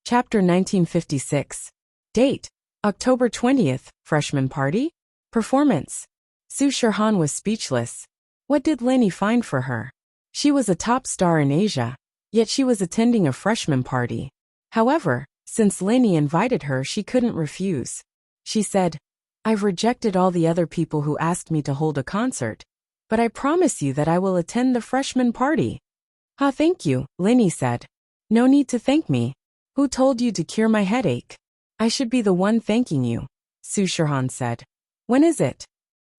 Chapter 1956. Date: October 20th, freshman party? Performance. Su Shirhan was speechless. What did Lenny find for her? She was a top star in Asia, yet she was attending a freshman party. However, since Lenny invited her, she couldn't refuse. She said, "I've rejected all the other people who asked me to hold a concert, but I promise you that I will attend the freshman party." "Ah, thank you," Lenny said. "No need to thank me. Who told you to cure my headache? I should be the one thanking you," Su Shirhan said. "When is it?"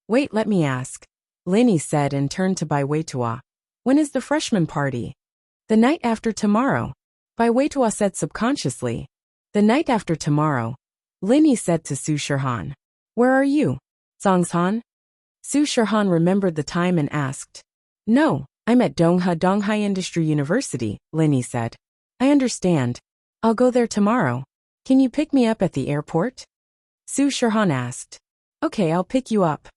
"Wait, let me ask," Lenny said and turned to Bai Weitua. "When is the freshman party?" "The night after tomorrow," Bai Weitua said subconsciously. "The night after tomorrow," Lenny said to Su Shirhan. "Where are you, Zhongshan?" Su Shirhan remembered the time and asked. "No, I'm at Donghai Industry University," Lenny said. "I understand. I'll go there tomorrow. Can you pick me up at the airport?" Su Shirhan asked. "Okay, I'll pick you up."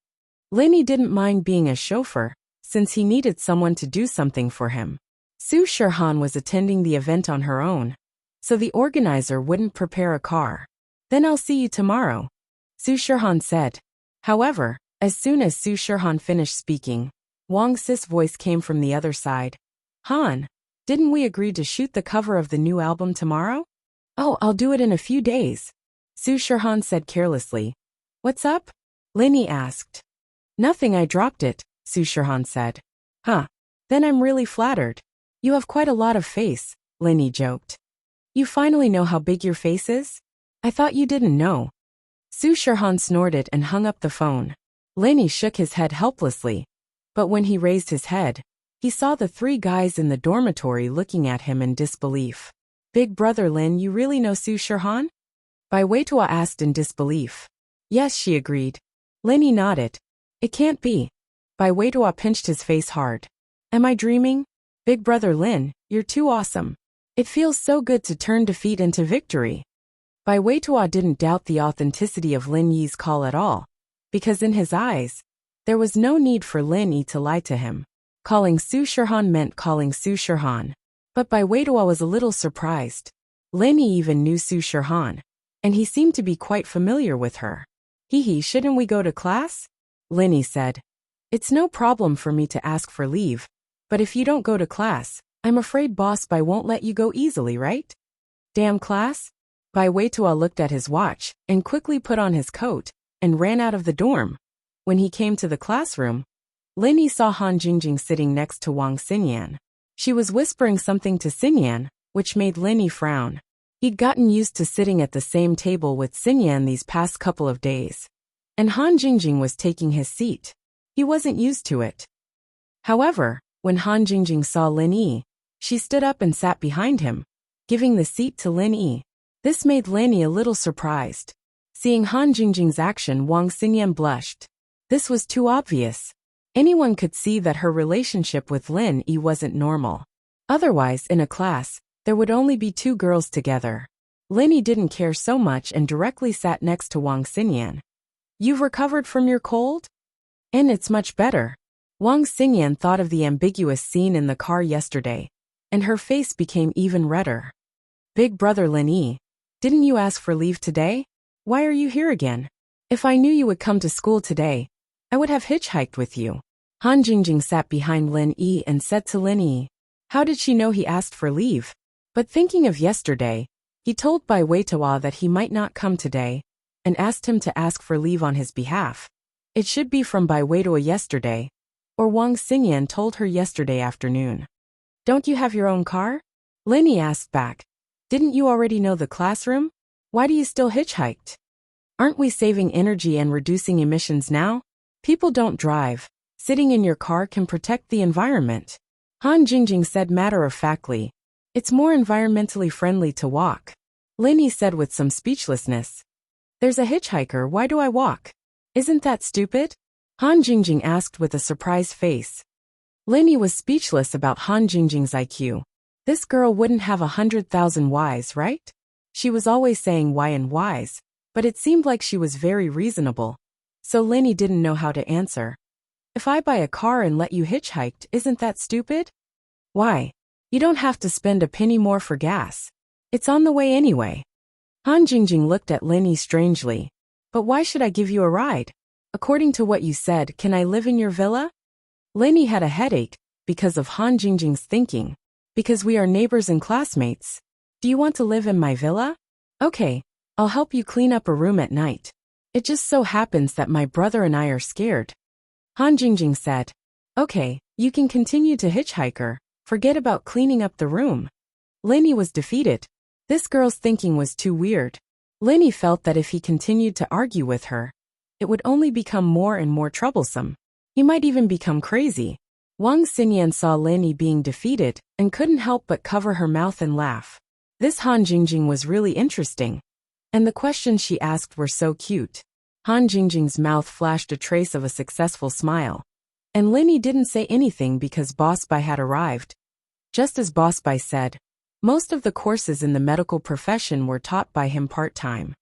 Lenny didn't mind being a chauffeur, since he needed someone to do something for him. Su Shirhan was attending the event on her own, so the organizer wouldn't prepare a car. "Then I'll see you tomorrow," Su Shirhan said. However, as soon as Su Shirhan finished speaking, Wang Sis' voice came from the other side. "Han, didn't we agree to shoot the cover of the new album tomorrow?" "Oh, I'll do it in a few days," Su Shirhan said carelessly. "What's up?" Lenny asked. "Nothing, I dropped it," Su Shirhan said. "Huh. Then I'm really flattered. You have quite a lot of face," Lenny joked. "You finally know how big your face is? I thought you didn't know." Su Shirhan snorted and hung up the phone. Lenny shook his head helplessly, but when he raised his head, he saw the three guys in the dormitory looking at him in disbelief. "Big brother Lin, you really know Su Shirhan?" Bai Weitua asked in disbelief. "Yes," she agreed. Lenny nodded. "It can't be." Bai Weitua pinched his face hard. "Am I dreaming? Big brother Lin, you're too awesome. It feels so good to turn defeat into victory." Bai Weitua didn't doubt the authenticity of Lin Yi's call at all, because in his eyes, there was no need for Lin Yi to lie to him. Calling Su Shirhan meant calling Su Shirhan. But Bai Weitua was a little surprised. Lin Yi even knew Su Shirhan, and he seemed to be quite familiar with her. "Hee, shouldn't we go to class?" Lin Yi said. "It's no problem for me to ask for leave, but if you don't go to class, I'm afraid Boss Bai won't let you go easily, right?" "Damn class?" Bai Weitua looked at his watch and quickly put on his coat and ran out of the dorm. When he came to the classroom, Lin Yi saw Han Jingjing sitting next to Wang Xinyan. She was whispering something to Xinyan, which made Lin Yi frown. He'd gotten used to sitting at the same table with Xinyan these past couple of days, and Han Jingjing was taking his seat. He wasn't used to it. However, when Han Jingjing saw Lin Yi, she stood up and sat behind him, giving the seat to Lin Yi. This made Lin Yi a little surprised. Seeing Han Jingjing's action, Wang Xinyan blushed. This was too obvious. Anyone could see that her relationship with Lin Yi wasn't normal. Otherwise, in a class, there would only be two girls together. Lin Yi didn't care so much and directly sat next to Wang Xinyan. "You've recovered from your cold?" "And it's much better." Wang Xinyan thought of the ambiguous scene in the car yesterday, and her face became even redder. "Big brother Lin Yi, didn't you ask for leave today? Why are you here again? If I knew you would come to school today, I would have hitchhiked with you." Han Jingjing sat behind Lin Yi and said to Lin Yi, "How did she know he asked for leave?" But thinking of yesterday, he told Bai Weitua that he might not come today, and asked him to ask for leave on his behalf. It should be from Bai Weitua yesterday, or Wang Xinyan told her yesterday afternoon. "Don't you have your own car?" Lin Yi asked back. "Didn't you already know the classroom? Why do you still hitchhiked? Aren't we saving energy and reducing emissions now? People don't drive. Sitting in your car can protect the environment." Han Jingjing said matter-of-factly. "It's more environmentally friendly to walk." Lin Yi said with some speechlessness. "There's a hitchhiker, why do I walk? Isn't that stupid?" Han Jingjing asked with a surprised face. Lin Yi was speechless about Han Jingjing's IQ. This girl wouldn't have 100,000 whys, right? She was always saying why and whys, but it seemed like she was very reasonable. So Lin Yi didn't know how to answer. "If I buy a car and let you hitchhike, isn't that stupid?" "Why? You don't have to spend a penny more for gas." It's on the way anyway. Han Jingjing looked at Lenny strangely. But why should I give you a ride? According to what you said, can I live in your villa? Lenny had a headache because of Han Jingjing's thinking. Because we are neighbors and classmates. Do you want to live in my villa? Okay, I'll help you clean up a room at night. It just so happens that my brother and I are scared. Han Jingjing said. Okay, you can continue to hitchhiker. Forget about cleaning up the room. Lenny was defeated. This girl's thinking was too weird. Lenny felt that if he continued to argue with her, it would only become more and more troublesome. He might even become crazy. Wang Xinyan saw Lenny being defeated and couldn't help but cover her mouth and laugh. This Han Jingjing was really interesting. And the questions she asked were so cute. Han Jingjing's mouth flashed a trace of a successful smile. And Lenny didn't say anything because Boss Bai had arrived. Just as Boss Bai said, most of the courses in the medical profession were taught by him part-time.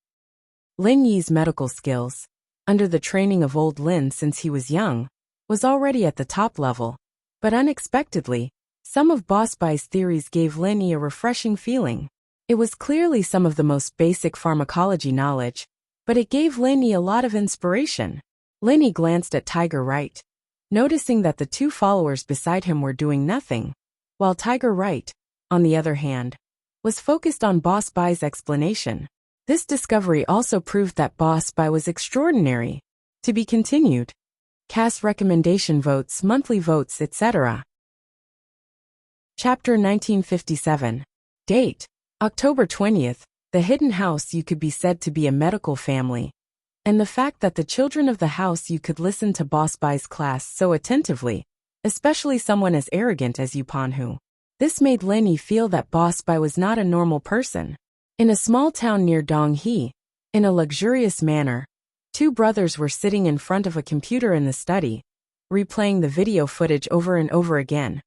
Lin Yi's medical skills, under the training of old Lin since he was young, was already at the top level. But unexpectedly, some of Boss Bai's theories gave Lin Yi a refreshing feeling. It was clearly some of the most basic pharmacology knowledge, but it gave Lin Yi a lot of inspiration. Lin Yi glanced at Tiger Wright, noticing that the two followers beside him were doing nothing, while Tiger Wright, on the other hand, was focused on Boss Bai's explanation. This discovery also proved that Boss Bai was extraordinary. To be continued. Cast recommendation votes, monthly votes, etc. Chapter 1957. Date: October 20th. The hidden house. You could be said to be a medical family. And the fact that the children of the house you could listen to Boss Bai's class so attentively, especially someone as arrogant as Yu Panhu. This made Lin Yi feel that Boss Bai was not a normal person. In a small town near Donghe, in a luxurious manner, two brothers were sitting in front of a computer in the study, replaying the video footage over and over again.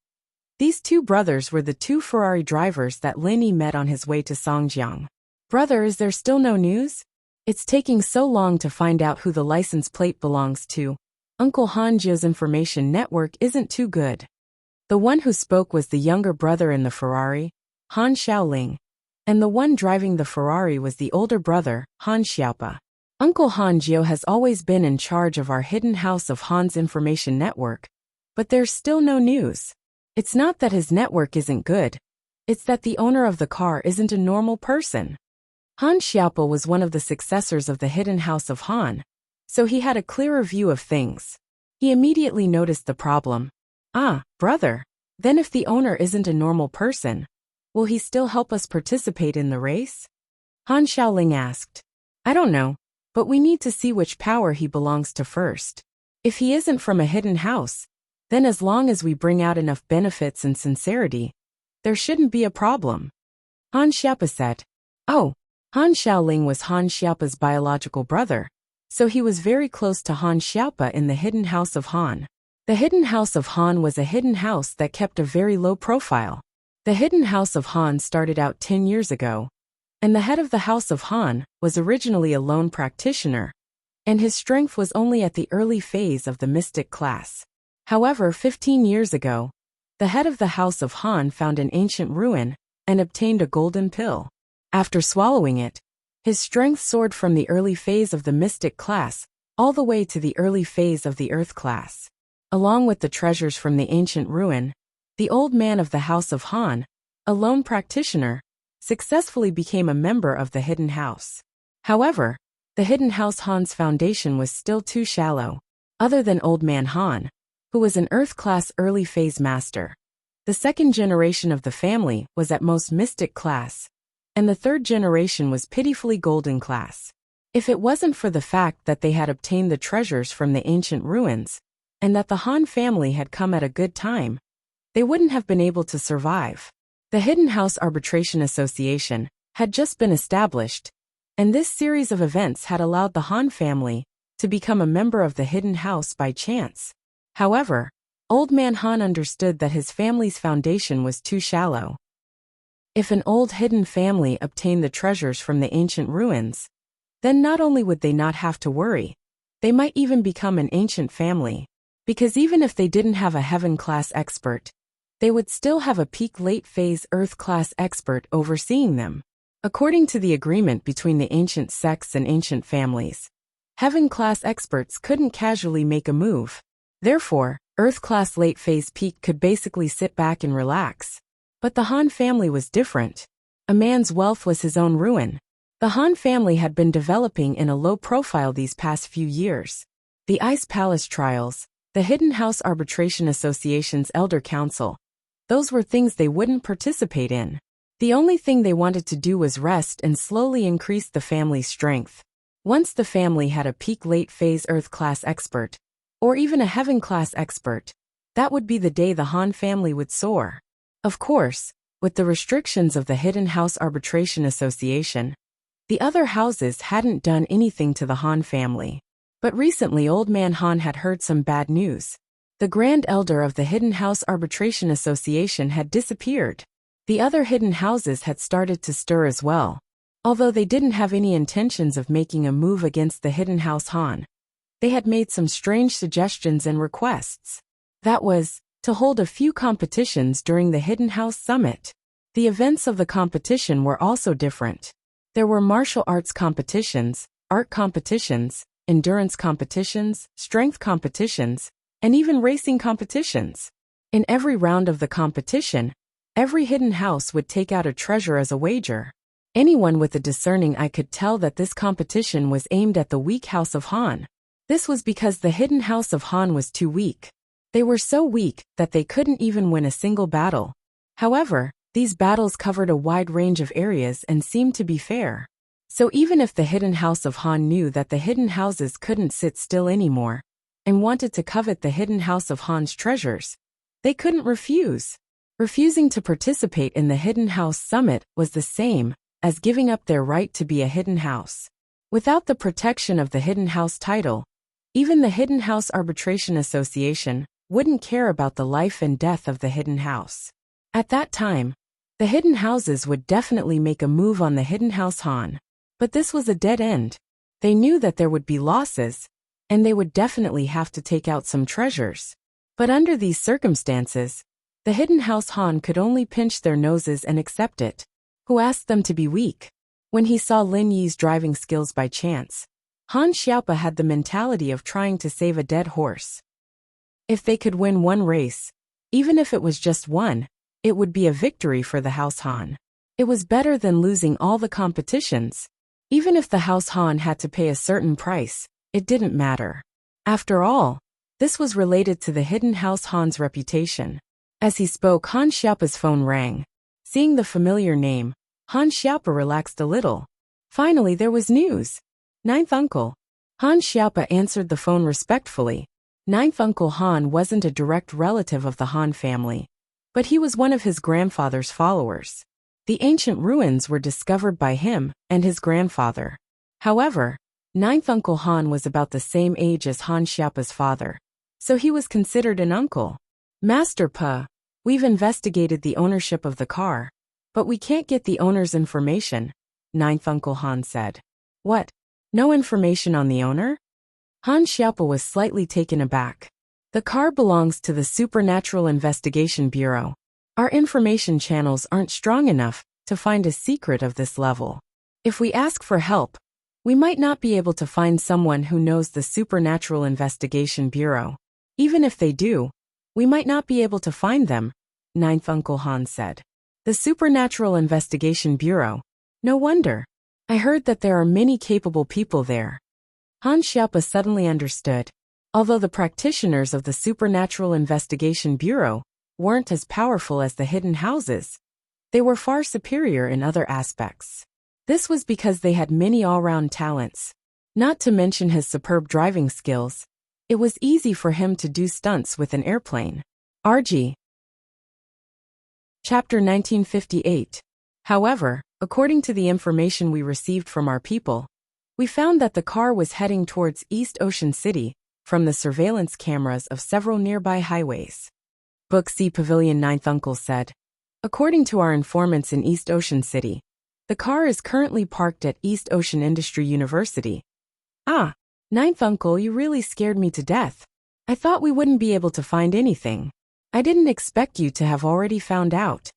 These two brothers were the two Ferrari drivers that Lin Yi met on his way to Songjiang. Brother, is there still no news? It's taking so long to find out who the license plate belongs to. Uncle Han Jio's information network isn't too good. The one who spoke was the younger brother in the Ferrari, Han Xiaoling, and the one driving the Ferrari was the older brother, Han Xiaopa. Uncle Han Jio has always been in charge of our hidden house of Han's information network, but there's still no news. It's not that his network isn't good, it's that the owner of the car isn't a normal person. Han Xiaopa was one of the successors of the hidden house of Han, so he had a clearer view of things. He immediately noticed the problem. Ah, brother, then if the owner isn't a normal person, will he still help us participate in the race? Han Xiaoling asked. I don't know, but we need to see which power he belongs to first. If he isn't from a hidden house, then as long as we bring out enough benefits and sincerity, there shouldn't be a problem. Han Xiaopa said. Oh, Han Xiaoling was Han Xiaopa's biological brother, so he was very close to Han Xiaopa in the hidden house of Han. The hidden house of Han was a hidden house that kept a very low profile. The hidden house of Han started out 10 years ago, and the head of the house of Han was originally a lone practitioner, and his strength was only at the early phase of the mystic class. However, 15 years ago, the head of the house of Han found an ancient ruin and obtained a golden pill. After swallowing it, his strength soared from the early phase of the mystic class all the way to the early phase of the earth class. Along with the treasures from the ancient ruin, the old man of the house of Han, a lone practitioner, successfully became a member of the hidden house. However, the hidden house Han's foundation was still too shallow. Other than old man Han, who was an earth-class early phase master, the second generation of the family was at most mystic class, and the third generation was pitifully golden class. If it wasn't for the fact that they had obtained the treasures from the ancient ruins, and that the Han family had come at a good time, they wouldn't have been able to survive. The Hidden House Arbitration Association had just been established, and this series of events had allowed the Han family to become a member of the Hidden House by chance. However, old man Han understood that his family's foundation was too shallow. If an old hidden family obtained the treasures from the ancient ruins, then not only would they not have to worry, they might even become an ancient family. Because even if they didn't have a heaven-class expert, they would still have a peak late-phase Earth-class expert overseeing them. According to the agreement between the ancient sects and ancient families, heaven-class experts couldn't casually make a move. Therefore, Earth-class late-phase peak could basically sit back and relax. But the Han family was different. A man's wealth was his own ruin. The Han family had been developing in a low profile these past few years. The Ice Palace trials, the Hidden House Arbitration Association's Elder Council, those were things they wouldn't participate in. The only thing they wanted to do was rest and slowly increase the family's strength. Once the family had a peak late-phase Earth-class expert, or even a heaven-class expert, that would be the day the Han family would soar. Of course, with the restrictions of the Hidden House Arbitration Association, the other houses hadn't done anything to the Han family. But recently Old Man Han had heard some bad news. The Grand Elder of the Hidden House Arbitration Association had disappeared. The other hidden houses had started to stir as well. Although they didn't have any intentions of making a move against the Hidden House Han, they had made some strange suggestions and requests. That was, to hold a few competitions during the Hidden House Summit. The events of the competition were also different. There were martial arts competitions, art competitions, endurance competitions, strength competitions, and even racing competitions. In every round of the competition, every hidden house would take out a treasure as a wager. Anyone with a discerning eye could tell that this competition was aimed at the weak house of Han. This was because the hidden house of Han was too weak. They were so weak that they couldn't even win a single battle. However, these battles covered a wide range of areas and seemed to be fair. So even if the hidden house of Han knew that the hidden houses couldn't sit still anymore, and wanted to covet the hidden house of Han's treasures, they couldn't refuse. Refusing to participate in the Hidden House Summit was the same as giving up their right to be a hidden house. Without the protection of the Hidden House title, even the Hidden House Arbitration Association wouldn't care about the life and death of the hidden house. At that time, the hidden houses would definitely make a move on the Hidden House Han. But this was a dead end. They knew that there would be losses, and they would definitely have to take out some treasures. But under these circumstances, the Hidden House Han could only pinch their noses and accept it. Who asked them to be weak? When he saw Lin Yi's driving skills by chance, Han Xiaopa had the mentality of trying to save a dead horse. If they could win one race, even if it was just one, it would be a victory for the House Han. It was better than losing all the competitions. Even if the House Han had to pay a certain price, it didn't matter. After all, this was related to the Hidden House Han's reputation. As he spoke, Han Xiaopa's phone rang. Seeing the familiar name, Han Xiaopa relaxed a little. Finally there was news. Ninth Uncle. Han Xiaopa answered the phone respectfully. Ninth Uncle Han wasn't a direct relative of the Han family, but he was one of his grandfather's followers. The ancient ruins were discovered by him and his grandfather. However, Ninth Uncle Han was about the same age as Han Xiaopa's father, so he was considered an uncle. Master Pa, we've investigated the ownership of the car, but we can't get the owner's information, Ninth Uncle Han said. What? No information on the owner? Han Xiaopa was slightly taken aback. The car belongs to the Supernatural Investigation Bureau. Our information channels aren't strong enough to find a secret of this level. If we ask for help, we might not be able to find someone who knows the Supernatural Investigation Bureau. Even if they do, we might not be able to find them, Ninth Uncle Han said. The Supernatural Investigation Bureau. No wonder. I heard that there are many capable people there. Han Xiaopa suddenly understood. Although the practitioners of the Supernatural Investigation Bureau weren't as powerful as the hidden houses, they were far superior in other aspects. This was because they had many all-round talents. Not to mention his superb driving skills, it was easy for him to do stunts with an airplane. RG. Chapter 1958. However, according to the information we received from our people, we found that the car was heading towards East Ocean City from the surveillance cameras of several nearby highways. Book C Pavilion Ninth Uncle said. According to our informants in East Ocean City, the car is currently parked at East Ocean Industry University. Ah, Ninth Uncle, you really scared me to death. I thought we wouldn't be able to find anything. I didn't expect you to have already found out.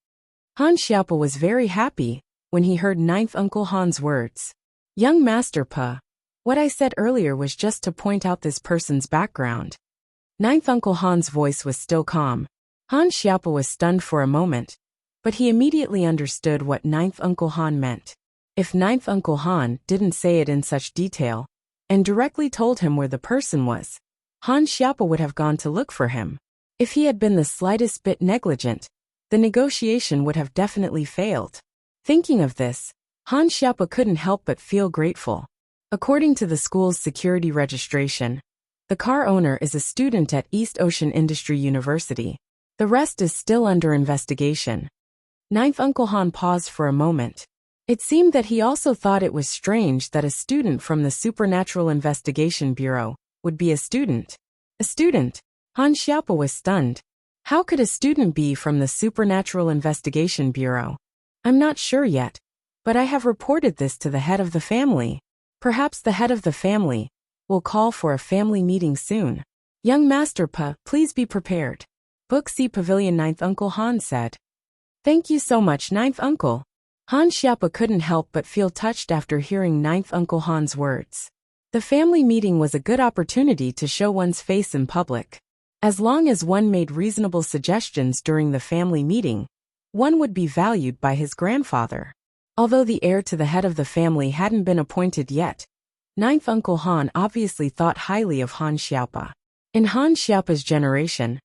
Han Xiaopa was very happy, when he heard ninth Uncle Han's words. Young Master Pa, what I said earlier was just to point out this person's background. Ninth Uncle Han's voice was still calm. Han Xiaopa was stunned for a moment, but he immediately understood what ninth Uncle Han meant. If ninth Uncle Han didn't say it in such detail, and directly told him where the person was, Han Xiaopa would have gone to look for him. If he had been the slightest bit negligent, the negotiation would have definitely failed. Thinking of this, Han Xiaopa couldn't help but feel grateful. According to the school's security registration, the car owner is a student at East Ocean Industry University. The rest is still under investigation. Ninth Uncle Han paused for a moment. It seemed that he also thought it was strange that a student from the Supernatural Investigation Bureau would be a student. A student? Han Xiaopa was stunned. How could a student be from the Supernatural Investigation Bureau? I'm not sure yet, but I have reported this to the head of the family. Perhaps the head of the family will call for a family meeting soon. Young Master Pa, please be prepared. Book C Pavilion. Ninth Uncle Han said. Thank you so much, Ninth Uncle. Han Xiaopa couldn't help but feel touched after hearing Ninth Uncle Han's words. The family meeting was a good opportunity to show one's face in public. As long as one made reasonable suggestions during the family meeting, one would be valued by his grandfather. Although the heir to the head of the family hadn't been appointed yet, ninth Uncle Han obviously thought highly of Han Xiaopa. In Han Xiaopa's generation,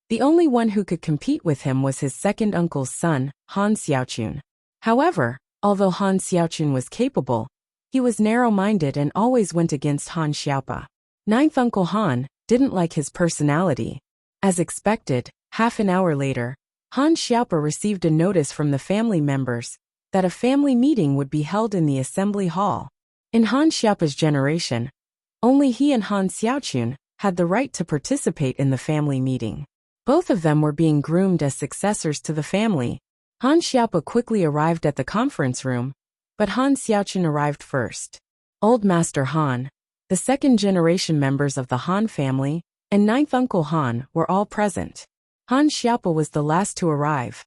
the only one who could compete with him was his second uncle's son, Han Xiaochun. However, although Han Xiaochun was capable, he was narrow-minded and always went against Han Xiaopa. Ninth Uncle Han didn't like his personality. As expected, half an hour later, Han Xiaopa received a notice from the family members that a family meeting would be held in the assembly hall. In Han Xiaopa's generation, only he and Han Xiaochun had the right to participate in the family meeting. Both of them were being groomed as successors to the family. Han Xiaopa quickly arrived at the conference room, but Han Xiaochun arrived first. Old Master Han, the second-generation members of the Han family, and ninth Uncle Han were all present. Han Xiaopa was the last to arrive.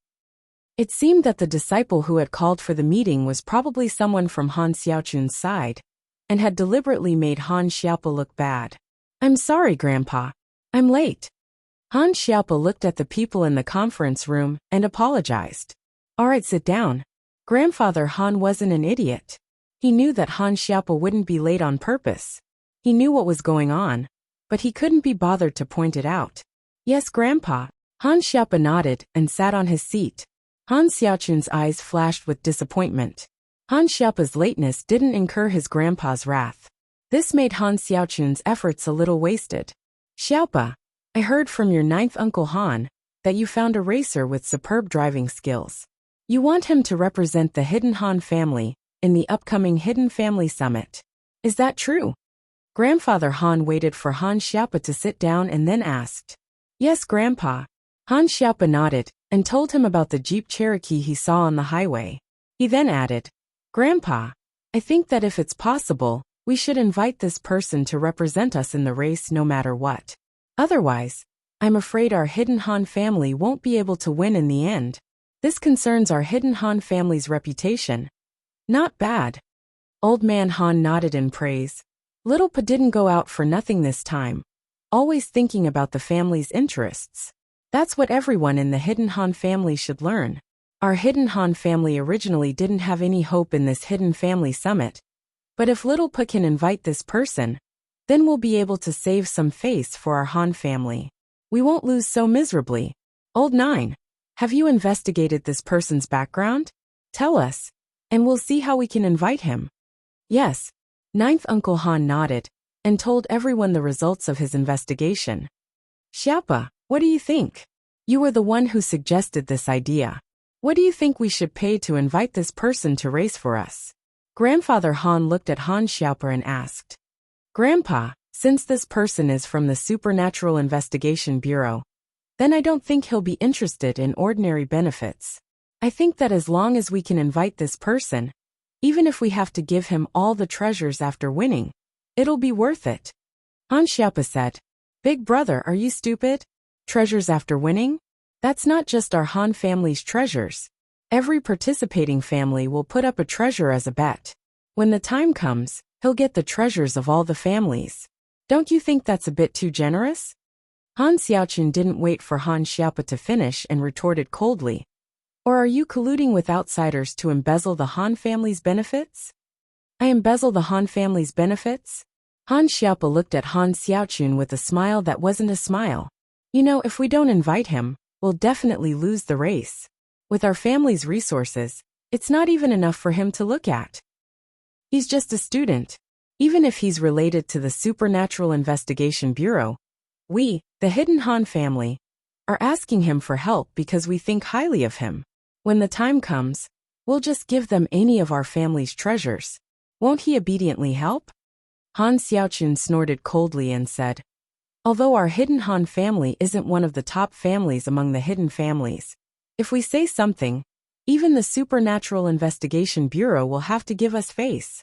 It seemed that the disciple who had called for the meeting was probably someone from Han Xiaochun's side, and had deliberately made Han Xiaopa look bad. I'm sorry, Grandpa. I'm late. Han Xiaopa looked at the people in the conference room and apologized. All right, sit down. Grandfather Han wasn't an idiot. He knew that Han Xiaopa wouldn't be late on purpose. He knew what was going on, but he couldn't be bothered to point it out. Yes, Grandpa. Han Xiaopa nodded and sat on his seat. Han Xiaochun's eyes flashed with disappointment. Han Xiaopa's lateness didn't incur his grandpa's wrath. This made Han Xiaochun's efforts a little wasted. Xiaopa, I heard from your ninth Uncle Han that you found a racer with superb driving skills. You want him to represent the Hidden Han family in the upcoming Hidden Family Summit. Is that true? Grandfather Han waited for Han Xiaopa to sit down and then asked. Yes, Grandpa. Han Xiaopa nodded and told him about the Jeep Cherokee he saw on the highway. He then added, Grandpa, I think that if it's possible, we should invite this person to represent us in the race no matter what. Otherwise, I'm afraid our Hidden Han family won't be able to win in the end. This concerns our Hidden Han family's reputation. Not bad. Old Man Han nodded in praise. Little Pa didn't go out for nothing this time, always thinking about the family's interests. That's what everyone in the Hidden Han family should learn. Our Hidden Han family originally didn't have any hope in this Hidden Family Summit. But if Little Pa can invite this person, then we'll be able to save some face for our Han family. We won't lose so miserably. Old Nine, have you investigated this person's background? Tell us, and we'll see how we can invite him. Yes. Ninth Uncle Han nodded and told everyone the results of his investigation. Xiaopa, what do you think? You were the one who suggested this idea. What do you think we should pay to invite this person to race for us? Grandfather Han looked at Han Xiaopa and asked. Grandpa, since this person is from the Supernatural Investigation Bureau, then I don't think he'll be interested in ordinary benefits. I think that as long as we can invite this person, even if we have to give him all the treasures after winning, it'll be worth it. Han Xiaopa said, Big brother, are you stupid? Treasures after winning? That's not just our Han family's treasures. Every participating family will put up a treasure as a bet. When the time comes, he'll get the treasures of all the families. Don't you think that's a bit too generous? Han Xiaochun didn't wait for Han Xiaopa to finish and retorted coldly. Or are you colluding with outsiders to embezzle the Han family's benefits? I embezzle the Han family's benefits? Han Xiaopa looked at Han Xiaochun with a smile that wasn't a smile. You know, if we don't invite him, we'll definitely lose the race. With our family's resources, it's not even enough for him to look at. He's just a student. Even if he's related to the Supernatural Investigation Bureau, we, the hidden Han family, are asking him for help because we think highly of him. When the time comes, we'll just give them any of our family's treasures. Won't he obediently help? Han Xiaochun snorted coldly and said, although our hidden Han family isn't one of the top families among the hidden families, if we say something, even the Supernatural Investigation Bureau will have to give us face.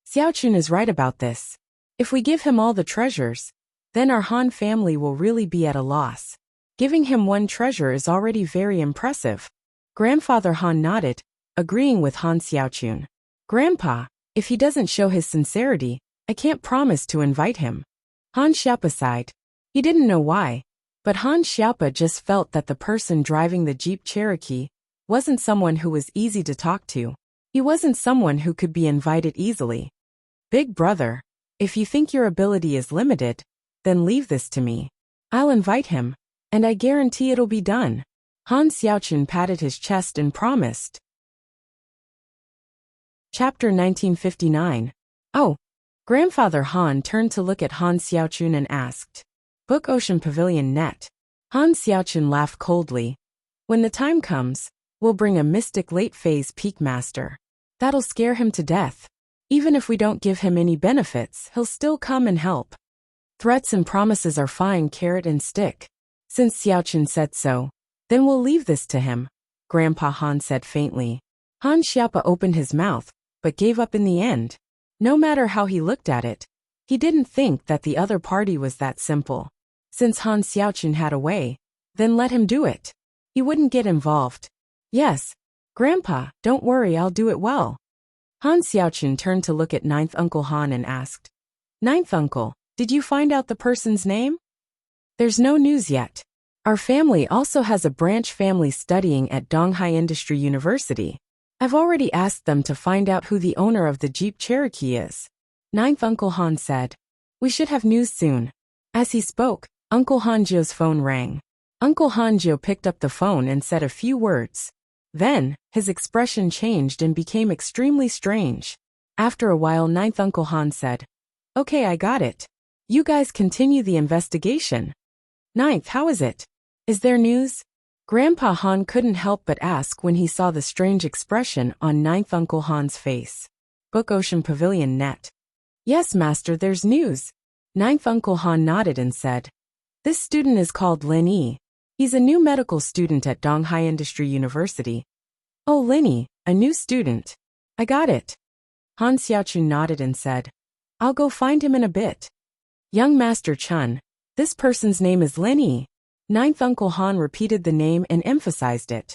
Xiaochun is right about this. If we give him all the treasures, then our Han family will really be at a loss. Giving him one treasure is already very impressive. Grandfather Han nodded, agreeing with Han Xiaochun. Grandpa, if he doesn't show his sincerity, I can't promise to invite him. Han Xiaopa sighed. He didn't know why, but Han Xiaopa just felt that the person driving the Jeep Cherokee wasn't someone who was easy to talk to. He wasn't someone who could be invited easily. Big brother, if you think your ability is limited, then leave this to me. I'll invite him, and I guarantee it'll be done. Han Xiaochun patted his chest and promised. Chapter 1959. Oh. Grandfather Han turned to look at Han Xiaochun and asked, Book Ocean Pavilion net. Han Xiaochun laughed coldly. When the time comes, we'll bring a mystic late-phase peak master. That'll scare him to death. Even if we don't give him any benefits, he'll still come and help. Threats and promises are fine, carrot and stick. Since Xiaochun said so, then we'll leave this to him, Grandpa Han said faintly. Han Xiaopa opened his mouth, but gave up in the end. No matter how he looked at it, he didn't think that the other party was that simple. Since Han Xiaochun had a way, then let him do it. He wouldn't get involved. Yes, Grandpa, don't worry, I'll do it well. Han Xiaochun turned to look at Ninth Uncle Han and asked, Ninth Uncle, did you find out the person's name? There's no news yet. Our family also has a branch family studying at Donghai Industry University. I've already asked them to find out who the owner of the Jeep Cherokee is. Ninth Uncle Han said, we should have news soon. As he spoke, Uncle Hanjo's phone rang. Uncle Hanjo picked up the phone and said a few words. Then, his expression changed and became extremely strange. After a while, Ninth Uncle Han said, okay, I got it. You guys continue the investigation. Ninth, how is it? Is there news? Grandpa Han couldn't help but ask when he saw the strange expression on Ninth Uncle Han's face. Book Ocean Pavilion net. Yes, Master, there's news. Ninth Uncle Han nodded and said, this student is called Lin Yi. He's a new medical student at Donghai Industry University. Oh, Lin Yi, a new student. I got it. Han Xiaochun nodded and said, I'll go find him in a bit. Young Master Chun, this person's name is Lin Yi. Ninth Uncle Han repeated the name and emphasized it.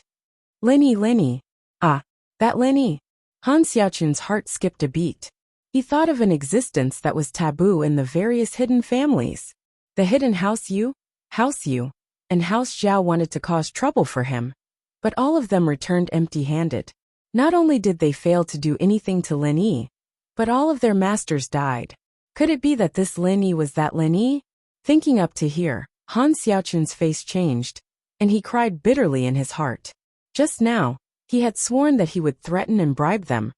Lin Yi. Ah, that Lin Yi. Han Xiaochun's heart skipped a beat. He thought of an existence that was taboo in the various hidden families. The hidden House Yu, and House Zhao wanted to cause trouble for him, but all of them returned empty-handed. Not only did they fail to do anything to Lin Yi, but all of their masters died. Could it be that this Lin Yi was that Lin Yi? Thinking up to here, Han Xiaochun's face changed, and he cried bitterly in his heart. Just now, he had sworn that he would threaten and bribe them,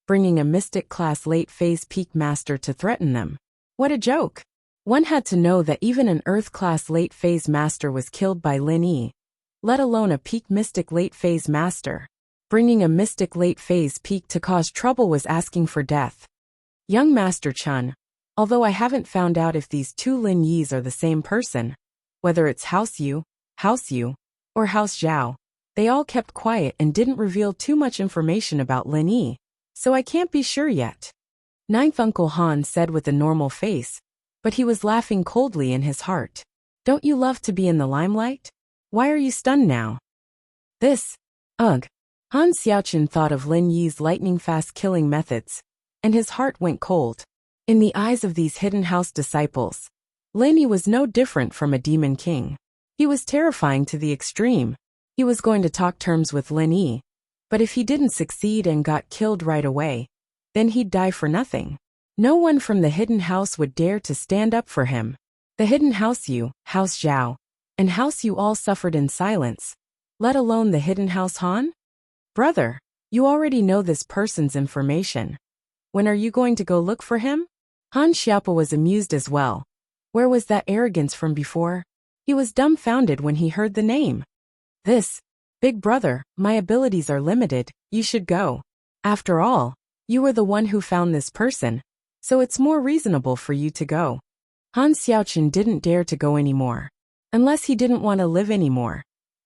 bringing a mystic-class late-phase peak master to threaten them. What a joke! One had to know that even an Earth-class late-phase master was killed by Lin Yi, let alone a peak mystic late-phase master. Bringing a mystic late-phase peak to cause trouble was asking for death. Young Master Chun, although I haven't found out if these two Lin Yis are the same person, whether it's House Yu, or House Zhao, they all kept quiet and didn't reveal too much information about Lin Yi, so I can't be sure yet. Ninth Uncle Han said with a normal face, but he was laughing coldly in his heart. Don't you love to be in the limelight? Why are you stunned now? This, ugh. Han Xiaochen thought of Lin Yi's lightning-fast killing methods, and his heart went cold. In the eyes of these hidden house disciples, Lin Yi was no different from a demon king. He was terrifying to the extreme. He was going to talk terms with Lin Yi, but if he didn't succeed and got killed right away, then he'd die for nothing. No one from the hidden house would dare to stand up for him. The hidden house Yu, House Zhao, and House Yu all suffered in silence, let alone the hidden house Han? Brother, you already know this person's information. When are you going to go look for him? Han Xiaopa was amused as well. Where was that arrogance from before? He was dumbfounded when he heard the name. This, big brother, my abilities are limited, you should go. After all, you were the one who found this person, so it's more reasonable for you to go. Han Xiaochen didn't dare to go anymore. Unless he didn't want to live anymore.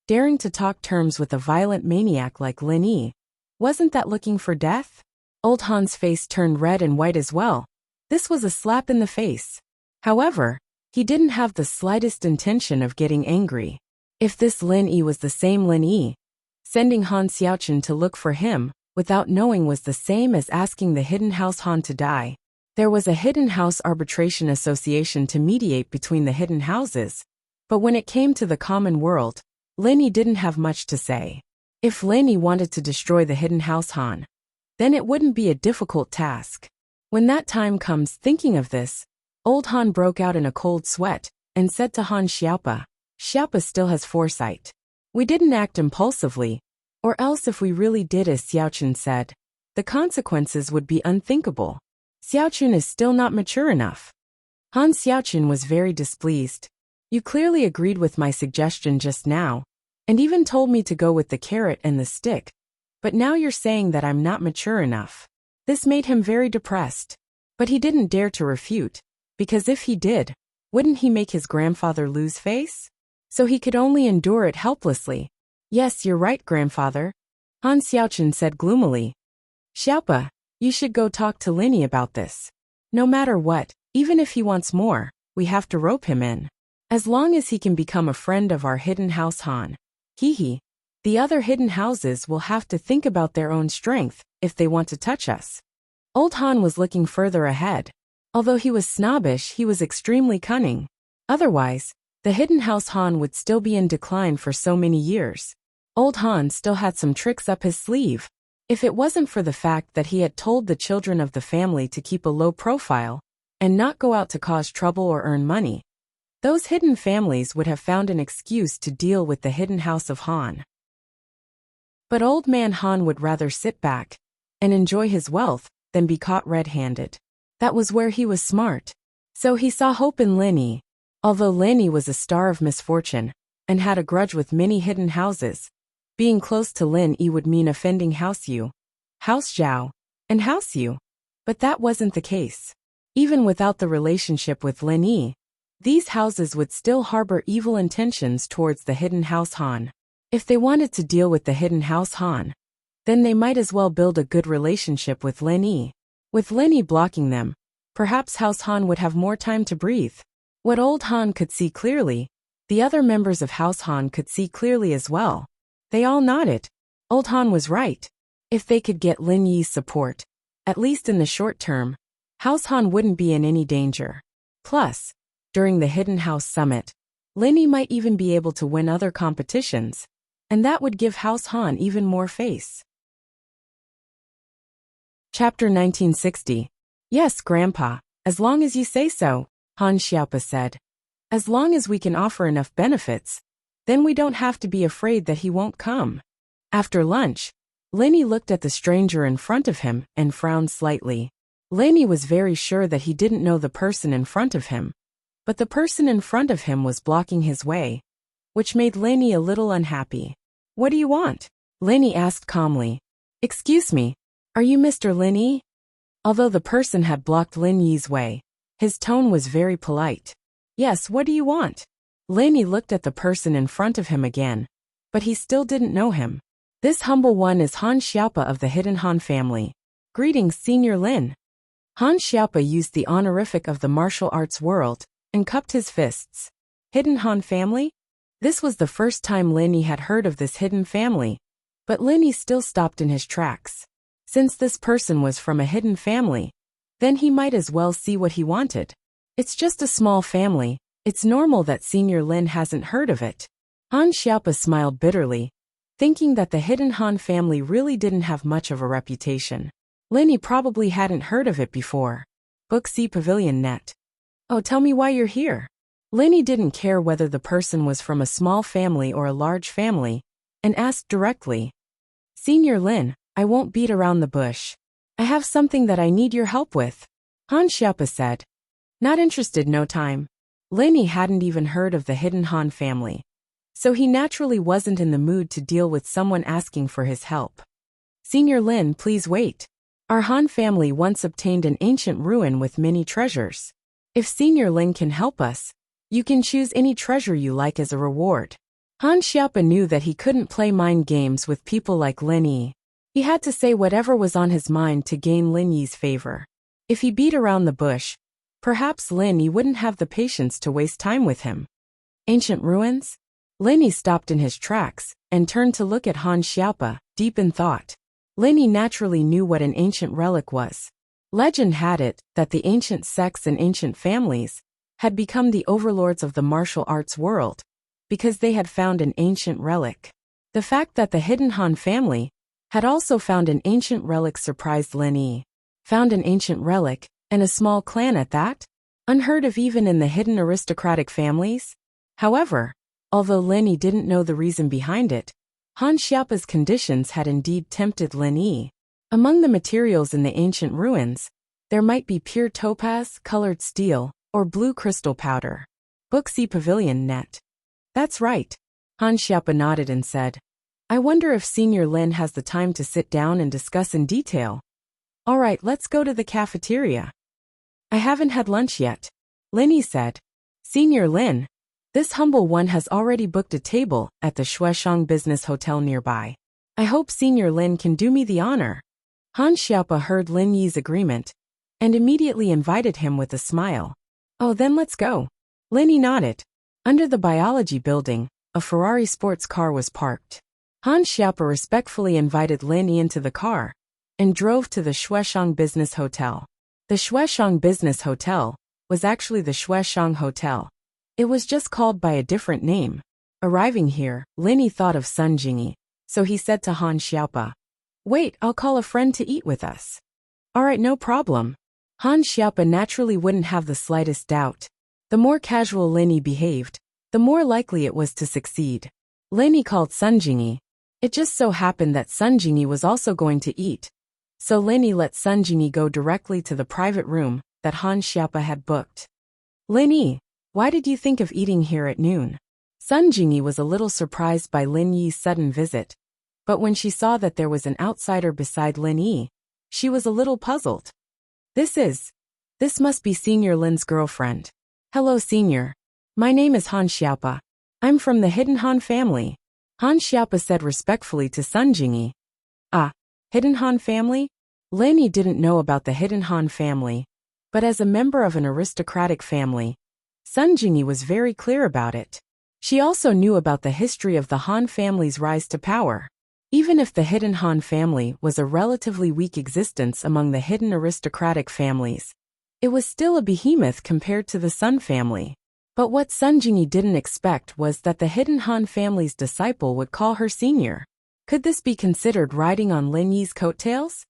Daring to talk terms with a violent maniac like Lin Yi. Wasn't that looking for death? Old Han's face turned red and white as well. This was a slap in the face. However, he didn't have the slightest intention of getting angry. If this Lin Yi was the same Lin Yi, sending Han Xiaochen to look for him, without knowing was the same as asking the hidden house Han to die. There was a hidden house arbitration association to mediate between the hidden houses. But when it came to the common world, Lin Yi didn't have much to say. If Lin Yi wanted to destroy the hidden house Han, then it wouldn't be a difficult task. When that time comes, thinking of this, old Han broke out in a cold sweat, and said to Han Xiaopa, Xiaopa still has foresight. We didn't act impulsively, or else if we really did as Xiaochen said, the consequences would be unthinkable. Xiaochen is still not mature enough. Han Xiaochen was very displeased. You clearly agreed with my suggestion just now, and even told me to go with the carrot and the stick, but now you're saying that I'm not mature enough. This made him very depressed, but he didn't dare to refute, because if he did, wouldn't he make his grandfather lose face? So he could only endure it helplessly. Yes, you're right, grandfather, Han Xiaochen said gloomily. Xiaopa, you should go talk to Lin Yi about this. No matter what, even if he wants more, we have to rope him in. As long as he can become a friend of our hidden house Han. Hee. The other hidden houses will have to think about their own strength if they want to touch us. Old Han was looking further ahead. Although he was snobbish, he was extremely cunning. Otherwise, the hidden house Han would still be in decline for so many years. Old Han still had some tricks up his sleeve. If it wasn't for the fact that he had told the children of the family to keep a low profile and not go out to cause trouble or earn money, those hidden families would have found an excuse to deal with the hidden house of Han. But old man Han would rather sit back and enjoy his wealth than be caught red-handed. That was where he was smart. So he saw hope in Lin Yi. Although Lin Yi was a star of misfortune and had a grudge with many hidden houses, being close to Lin Yi would mean offending House Yu, House Zhao, and House Yu. But that wasn't the case. Even without the relationship with Lin Yi, these houses would still harbor evil intentions towards the hidden house Han. If they wanted to deal with the hidden house Han, then they might as well build a good relationship with Lin Yi. With Lin Yi blocking them, perhaps House Han would have more time to breathe. What old Han could see clearly, the other members of House Han could see clearly as well. They all nodded. Old Han was right. If they could get Lin Yi's support, at least in the short term, House Han wouldn't be in any danger. Plus, during the Hidden House Summit, Lin Yi might even be able to win other competitions, and that would give House Han even more face. Chapter 1960. Yes, Grandpa, as long as you say so, Han Xiaopa said. As long as we can offer enough benefits, then we don't have to be afraid that he won't come. After lunch, Lin Yi looked at the stranger in front of him and frowned slightly. Lin Yi was very sure that he didn't know the person in front of him, but the person in front of him was blocking his way, which made Lin Yi a little unhappy. What do you want? Lin Yi asked calmly. Excuse me, are you Mr. Lin Yi? Although the person had blocked Lin Yi's way, his tone was very polite. Yes, what do you want? Lin Yi looked at the person in front of him again, but he still didn't know him. This humble one is Han Xiaopa of the Hidden Han family. Greetings, Senior Lin. Han Xiaopa used the honorific of the martial arts world and cupped his fists. Hidden Han family? This was the first time Lin Yi had heard of this hidden family, But Linny still stopped in his tracks. Since this person was from a hidden family, then he might as well see what he wanted. It's just a small family. It's normal that Senior Lin hasn't heard of it. Han Xiaopa smiled bitterly, thinking that the hidden Han family really didn't have much of a reputation. Linny probably hadn't heard of it before. Book C Pavilion Net. Oh, tell me why you're here. Linny didn't care whether the person was from a small family or a large family, and asked directly. Senior Lin, I won't beat around the bush. I have something that I need your help with. Han Xiaopa said. Not interested, no time. Linny hadn't even heard of the hidden Han family, so he naturally wasn't in the mood to deal with someone asking for his help. Senior Lin, please wait. Our Han family once obtained an ancient ruin with many treasures. If Senior Lin can help us, you can choose any treasure you like as a reward. Han Xiaopa knew that he couldn't play mind games with people like Lin Yi. He had to say whatever was on his mind to gain Lin Yi's favor. If he beat around the bush, perhaps Lin Yi wouldn't have the patience to waste time with him. Ancient ruins? Lin Yi stopped in his tracks and turned to look at Han Xiaopa, deep in thought. Lin Yi naturally knew what an ancient relic was. Legend had it that the ancient sects and ancient families had become the overlords of the martial arts world because they had found an ancient relic. The fact that the hidden Han family had also found an ancient relic surprised Lin Yi. Found an ancient relic, and a small clan at that? Unheard of even in the hidden aristocratic families? However, although Lin Yi didn't know the reason behind it, Han Xiaopa's conditions had indeed tempted Lin Yi. Among the materials in the ancient ruins, there might be pure topaz, colored steel, or blue crystal powder. Book C Pavilion Net. That's right. Han Xiaopa nodded and said, I wonder if Senior Lin has the time to sit down and discuss in detail. All right, let's go to the cafeteria. I haven't had lunch yet. Lin Yi said. Senior Lin, this humble one has already booked a table at the Shueshang Business Hotel nearby. I hope Senior Lin can do me the honor. Han Xiaopa heard Lin Yi's agreement and immediately invited him with a smile. Oh, then let's go. Lin Yi nodded. Under the biology building, a Ferrari sports car was parked. Han Xiaopa respectfully invited Lin Yi into the car and drove to the Shueshang Business Hotel. The Shueshang Business Hotel was actually the Shueshang Hotel. It was just called by a different name. Arriving here, Lin Yi thought of Sun Jingyi, so he said to Han Xiaopa, Wait, I'll call a friend to eat with us. Alright, no problem. Han Xiaopa naturally wouldn't have the slightest doubt. The more casual Lin Yi behaved, the more likely it was to succeed. Lin Yi called Sun Jingyi. It just so happened that Sun Jingyi was also going to eat, so Lin Yi let Sun Jingyi go directly to the private room that Han Xiaopa had booked. Lin Yi, why did you think of eating here at noon? Sun Jingyi was a little surprised by Lin Yi's sudden visit, but when she saw that there was an outsider beside Lin Yi, she was a little puzzled. This must be Senior Lin's girlfriend. Hello, Senior. My name is Han Xiaopa. I'm from the hidden Han family. Han Xiaopa said respectfully to Sun Jingyi. Ah, hidden Han family? Lin Yi didn't know about the hidden Han family, but as a member of an aristocratic family, Sun Jingyi was very clear about it. She also knew about the history of the Han family's rise to power. Even if the hidden Han family was a relatively weak existence among the hidden aristocratic families, it was still a behemoth compared to the Sun family. But what Sun Jingyi didn't expect was that the hidden Han family's disciple would call her senior. Could this be considered riding on Lin Yi's coattails?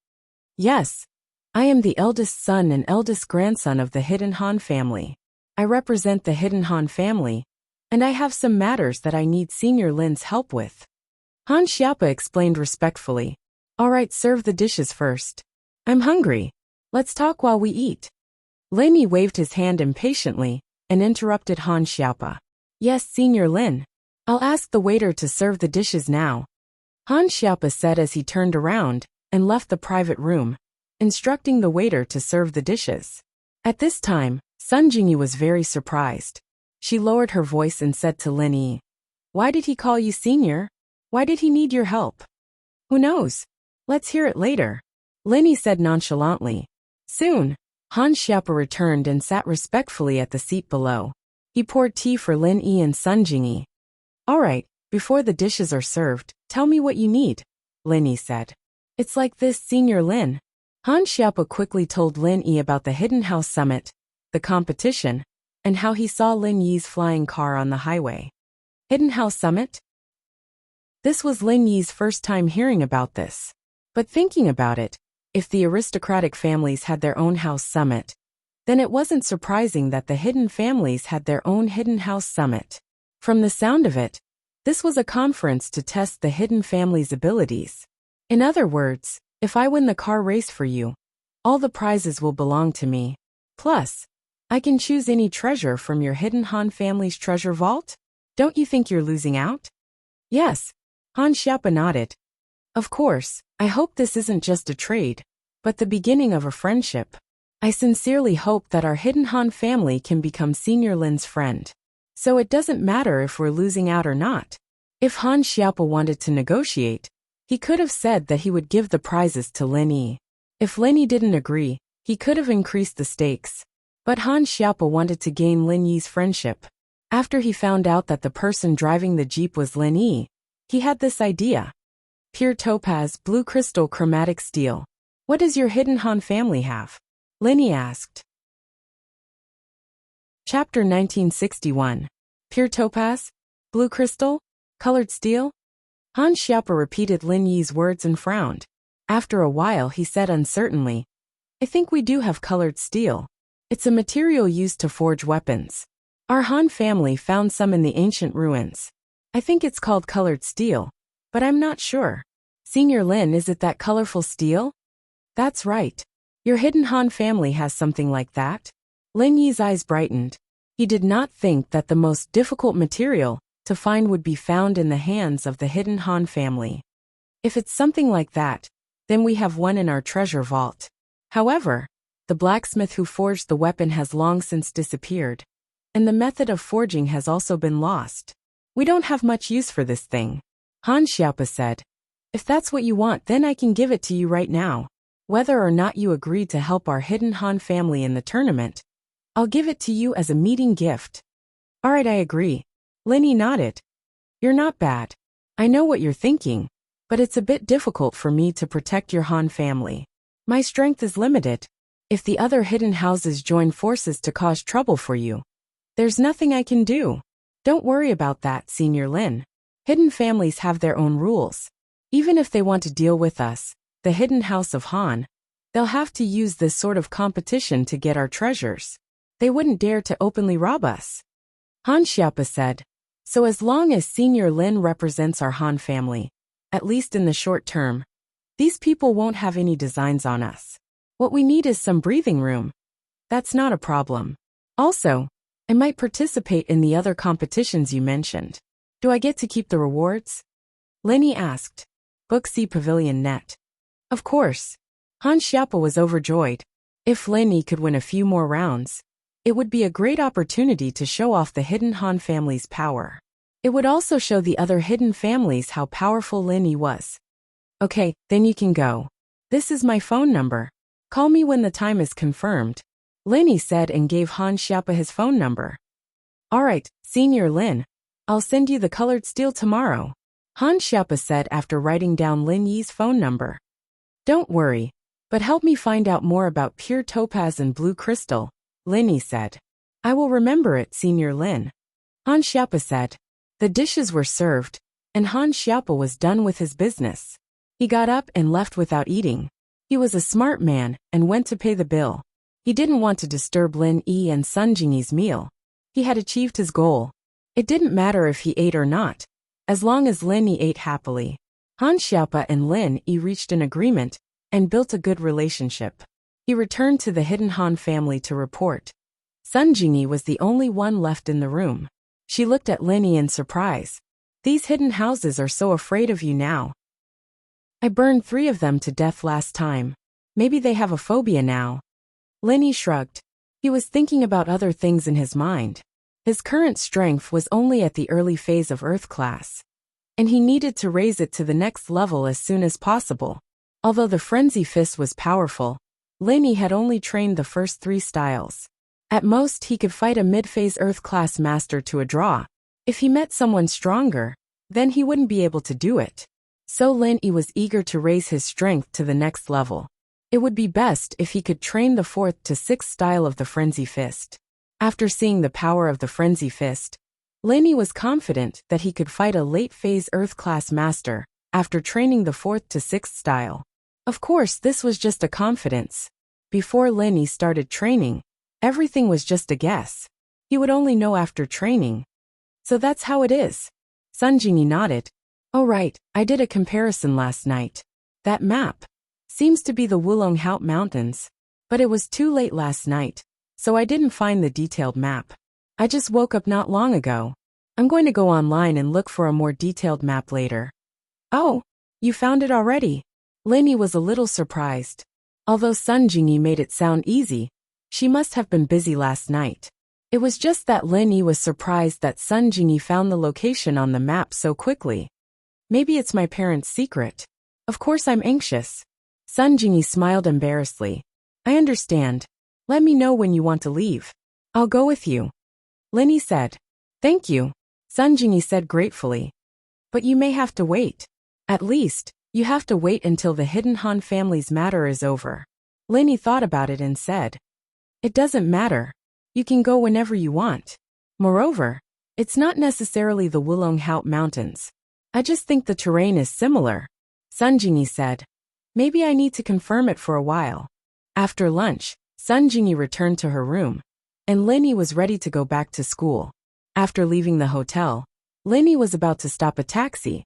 Yes. I am the eldest son and eldest grandson of the hidden Han family. I represent the hidden Han family, and I have some matters that I need Senior Lin's help with. Han Xiaopa explained respectfully. All right, serve the dishes first. I'm hungry. Let's talk while we eat. Lin Yi waved his hand impatiently and interrupted Han Xiaopa. Yes, Senior Lin. I'll ask the waiter to serve the dishes now. Han Xiaopa said as he turned around and left the private room, instructing the waiter to serve the dishes. At this time, Sun Jingyi was very surprised. She lowered her voice and said to Lin Yi, Why did he call you senior? Why did he need your help? Who knows? Let's hear it later. Lin Yi said nonchalantly. Soon, Han Xiaopa returned and sat respectfully at the seat below. He poured tea for Lin Yi and Sun Jingyi. All right, before the dishes are served, tell me what you need. Lin Yi said. It's like this, Senior Lin. Han Xiaopo quickly told Lin Yi about the Hidden House Summit, the competition, and how he saw Lin Yi's flying car on the highway. Hidden House Summit? This was Lin Yi's first time hearing about this. But thinking about it, if the aristocratic families had their own house summit, then it wasn't surprising that the hidden families had their own hidden house summit. From the sound of it, this was a conference to test the hidden family's abilities. In other words, if I win the car race for you, all the prizes will belong to me. Plus, I can choose any treasure from your hidden Han family's treasure vault? Don't you think you're losing out? Yes, Han Xiaopo nodded. Of course, I hope this isn't just a trade, but the beginning of a friendship. I sincerely hope that our hidden Han family can become Senior Lin's friend. So it doesn't matter if we're losing out or not. If Han Xiaopo wanted to negotiate, he could have said that he would give the prizes to Lin Yi. If Lin Yi didn't agree, he could have increased the stakes. But Han Xiaopo wanted to gain Lin Yi's friendship. After he found out that the person driving the jeep was Lin Yi, he had this idea. Pure topaz, blue crystal, chromatic steel. What does your hidden Han family have? Lin Yi asked. Chapter 1961. Pure topaz? Blue crystal? Colored steel? Han Xiaopo repeated Lin Yi's words and frowned. After a while he said uncertainly, I think we do have colored steel. It's a material used to forge weapons. Our Han family found some in the ancient ruins. I think it's called colored steel, but I'm not sure. Senior Lin, is it that colorful steel? That's right. Your hidden Han family has something like that? Lin Yi's eyes brightened. He did not think that the most difficult material to find would be found in the hands of the hidden Han family. If it's something like that, then we have one in our treasure vault. However, the blacksmith who forged the weapon has long since disappeared, and the method of forging has also been lost. We don't have much use for this thing. Han Xiaopo said. If that's what you want, then I can give it to you right now. Whether or not you agreed to help our hidden Han family in the tournament, I'll give it to you as a meeting gift. Alright, I agree. Lin Yi nodded. You're not bad. I know what you're thinking, but it's a bit difficult for me to protect your Han family. My strength is limited. If the other hidden houses join forces to cause trouble for you, there's nothing I can do. Don't worry about that, Senior Lin. Hidden families have their own rules. Even if they want to deal with us, the hidden house of Han, they'll have to use this sort of competition to get our treasures. They wouldn't dare to openly rob us. Han Xiaopo said. So as long as Senior Lin represents our Han family, at least in the short term, these people won't have any designs on us. What we need is some breathing room. That's not a problem. Also, I might participate in the other competitions you mentioned. Do I get to keep the rewards? Lin Yi asked. Book C Pavilion Net. Of course. Han Xiaopo was overjoyed. If Lin Yi could win a few more rounds, it would be a great opportunity to show off the hidden Han family's power. It would also show the other hidden families how powerful Lin Yi was. Okay, then you can go. This is my phone number. Call me when the time is confirmed. Lin Yi said and gave Han Xiaopo his phone number. Alright, Senior Lin. I'll send you the colored steel tomorrow. Han Xiaopo said after writing down Lin Yi's phone number. Don't worry, but help me find out more about pure topaz and blue crystal, Lin Yi said. I will remember it, Senior Lin. Han Xiaopo said. The dishes were served, and Han Xiaopo was done with his business. He got up and left without eating. He was a smart man and went to pay the bill. He didn't want to disturb Lin Yi and Sun Jingyi's meal. He had achieved his goal. It didn't matter if he ate or not, as long as Lin Yi ate happily. Han Xiaopo and Lin Yi reached an agreement and built a good relationship. He returned to the hidden Han family to report. Sun Jingyi was the only one left in the room. She looked at Lin Yi in surprise. These hidden houses are so afraid of you now. I burned 3 of them to death last time. Maybe they have a phobia now. Lin Yi shrugged. He was thinking about other things in his mind. His current strength was only at the early phase of Earth class, and he needed to raise it to the next level as soon as possible. Although the Frenzy Fist was powerful, Lin Yi had only trained the first 3 styles. At most he could fight a mid-phase Earth class master to a draw. If he met someone stronger, then he wouldn't be able to do it. So Lin Yi was eager to raise his strength to the next level. It would be best if he could train the 4th to 6th style of the Frenzy Fist. After seeing the power of the Frenzy Fist, Lin Yi was confident that he could fight a late-phase Earth-class master after training the 4th to 6th style. Of course, this was just a confidence. Before Lin Yi started training, everything was just a guess. He would only know after training. So that's how it is. Sun Jingyi nodded. Oh right, I did a comparison last night. That map seems to be the Wulonghout Mountains, but it was too late last night, so I didn't find the detailed map. I just woke up not long ago. I'm going to go online and look for a more detailed map later. Oh, you found it already? Lin Yi was a little surprised. Although Sun Jingyi made it sound easy, she must have been busy last night. It was just that Lin Yi was surprised that Sun Jingyi found the location on the map so quickly. Maybe it's my parents' secret. Of course I'm anxious. Sun Jingyi smiled embarrassedly. I understand. Let me know when you want to leave. I'll go with you. Lin Yi said. Thank you. Sun Jingyi said gratefully. But you may have to wait. At least, you have to wait until the Hidden Han family's matter is over. Lin Yi thought about it and said. It doesn't matter. You can go whenever you want. Moreover, it's not necessarily the Wulonghout Mountains. I just think the terrain is similar. Sun Jingyi said. Maybe I need to confirm it for a while. After lunch, Sun Jingyi returned to her room, and Lin Yi was ready to go back to school. After leaving the hotel, Lin Yi was about to stop a taxi,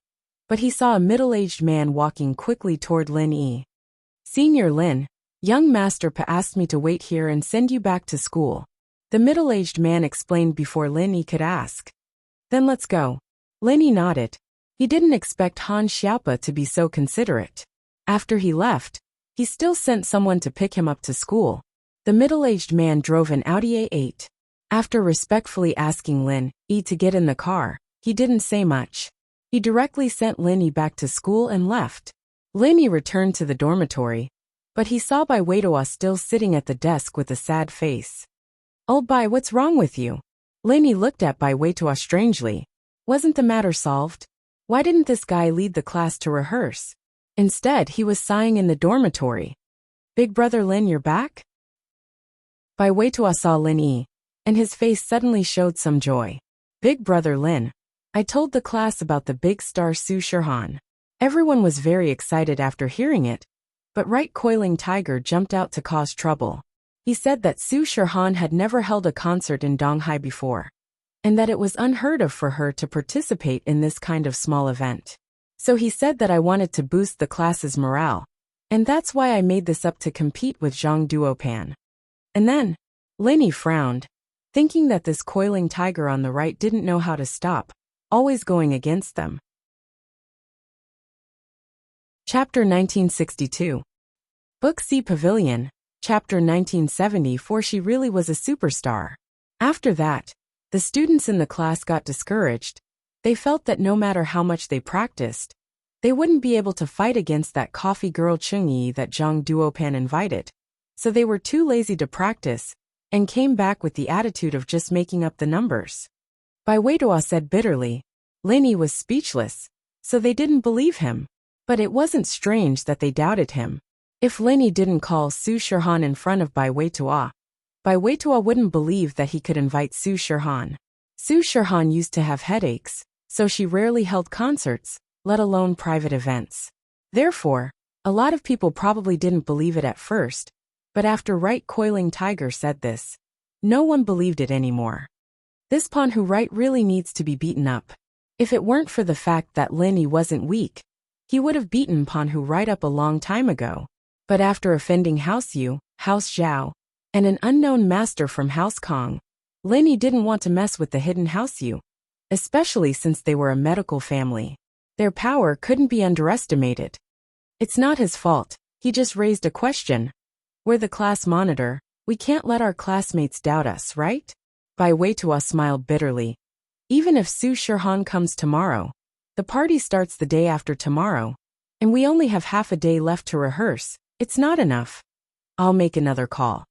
but he saw a middle-aged man walking quickly toward Lin Yi. Senior Lin, young master Pa asked me to wait here and send you back to school. The middle-aged man explained before Lin Yi could ask. Then let's go. Lin Yi nodded. He didn't expect Han Xiaopa to be so considerate. After he left, he still sent someone to pick him up to school. The middle-aged man drove an Audi A8. After respectfully asking Lin Yi to get in the car, he didn't say much. He directly sent Lin Yi back to school and left. Lin Yi returned to the dormitory, but he saw Bai Weituo still sitting at the desk with a sad face. Old Bai, what's wrong with you? Lin Yi looked at Bai Weituo strangely. Wasn't the matter solved? Why didn't this guy lead the class to rehearse? Instead, he was sighing in the dormitory. Big brother Lin, you're back? Bai Weituo saw Lin Yi, and his face suddenly showed some joy. Big brother Lin, I told the class about the big star Su Shirhan. Everyone was very excited after hearing it, but Right Coiling Tiger jumped out to cause trouble. He said that Su Shirhan had never held a concert in Donghai before, and that it was unheard of for her to participate in this kind of small event. So he said that I wanted to boost the class's morale, and that's why I made this up to compete with Zhang Duopan. And then, Lin Yi frowned, thinking that this coiling tiger on the right didn't know how to stop, always going against them. Chapter 1962. Book C Pavilion, Chapter 1974. She really was a superstar. After that, the students in the class got discouraged. They felt that no matter how much they practiced, they wouldn't be able to fight against that coffee girl Chungyi that Zhang Duopan invited. So they were too lazy to practice, and came back with the attitude of just making up the numbers. Bai Weituo said bitterly. Lin Yi was speechless, so they didn't believe him. But it wasn't strange that they doubted him. If Lin Yi didn't call Su Shirhan in front of Bai Weituo wouldn't believe that he could invite Su Shirhan. Su Shirhan used to have headaches, so she rarely held concerts, let alone private events. Therefore, a lot of people probably didn't believe it at first, but after Right Coiling Tiger said this, no one believed it anymore. This Pan Hu Right really needs to be beaten up. If it weren't for the fact that Lin Yi wasn't weak, he would have beaten Pan Hu Right up a long time ago. But after offending House Yu, House Zhao, and an unknown master from House Kong, Lin Yi didn't want to mess with the hidden House Yu, especially since they were a medical family. Their power couldn't be underestimated. It's not his fault, he just raised a question. We're the class monitor, we can't let our classmates doubt us, right? Bai Weituo smiled bitterly. Even if Su Shirhan comes tomorrow, the party starts the day after tomorrow, and we only have half a day left to rehearse. It's not enough. I'll make another call.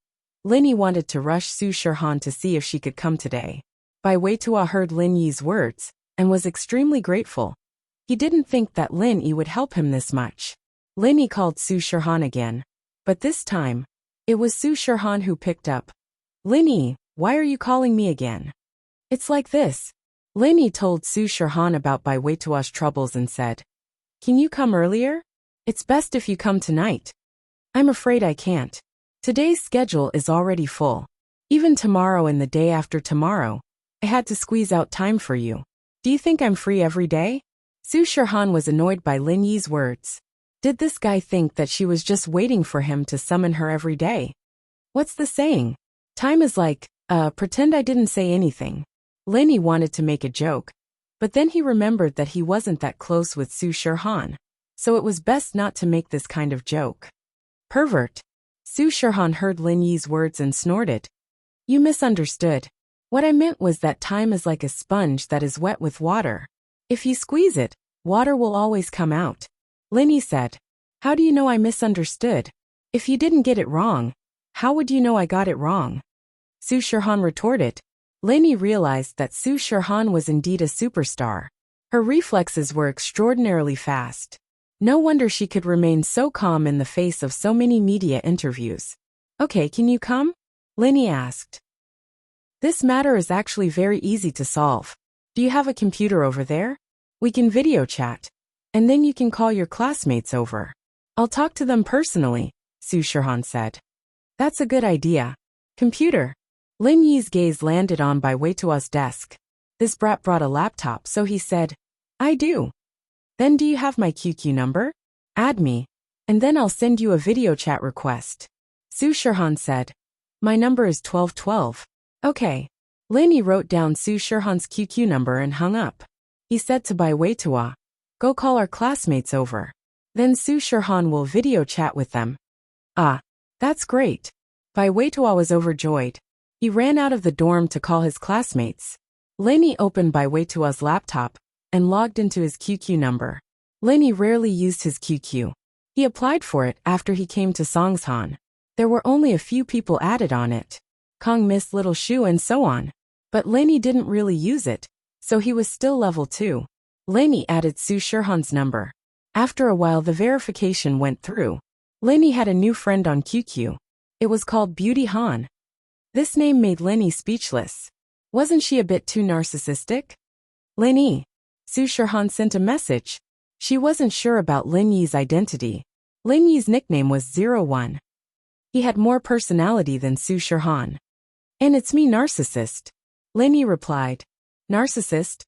Lin Yi wanted to rush Su Shirhan to see if she could come today. Bai Weituo heard Lin Yi's words, and was extremely grateful. He didn't think that Lin Yi would help him this much. Lin Yi called Su Shirhan again. But this time, it was Su Shirhan who picked up. Lin Yi, why are you calling me again? It's like this. Lin Yi told Su Shirhan about Bai Weitua's troubles and said, can you come earlier? It's best if you come tonight. I'm afraid I can't. Today's schedule is already full. Even tomorrow and the day after tomorrow, I had to squeeze out time for you. Do you think I'm free every day? Su Shirhan was annoyed by Lin Yi's words. Did this guy think that she was just waiting for him to summon her every day? What's the saying? Time is like, pretend I didn't say anything. Lin Yi wanted to make a joke, but then he remembered that he wasn't that close with Su Shirhan, so it was best not to make this kind of joke. Pervert. Su Shirhan heard Lin Yi's words and snorted. You misunderstood. What I meant was that time is like a sponge that is wet with water. If you squeeze it, water will always come out. Lin Yi said. How do you know I misunderstood? If you didn't get it wrong, how would you know I got it wrong? Su Shirhan retorted. Lin Yi realized that Su Shirhan was indeed a superstar. Her reflexes were extraordinarily fast. No wonder she could remain so calm in the face of so many media interviews. Okay, can you come? Lin Yi asked. This matter is actually very easy to solve. Do you have a computer over there? We can video chat. And then you can call your classmates over. I'll talk to them personally, Su Shirhan said. That's a good idea. Computer. Lin Yi's gaze landed on Bai Weitua's desk. This brat brought a laptop, so he said, I do. Then do you have my QQ number? Add me, and then I'll send you a video chat request. Su Shirhan said, my number is 1212. Okay. Lin Yi wrote down Su Shirhan's QQ number and hung up. He said to Bai Weitua, go call our classmates over. Then Su Shirhan will video chat with them. Ah, that's great. Bai Weitua was overjoyed. He ran out of the dorm to call his classmates. Lin Yi opened Bai Weitua's laptop and logged into his QQ number. Lin Yi rarely used his QQ. He applied for it after he came to Songshan. There were only a few people added on it. Kong, Miss Little Shu and so on. But Lin Yi didn't really use it, so he was still level 2. Lin Yi added Su Shirhan's number. After a while the verification went through. Lin Yi had a new friend on QQ. It was called Beauty Han. This name made Lin Yi speechless. Wasn't she a bit too narcissistic? Lin Yi. Su Shirhan sent a message. She wasn't sure about Lin Yi's identity. Lin Yi's nickname was 01. He had more personality than Su Shirhan. And it's me, narcissist. Lin Yi replied. Narcissist?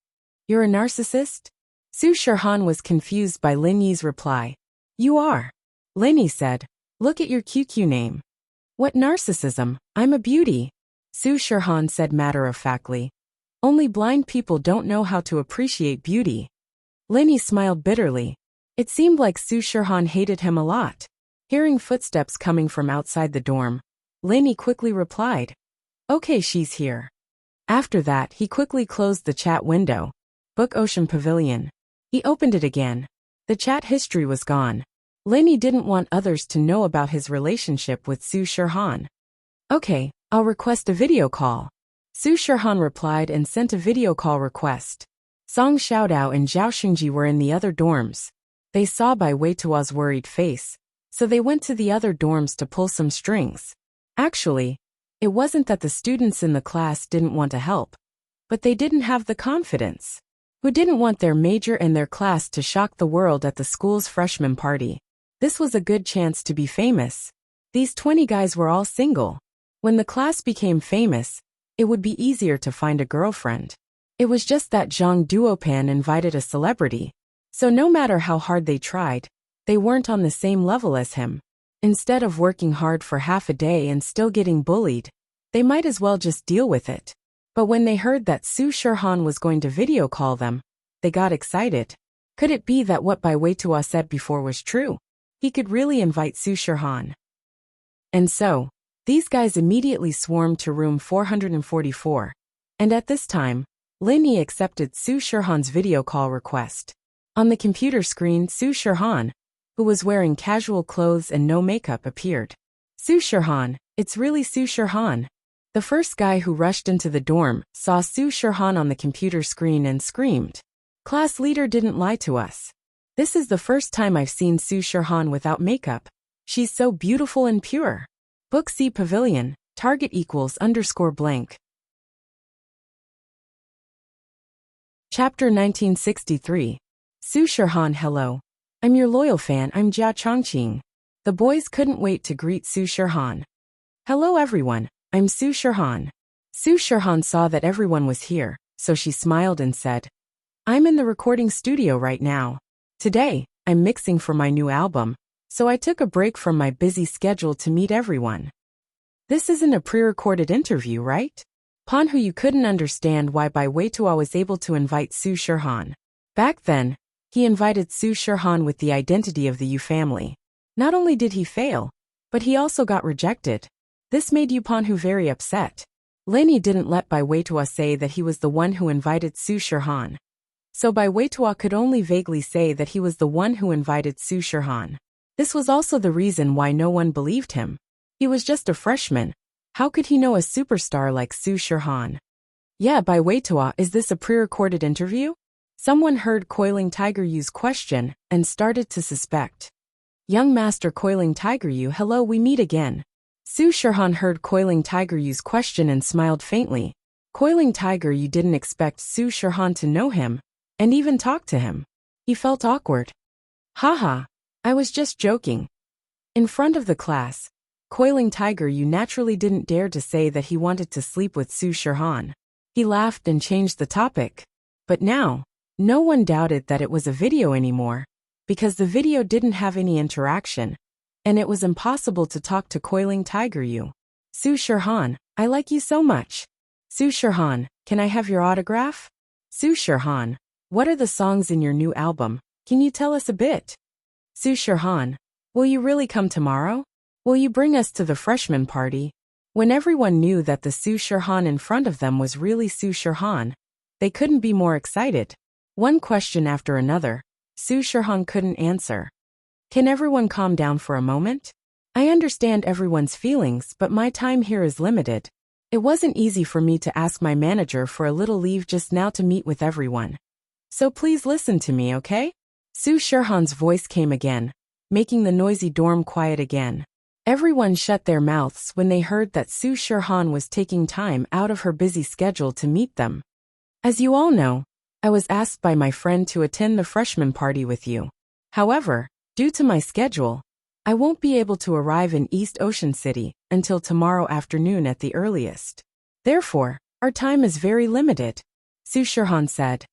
You're a narcissist? Su Shirhan was confused by Lin Yi's reply. You are. Lin Yi said. Look at your QQ name. What narcissism? I'm a beauty. Su Shirhan said matter-of-factly. Only blind people don't know how to appreciate beauty. Lin Yi smiled bitterly. It seemed like Su Shirhan hated him a lot. Hearing footsteps coming from outside the dorm, Lin Yi quickly replied. Okay, she's here. After that, he quickly closed the chat window. Book Ocean Pavilion. He opened it again. The chat history was gone. Lin Yi didn't want others to know about his relationship with Su Shirhan. Okay, I'll request a video call. Su Shirhan replied and sent a video call request. Song Xiaodao and Zhao Xingji were in the other dorms. They saw Bai Weitua's worried face, so they went to the other dorms to pull some strings. Actually, it wasn't that the students in the class didn't want to help, but they didn't have the confidence. Who didn't want their major and their class to shock the world at the school's freshman party? This was a good chance to be famous. These 20 guys were all single. When the class became famous, it would be easier to find a girlfriend. It was just that Zhang Duopan invited a celebrity, so no matter how hard they tried, they weren't on the same level as him. Instead of working hard for half a day and still getting bullied, they might as well just deal with it. But when they heard that Su Shirhan was going to video call them, they got excited. Could it be that what Bai Weitua said before was true? He could really invite Su Shirhan. And so, these guys immediately swarmed to room 444. And at this time, Lin Yi accepted Su Shirhan's video call request. On the computer screen, Su Shirhan, who was wearing casual clothes and no makeup, appeared. Su Shirhan, it's really Su Shirhan. The first guy who rushed into the dorm saw Su Shirhan on the computer screen and screamed. Class leader didn't lie to us. This is the first time I've seen Su Shirhan without makeup. She's so beautiful and pure. Book C Pavilion, target equals _ blank. Chapter 1963. Su Shirhan. Hello. I'm your loyal fan, I'm Jia Chongqing. The boys couldn't wait to greet Su Shirhan. Hello everyone, I'm Su Shirhan. Su Shirhan saw that everyone was here, so she smiled and said, I'm in the recording studio right now. Today, I'm mixing for my new album, so I took a break from my busy schedule to meet everyone. This isn't a pre-recorded interview, right? Panhu, you couldn't understand why Bai Weitua was able to invite Su Shirhan. Back then, he invited Su Shirhan with the identity of the Yu family. Not only did he fail, but he also got rejected. This made Yu Panhu very upset. Lenny didn't let Bai Weitua say that he was the one who invited Su Shirhan. So Bai Weitua could only vaguely say that he was the one who invited Su Shirhan. This was also the reason why no one believed him. He was just a freshman. How could he know a superstar like Su Shirhan? Yeah, Bai Weitua, is this a pre-recorded interview? Someone heard Coiling Tiger Yu's question and started to suspect. Young Master Coiling Tiger Yu, hello, we meet again. Su Shirhan heard Coiling Tiger Yu's question and smiled faintly. Coiling Tiger Yu didn't expect Su Shirhan to know him and even talk to him. He felt awkward. Haha, I was just joking. In front of the class, Coiling Tiger Yu naturally didn't dare to say that he wanted to sleep with Su Shirhan. He laughed and changed the topic. But now, no one doubted that it was a video anymore, because the video didn't have any interaction, and it was impossible to talk to Coiling Tiger Yu. Su Shirhan, I like you so much. Su Shirhan, can I have your autograph? Su Shirhan, what are the songs in your new album? Can you tell us a bit? Su Shirhan, will you really come tomorrow? Will you bring us to the freshman party? When everyone knew that the Su Shirhan in front of them was really Su Shirhan, they couldn't be more excited. One question after another, Su Shirhan couldn't answer. Can everyone calm down for a moment? I understand everyone's feelings, but my time here is limited. It wasn't easy for me to ask my manager for a little leave just now to meet with everyone. So please listen to me, okay? Su Shirhan's voice came again, making the noisy dorm quiet again. Everyone shut their mouths when they heard that Su Shirhan was taking time out of her busy schedule to meet them. As you all know, I was asked by my friend to attend the freshman party with you. However, due to my schedule, I won't be able to arrive in East Ocean City until tomorrow afternoon at the earliest. Therefore, our time is very limited, Su Shirhan said.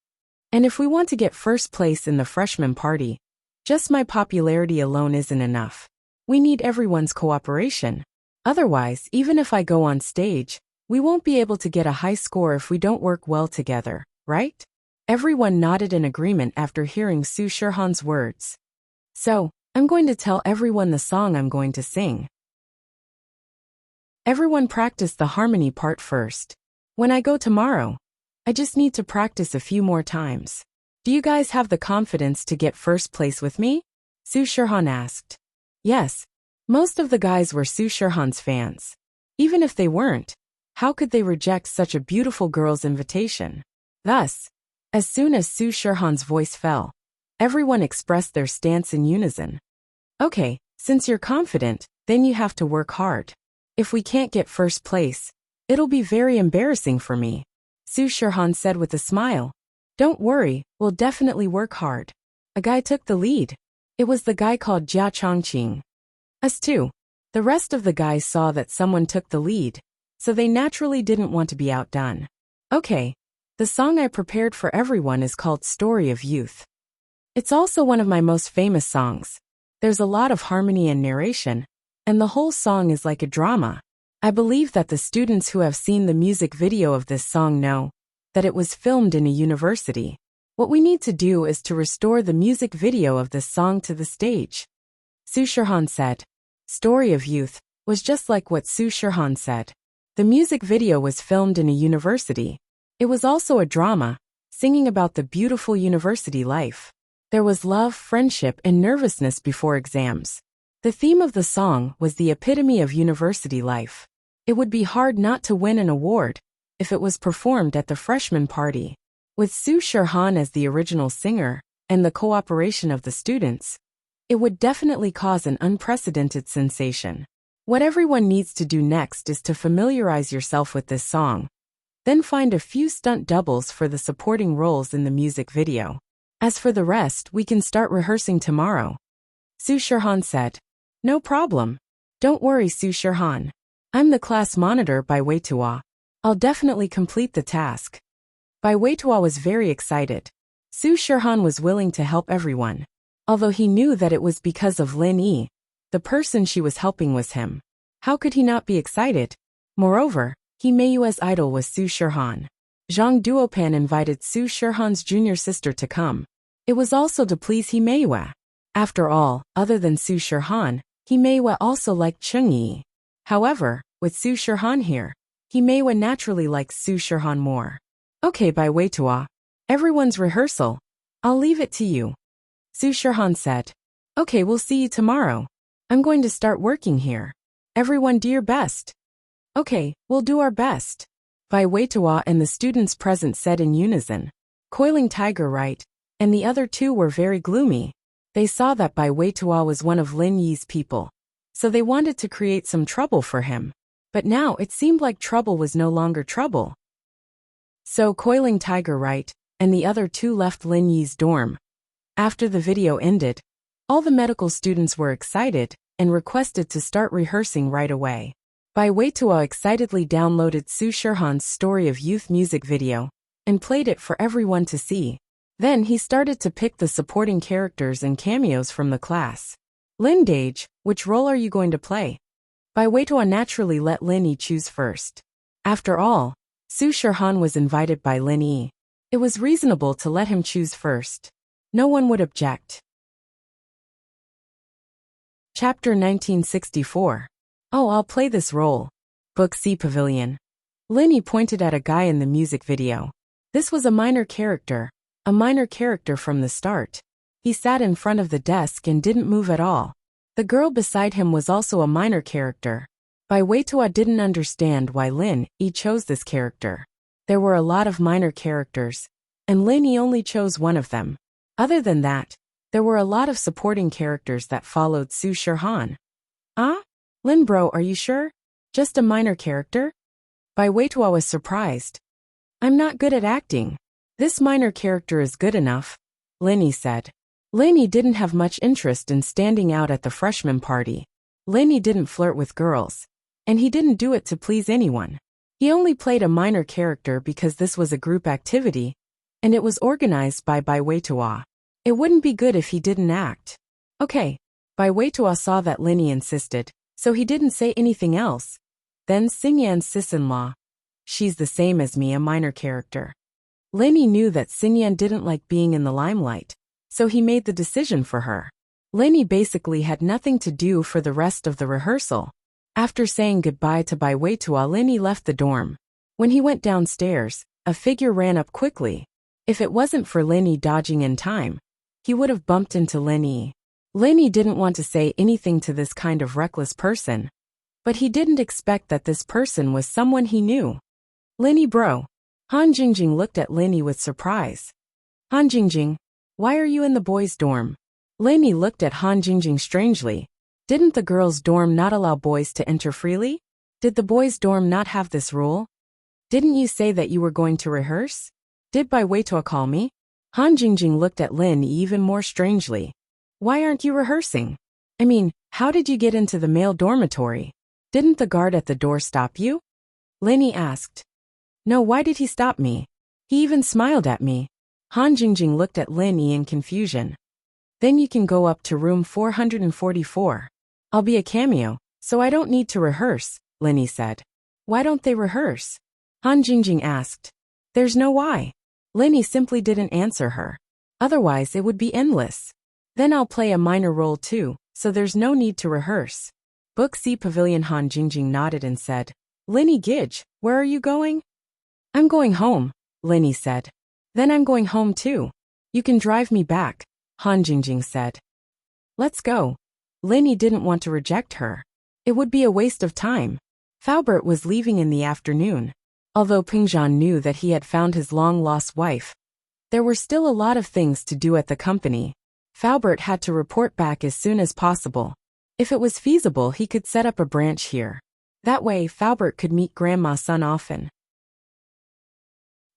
And if we want to get first place in the freshman party, just my popularity alone isn't enough. We need everyone's cooperation. Otherwise, even if I go on stage, we won't be able to get a high score if we don't work well together, right? Everyone nodded in agreement after hearing Su Shirhan's words. So, I'm going to tell everyone the song I'm going to sing. Everyone practice the harmony part first. When I go tomorrow, I just need to practice a few more times. Do you guys have the confidence to get first place with me? Su Shirhan asked. Yes, most of the guys were Su Shirhan's fans. Even if they weren't, how could they reject such a beautiful girl's invitation? Thus, as soon as Su Shirhan's voice fell, everyone expressed their stance in unison. Okay, since you're confident, then you have to work hard. If we can't get first place, it'll be very embarrassing for me, Su Shirhan said with a smile. Don't worry, we'll definitely work hard. A guy took the lead. It was the guy called Jia Chongqing. Us too. The rest of the guys saw that someone took the lead, so they naturally didn't want to be outdone. Okay, the song I prepared for everyone is called Story of Youth. It's also one of my most famous songs. There's a lot of harmony and narration, and the whole song is like a drama. I believe that the students who have seen the music video of this song know that it was filmed in a university. What we need to do is to restore the music video of this song to the stage. Su Shirhan said. Story of Youth was just like what Su Shirhan said. The music video was filmed in a university. It was also a drama, singing about the beautiful university life. There was love, friendship, and nervousness before exams. The theme of the song was the epitome of university life. It would be hard not to win an award if it was performed at the freshman party. With Su Shirhan as the original singer, and the cooperation of the students, it would definitely cause an unprecedented sensation. What everyone needs to do next is to familiarize yourself with this song. Then find a few stunt doubles for the supporting roles in the music video. As for the rest, we can start rehearsing tomorrow. Su Shirhan said. No problem. Don't worry, Su Shirhan. I'm the class monitor by Weitua. I'll definitely complete the task. Bai Weitua was very excited. Su Shirhan was willing to help everyone. Although he knew that it was because of Lin Yi, the person she was helping was him. How could he not be excited? Moreover, He Meiyue's idol was Su Shirhan. Zhang Duopan invited Su Shirhan's junior sister to come. It was also to please He Meiyue. After all, other than Su Shirhan, He Meiyue also liked Cheng Yi. However, with Su Shirhan here, He Meiyue naturally likes Su Shirhan more. Okay, Bai Weitua. Everyone's rehearsal. I'll leave it to you. Su Shirhan said. Okay, we'll see you tomorrow. I'm going to start working here. Everyone do your best. Okay, we'll do our best. Bai Weitua and the students present said in unison. Coiling Tiger right, and the other two were very gloomy. They saw that Bai Weitua was one of Lin Yi's people, so they wanted to create some trouble for him. But now it seemed like trouble was no longer trouble. So Coiling Tiger right, and the other two left Lin Yi's dorm. After the video ended, all the medical students were excited and requested to start rehearsing right away. Bai Weitua excitedly downloaded Su Shirhan's Story of Youth music video and played it for everyone to see. Then he started to pick the supporting characters and cameos from the class. Lin Dage, which role are you going to play? Bai Weitua naturally let Lin Yi choose first. After all, Su Shirhan was invited by Lin Yi. It was reasonable to let him choose first. No one would object. Chapter 1964. Oh, I'll play this role. Book C Pavilion. Lin Yi pointed at a guy in the music video. This was a minor character from the start. He sat in front of the desk and didn't move at all. The girl beside him was also a minor character. Bai Weitua didn't understand why Lin Yi chose this character. There were a lot of minor characters, and Lin Yi only chose one of them. Other than that, there were a lot of supporting characters that followed Su Shirhan. Ah? Lin bro, are you sure? Just a minor character? Bai Weitua was surprised. I'm not good at acting. This minor character is good enough, Lin Yi said. Lin Yi didn't have much interest in standing out at the freshman party. Lin Yi didn't flirt with girls, and he didn't do it to please anyone. He only played a minor character because this was a group activity, and it was organized by Bai Weitua. It wouldn't be good if he didn't act. Okay, Bai Weitua saw that Lin Yi insisted, so he didn't say anything else. Then Xingyan's sis-in-law. She's the same as me, a minor character. Lin Yi knew that Xingyan didn't like being in the limelight, so he made the decision for her. Lin Yi basically had nothing to do for the rest of the rehearsal. After saying goodbye to Bai Weitua, Lin Yi left the dorm. When he went downstairs, a figure ran up quickly. If it wasn't for Lin Yi dodging in time, he would have bumped into Lin Yi. Lin Yi didn't want to say anything to this kind of reckless person, but he didn't expect that this person was someone he knew. Lin Yi bro. Han Jingjing looked at Lin Yi with surprise. Han Jingjing, why are you in the boys' dorm? Lin Yi looked at Han Jingjing strangely. Didn't the girls' dorm not allow boys to enter freely? Did the boys' dorm not have this rule? Didn't you say that you were going to rehearse? Did Bai Weitua call me? Han Jingjing looked at Lin Yi even more strangely. Why aren't you rehearsing? I mean, how did you get into the male dormitory? Didn't the guard at the door stop you? Lin Yi asked. No, why did he stop me? He even smiled at me. Han Jingjing looked at Lin Yi in confusion. Then you can go up to room 444. I'll be a cameo, so I don't need to rehearse, Lin Yi said. Why don't they rehearse? Han Jingjing asked. There's no why. Lin Yi simply didn't answer her. Otherwise it would be endless. Then I'll play a minor role too, so there's no need to rehearse. Book C Pavilion. Han Jingjing nodded and said, Lin Yi Gidge, where are you going? I'm going home, Lin Yi said. Then I'm going home too. You can drive me back, Han Jingjing said. Let's go. Lin Yi didn't want to reject her. It would be a waste of time. Faubert was leaving in the afternoon. Although Pingzhan knew that he had found his long-lost wife, There were still a lot of things to do at the company. Faubert had to report back as soon as possible. If it was feasible, he could set up a branch here. That way, Faubert could meet Grandma's son often.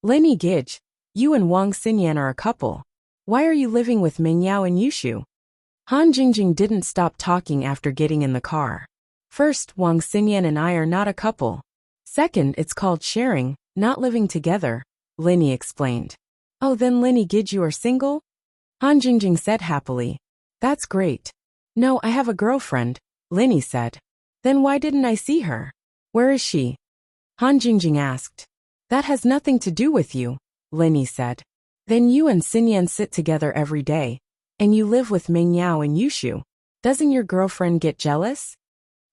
Lin Gij, you and Wang Xinyan are a couple. Why are you living with Mingyao and Yushu? Han Jingjing didn't stop talking after getting in the car. First, Wang Xinyan and I are not a couple. Second, it's called sharing, not living together, Lin explained. Oh, then Lin Gij, you are single? Han Jingjing said happily. That's great. No, I have a girlfriend, Lin said. Then why didn't I see her? Where is she? Han Jingjing asked. That has nothing to do with you, Lin said. Then you and Xinyan sit together every day, and you live with Mingyao and Yushu. Doesn't your girlfriend get jealous?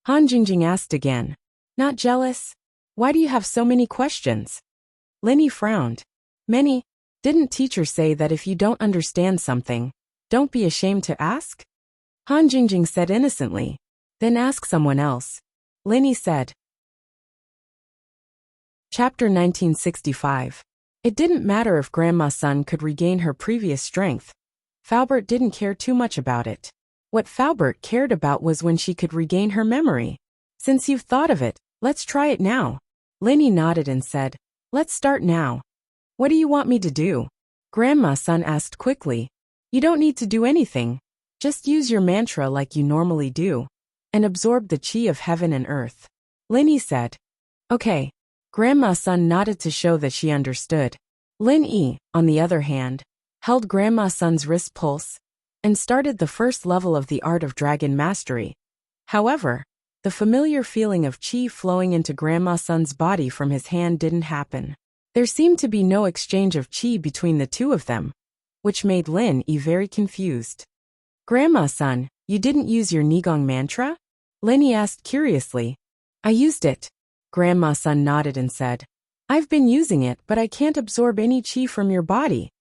Han Jingjing asked again. Not jealous? Why do you have so many questions? Lin frowned. Many? Didn't teacher say that if you don't understand something, don't be ashamed to ask? Han Jingjing said innocently. Then ask someone else. Lin said. Chapter 1965. It didn't matter if Grandma's son could regain her previous strength. Faubert didn't care too much about it. What Faubert cared about was when she could regain her memory. Since you've thought of it, let's try it now. Lin nodded and said, let's start now. What do you want me to do? Grandma's son asked quickly. You don't need to do anything. Just use your mantra like you normally do, and absorb the chi of heaven and earth. Lin said. Okay. Grandma's son nodded to show that she understood. Lin, on the other hand, held Grandma's son's wrist pulse, and started the first level of the art of dragon mastery. However, the familiar feeling of chi flowing into Grandma's son's body from his hand didn't happen. There seemed to be no exchange of chi between the two of them, which made Lin very confused. Grandma's son, you didn't use your Nigong mantra? Lin asked curiously. I used it. Grandma's son nodded and said, I've been using it, but I can't absorb any chi from your body.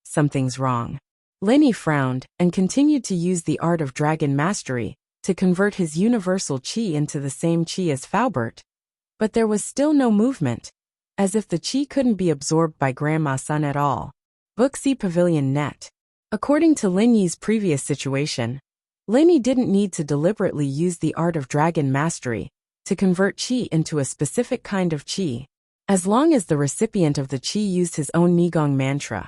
Something's wrong. Lin frowned and continued to use the art of dragon mastery to convert his universal chi into the same chi as Faubert. But there was still no movement, as if the chi couldn't be absorbed by Grandma's son at all. Book C Pavilion Net. According to Lin Yi's previous situation, Lin Yi didn't need to deliberately use the art of dragon mastery to convert chi into a specific kind of chi. As long as the recipient of the chi used his own Nigong mantra,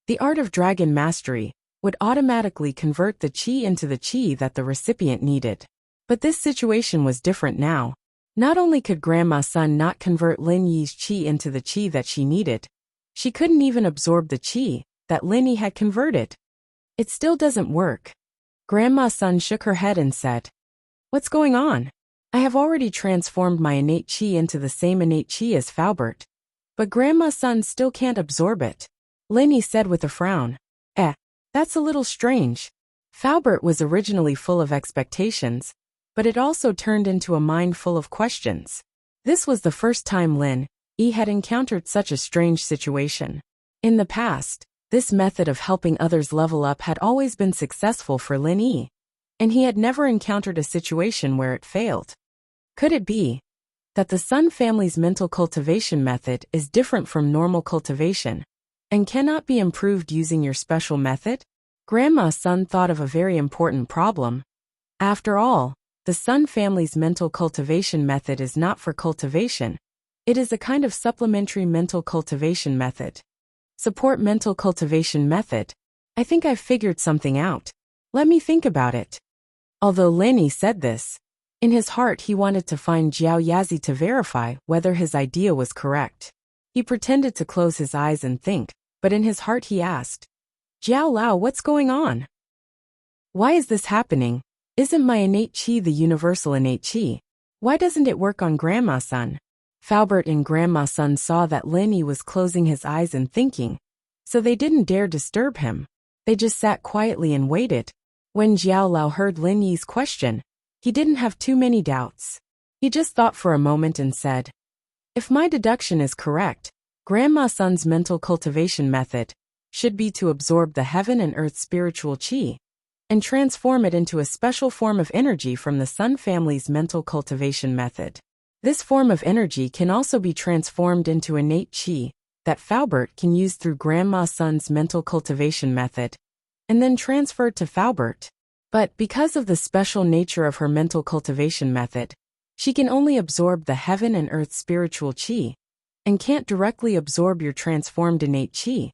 the art of dragon mastery would automatically convert the chi into the chi that the recipient needed. But this situation was different now. Not only could Grandma's son not convert Lin Yi's chi into the chi that she needed, she couldn't even absorb the chi that Lin Yi had converted. It still doesn't work. Grandma's son shook her head and said, What's going on? I have already transformed my innate chi into the same innate chi as Faubert, but Grandma's son still can't absorb it. Lin said with a frown. That's a little strange. Faubert was originally full of expectations, but it also turned into a mind full of questions. This was the first time Lin had encountered such a strange situation. In the past, this method of helping others level up had always been successful for Lin, and he had never encountered a situation where it failed. Could it be that the Sun family's mental cultivation method is different from normal cultivation and cannot be improved using your special method? Grandma's son thought of a very important problem. After all, the Sun family's mental cultivation method is not for cultivation. It is a kind of supplementary mental cultivation method. Support mental cultivation method. I think I've figured something out. Let me think about it. Although Lin said this, in his heart he wanted to find Jiao Yazi to verify whether his idea was correct. He pretended to close his eyes and think, but in his heart he asked, Jiao Lao, what's going on? Why is this happening? Isn't my innate chi the universal innate chi? Why doesn't it work on Grandma's son? Faubert and Grandma's son saw that Lin was closing his eyes and thinking, so they didn't dare disturb him. They just sat quietly and waited. When Jiao Lao heard Lin Yi's question, he didn't have too many doubts. He just thought for a moment and said, If my deduction is correct, Grandma's son's mental cultivation method should be to absorb the heaven and earth spiritual chi and transform it into a special form of energy from the Sun family's mental cultivation method. This form of energy can also be transformed into innate chi that Faubert can use through Grandma Sun's mental cultivation method, and then transferred to Faubert. But because of the special nature of her mental cultivation method, she can only absorb the heaven and earth spiritual chi, and can't directly absorb your transformed innate chi.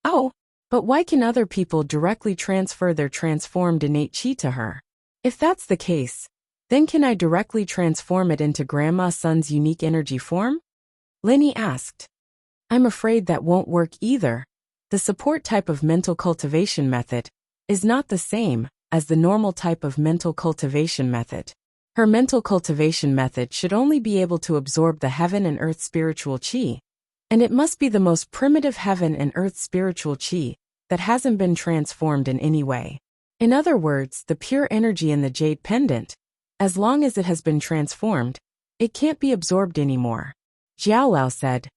Oh, but why can other people directly transfer their transformed innate chi to her? If that's the case, then can I directly transform it into Grandma Sun's unique energy form? Lenny asked. I'm afraid that won't work either. The support type of mental cultivation method is not the same as the normal type of mental cultivation method. Her mental cultivation method should only be able to absorb the heaven and earth spiritual chi, and it must be the most primitive heaven and earth spiritual chi that hasn't been transformed in any way. In other words, the pure energy in the jade pendant, as long as it has been transformed, it can't be absorbed anymore. Jiao Lao said,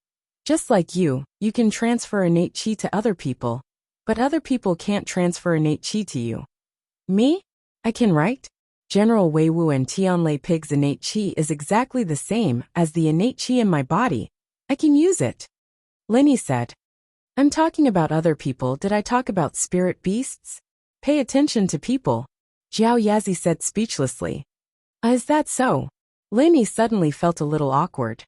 just like you can transfer innate chi to other people, but other people can't transfer innate chi to you. Me? I can, right? General Wei Wu and Tianlei Pig's innate chi is exactly the same as the innate chi in my body. I can use it. Lenny said. I'm talking about other people. Did I talk about spirit beasts? Pay attention to people, Jiao Yazi said speechlessly. Is that so? Lenny suddenly felt a little awkward.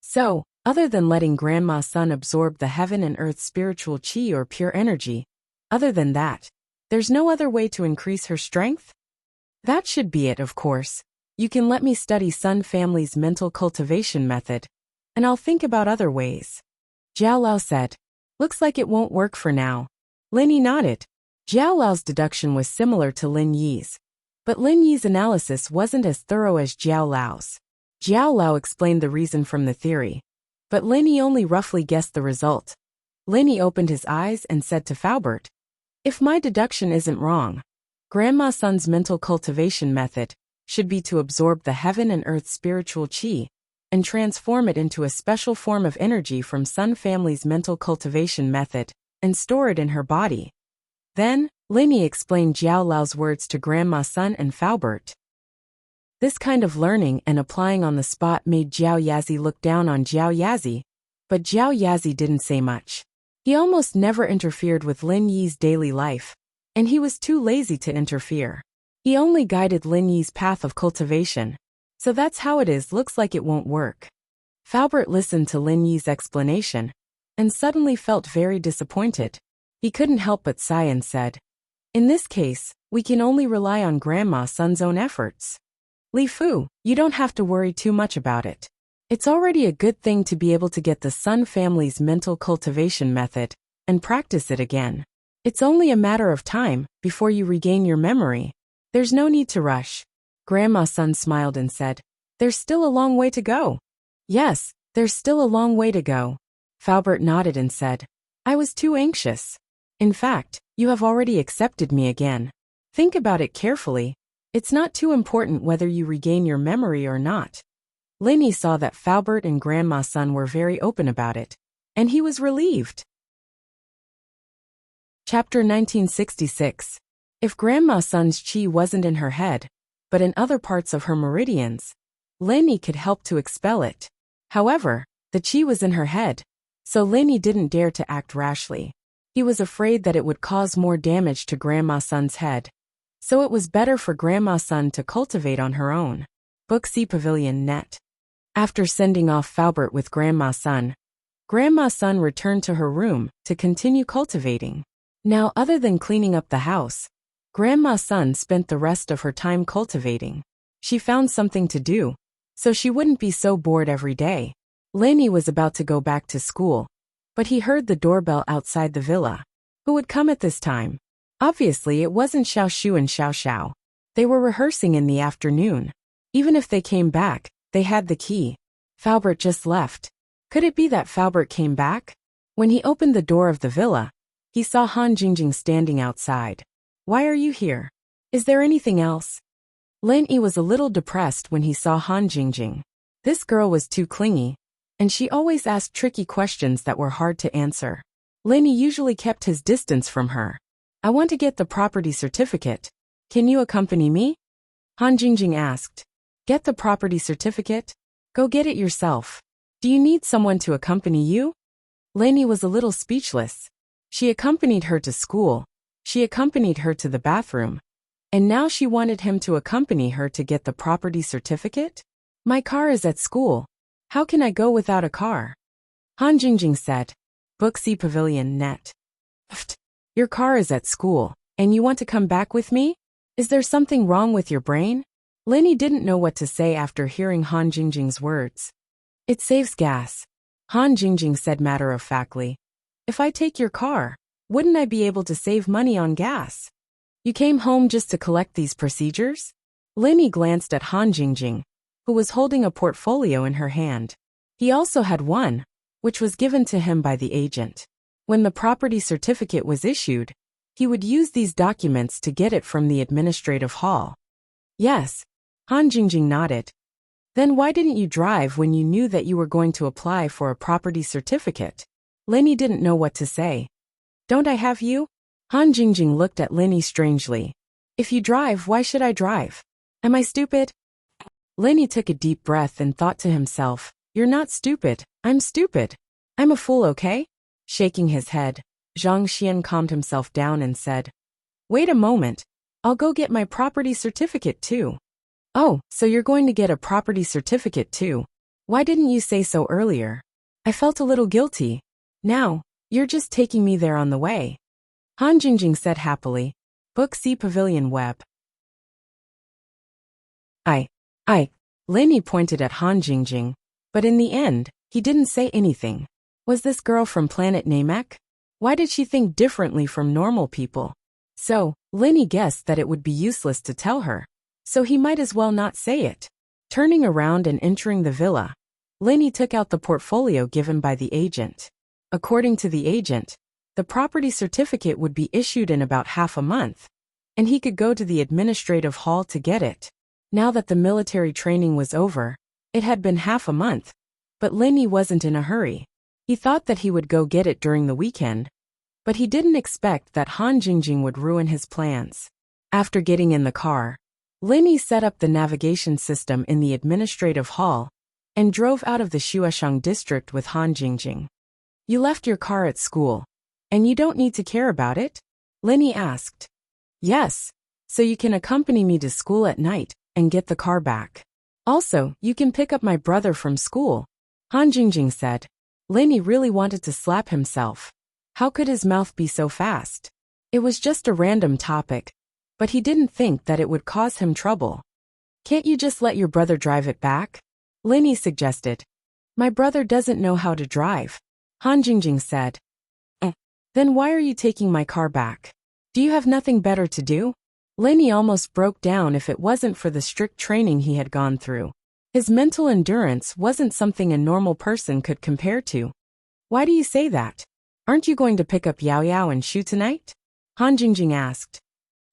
So, other than letting Grandma Sun absorb the heaven and earth spiritual chi or pure energy, other than that, there's no other way to increase her strength? That should be it, of course. You can let me study Sun family's mental cultivation method, and I'll think about other ways. Jiao Lao said. Looks like it won't work for now. Lenny nodded. Jiao Lao's deduction was similar to Lin Yi's, but Lin Yi's analysis wasn't as thorough as Jiao Lao's. Jiao Lao explained the reason from the theory, but Lenny only roughly guessed the result. Lenny opened his eyes and said to Faubert, if my deduction isn't wrong, Grandma Sun's mental cultivation method should be to absorb the heaven and earth spiritual chi and transform it into a special form of energy from Sun family's mental cultivation method and store it in her body. Then, Lenny explained Jiao Lao's words to Grandma Sun and Faubert. This kind of learning and applying on the spot made Jiao Yazi look down on Jiao Yazi, but Jiao Yazi didn't say much. He almost never interfered with Lin Yi's daily life, and he was too lazy to interfere. He only guided Lin Yi's path of cultivation. So that's how it is. Looks like it won't work. Faubert listened to Lin Yi's explanation, and suddenly felt very disappointed. He couldn't help but sigh and said, in this case, we can only rely on Grandma Sun's own efforts. Li Fu, you don't have to worry too much about it. It's already a good thing to be able to get the Sun family's mental cultivation method and practice it again. It's only a matter of time before you regain your memory. There's no need to rush. Grandma Sun smiled and said, there's still a long way to go. Yes, there's still a long way to go. Faubert nodded and said, I was too anxious. In fact, you have already accepted me again. Think about it carefully. It's not too important whether you regain your memory or not. Lenny saw that Faubert and Grandma Sun were very open about it, and he was relieved. Chapter 1966. If Grandma Sun's chi wasn't in her head, but in other parts of her meridians, Lenny could help to expel it. However, the chi was in her head, so Lenny didn't dare to act rashly. He was afraid that it would cause more damage to Grandma Sun's head, so it was better for Grandma Sun to cultivate on her own. Book C Pavilion Net. After sending off Faubert with Grandma Sun returned to her room to continue cultivating. Now, other than cleaning up the house, Grandma Sun spent the rest of her time cultivating. She found something to do, so she wouldn't be so bored every day. Lenny was about to go back to school, but he heard the doorbell outside the villa. Who would come at this time? Obviously, it wasn't Xiao Shu and Xiao Xiao. They were rehearsing in the afternoon. Even if they came back, they had the key. Faubert just left. Could it be that Faubert came back? When he opened the door of the villa, he saw Han Jingjing standing outside. Why are you here? Is there anything else? Lin Yi was a little depressed when he saw Han Jingjing. This girl was too clingy, and she always asked tricky questions that were hard to answer. Lin Yi usually kept his distance from her. I want to get the property certificate. Can you accompany me? Han Jingjing asked. Get the property certificate? Go get it yourself. Do you need someone to accompany you? Lenny was a little speechless. She accompanied her to school. She accompanied her to the bathroom. And now she wanted him to accompany her to get the property certificate? My car is at school. How can I go without a car? Han Jingjing said. Book C Pavilion Net. Pfft. Your car is at school, and you want to come back with me? Is there something wrong with your brain? Lenny didn't know what to say after hearing Han Jingjing's words. It saves gas. Han Jingjing said matter-of-factly. If I take your car, wouldn't I be able to save money on gas? You came home just to collect these procedures? Lenny glanced at Han Jingjing, who was holding a portfolio in her hand. He also had one, which was given to him by the agent. When the property certificate was issued, he would use these documents to get it from the administrative hall. Yes, Han Jingjing nodded. Then why didn't you drive when you knew that you were going to apply for a property certificate? Lenny didn't know what to say. Don't I have you? Han Jingjing looked at Lenny strangely. If you drive, why should I drive? Am I stupid? Lenny took a deep breath and thought to himself, you're not stupid, I'm stupid. I'm a fool, okay? Shaking his head, Zhang Xian calmed himself down and said, wait a moment, I'll go get my property certificate too. Oh, so you're going to get a property certificate too. Why didn't you say so earlier? I felt a little guilty. Now, you're just taking me there on the way. Han Jingjing said happily. Book C Pavilion Web. Lenny pointed at Han Jingjing, but in the end, he didn't say anything. Was this girl from planet Namek? Why did she think differently from normal people? So, Lenny guessed that it would be useless to tell her. So he might as well not say it. Turning around and entering the villa, Lenny took out the portfolio given by the agent. According to the agent, the property certificate would be issued in about half a month, and he could go to the administrative hall to get it. Now that the military training was over, it had been half a month, but Lenny wasn't in a hurry. He thought that he would go get it during the weekend, but he didn't expect that Han Jingjing would ruin his plans. After getting in the car, Lenny set up the navigation system in the administrative hall and drove out of the Shuashang district with Han Jingjing. You left your car at school, and you don't need to care about it? Lenny asked. Yes, so you can accompany me to school at night and get the car back. Also, you can pick up my brother from school, Han Jingjing said. Lenny really wanted to slap himself. How could his mouth be so fast? It was just a random topic, but he didn't think that it would cause him trouble. Can't you just let your brother drive it back? Lenny suggested. My brother doesn't know how to drive, Han Jingjing said. Then why are you taking my car back? Do you have nothing better to do? Lenny almost broke down if it wasn't for the strict training he had gone through. His mental endurance wasn't something a normal person could compare to. Why do you say that? Aren't you going to pick up Yao Yao and Shu tonight? Han Jingjing asked.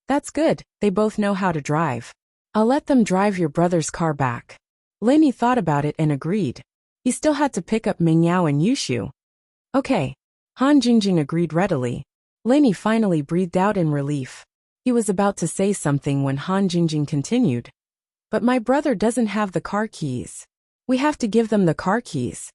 That's good, they both know how to drive. I'll let them drive your brother's car back. Lenny thought about it and agreed. He still had to pick up Ming Yao and Yushu. Okay. Han Jingjing agreed readily. Lenny finally breathed out in relief. He was about to say something when Han Jingjing continued. But my brother doesn't have the car keys. We have to give them the car keys.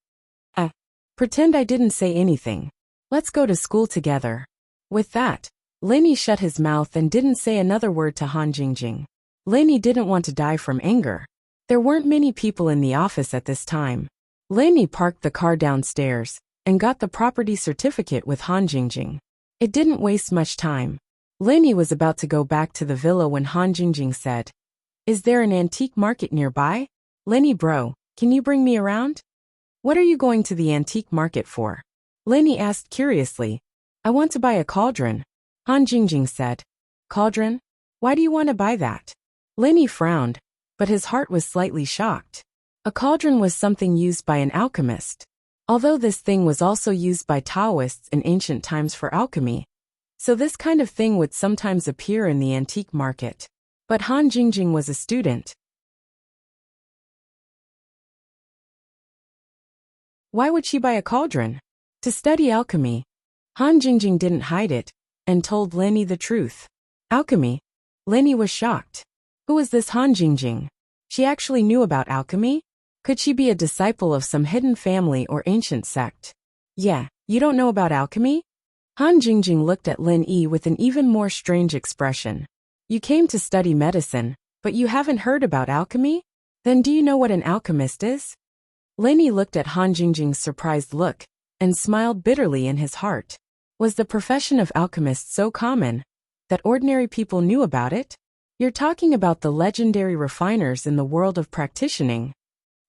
Pretend I didn't say anything. Let's go to school together. With that, Lenny shut his mouth and didn't say another word to Han Jingjing. Lenny didn't want to die from anger. There weren't many people in the office at this time. Lenny parked the car downstairs and got the property certificate with Han Jingjing. It didn't waste much time. Lenny was about to go back to the villa when Han Jingjing said, Is there an antique market nearby? Lenny bro, can you bring me around? What are you going to the antique market for? Lenny asked curiously. I want to buy a cauldron. Han Jingjing said. Cauldron? Why do you want to buy that? Lenny frowned, but his heart was slightly shocked. A cauldron was something used by an alchemist. Although this thing was also used by Taoists in ancient times for alchemy, so this kind of thing would sometimes appear in the antique market. But Han Jingjing was a student. Why would she buy a cauldron? To study alchemy. Han Jingjing didn't hide it, and told Lenny the truth. Alchemy? Lenny was shocked. Who was this Han Jingjing? She actually knew about alchemy? Could she be a disciple of some hidden family or ancient sect? Yeah, You don't know about alchemy? Han Jingjing looked at Lin Yi with an even more strange expression. You came to study medicine, but you haven't heard about alchemy? Then do you know what an alchemist is? Lin Yi looked at Han Jingjing's surprised look and smiled bitterly in his heart. Was the profession of alchemist so common that ordinary people knew about it? You're talking about the legendary refiners in the world of practicing?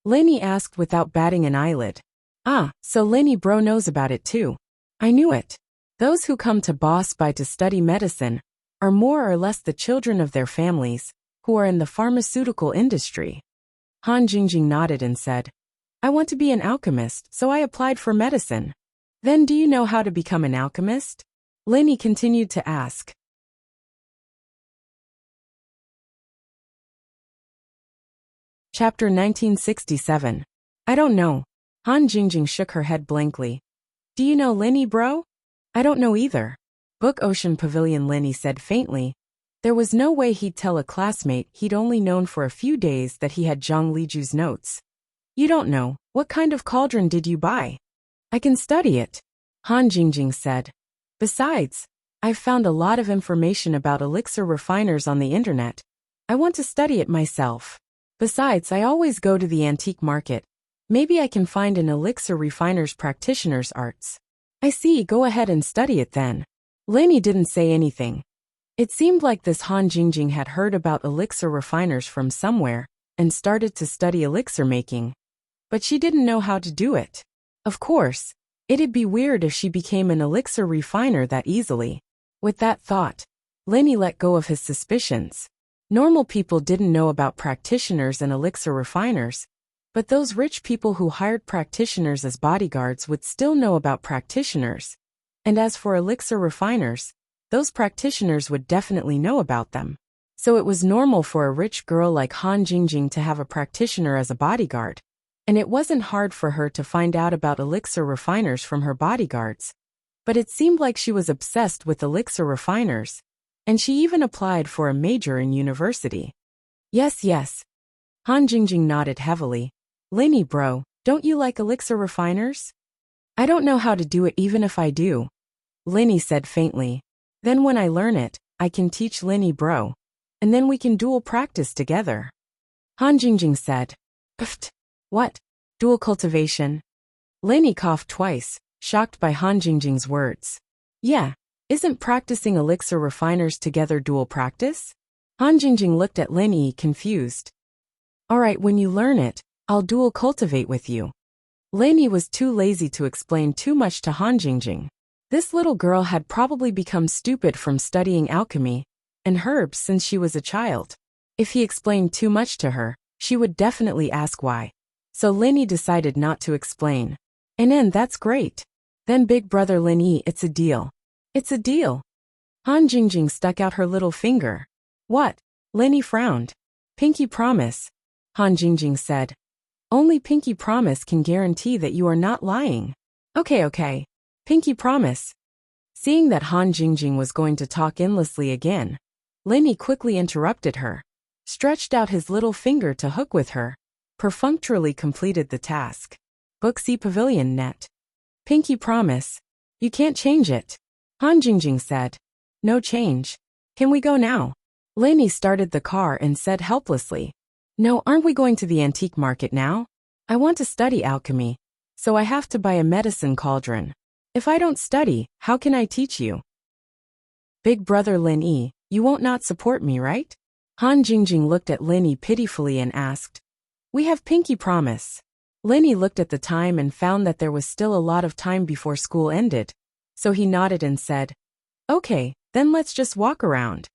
Lin Yi asked without batting an eyelid. Ah, so Lin Yi bro knows about it too. I knew it. Those who come to Boss Bai to study medicine are more or less the children of their families, who are in the pharmaceutical industry. Han Jingjing nodded and said, I want to be an alchemist, so I applied for medicine. Then do you know how to become an alchemist? Lin Yi continued to ask. Chapter 1967. I don't know. Han Jingjing shook her head blankly. Do you know Lin Yi, bro? I don't know either. Book Ocean Pavilion, Lin Yi said faintly. There was no way he'd tell a classmate he'd only known for a few days that he had Zhang Liju's notes. You don't know. What kind of cauldron did you buy? I can study it, Han Jingjing said. Besides, I've found a lot of information about elixir refiners on the internet. I want to study it myself. Besides, I always go to the antique market. Maybe I can find an elixir refiner's practitioner's arts. I see, go ahead and study it then. Lin Yi didn't say anything. It seemed like this Han Jingjing had heard about elixir refiners from somewhere and started to study elixir making. But she didn't know how to do it. Of course, it'd be weird if she became an elixir refiner that easily. With that thought, Lin Yi let go of his suspicions. Normal people didn't know about practitioners and elixir refiners, but those rich people who hired practitioners as bodyguards would still know about practitioners. And as for elixir refiners, those practitioners would definitely know about them. So it was normal for a rich girl like Han Jingjing to have a practitioner as a bodyguard. And it wasn't hard for her to find out about elixir refiners from her bodyguards. But it seemed like she was obsessed with elixir refiners, and she even applied for a major in university. Yes. Han Jingjing nodded heavily. Lin Yi, bro, don't you like elixir refiners? I don't know how to do it even if I do, Lin Yi said faintly. Then when I learn it, I can teach Lin Yi, bro. And then we can dual practice together. Han Jingjing said. Pfft. What? Dual cultivation? Lin Yi coughed twice, shocked by Han Jingjing's words. Yeah, isn't practicing elixir refiners together dual practice? Han Jingjing looked at Lin Yi confused. Alright, when you learn it, I'll dual cultivate with you. Lin Yi was too lazy to explain too much to Han Jingjing. This little girl had probably become stupid from studying alchemy and herbs since she was a child. If he explained too much to her, she would definitely ask why. So Lin Yi decided not to explain. And then that's great. Then big brother Lin Yi, it's a deal. It's a deal. Han Jingjing stuck out her little finger. What? Lin Yi frowned. Pinky promise, Han Jingjing said. Only pinky promise can guarantee that you are not lying. Okay. Pinky promise. Seeing that Han Jingjing was going to talk endlessly again, Lin Yi quickly interrupted her, stretched out his little finger to hook with her, perfunctorily completed the task. Booksy Pavilion net. Pinky promise. You can't change it, Han Jingjing said. No change. Can we go now? Lin Yi started the car and said helplessly. No, aren't we going to the antique market now? I want to study alchemy, so I have to buy a medicine cauldron. If I don't study, how can I teach you? Big brother Lin Yi, you won't not support me, right? Han Jingjing looked at Lin Yi pitifully and asked. We have pinky promise. Lin Yi looked at the time and found that there was still a lot of time before school ended, so he nodded and said, Okay, then let's just walk around.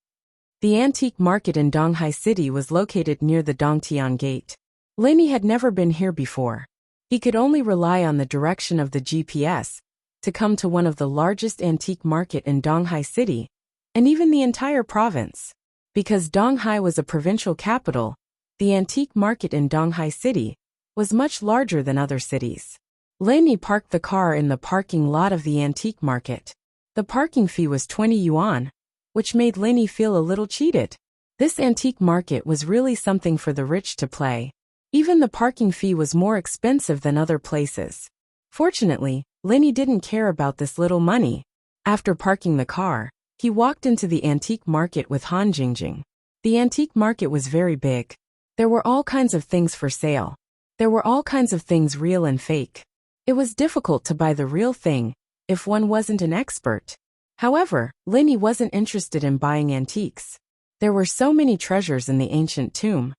The antique market in Donghai City was located near the Dongtian Gate. Lin Yi had never been here before. He could only rely on the direction of the GPS to come to one of the largest antique market in Donghai City, and even the entire province. Because Donghai was a provincial capital, the antique market in Donghai City was much larger than other cities. Lin Yi parked the car in the parking lot of the antique market. The parking fee was 20 yuan, which made Lin Yi feel a little cheated. This antique market was really something for the rich to play. Even the parking fee was more expensive than other places. Fortunately, Lenny didn't care about this little money. After parking the car, he walked into the antique market with Han Jingjing. The antique market was very big. There were all kinds of things for sale. There were all kinds of things real and fake. It was difficult to buy the real thing if one wasn't an expert. However, Lenny wasn't interested in buying antiques. There were so many treasures in the ancient tomb.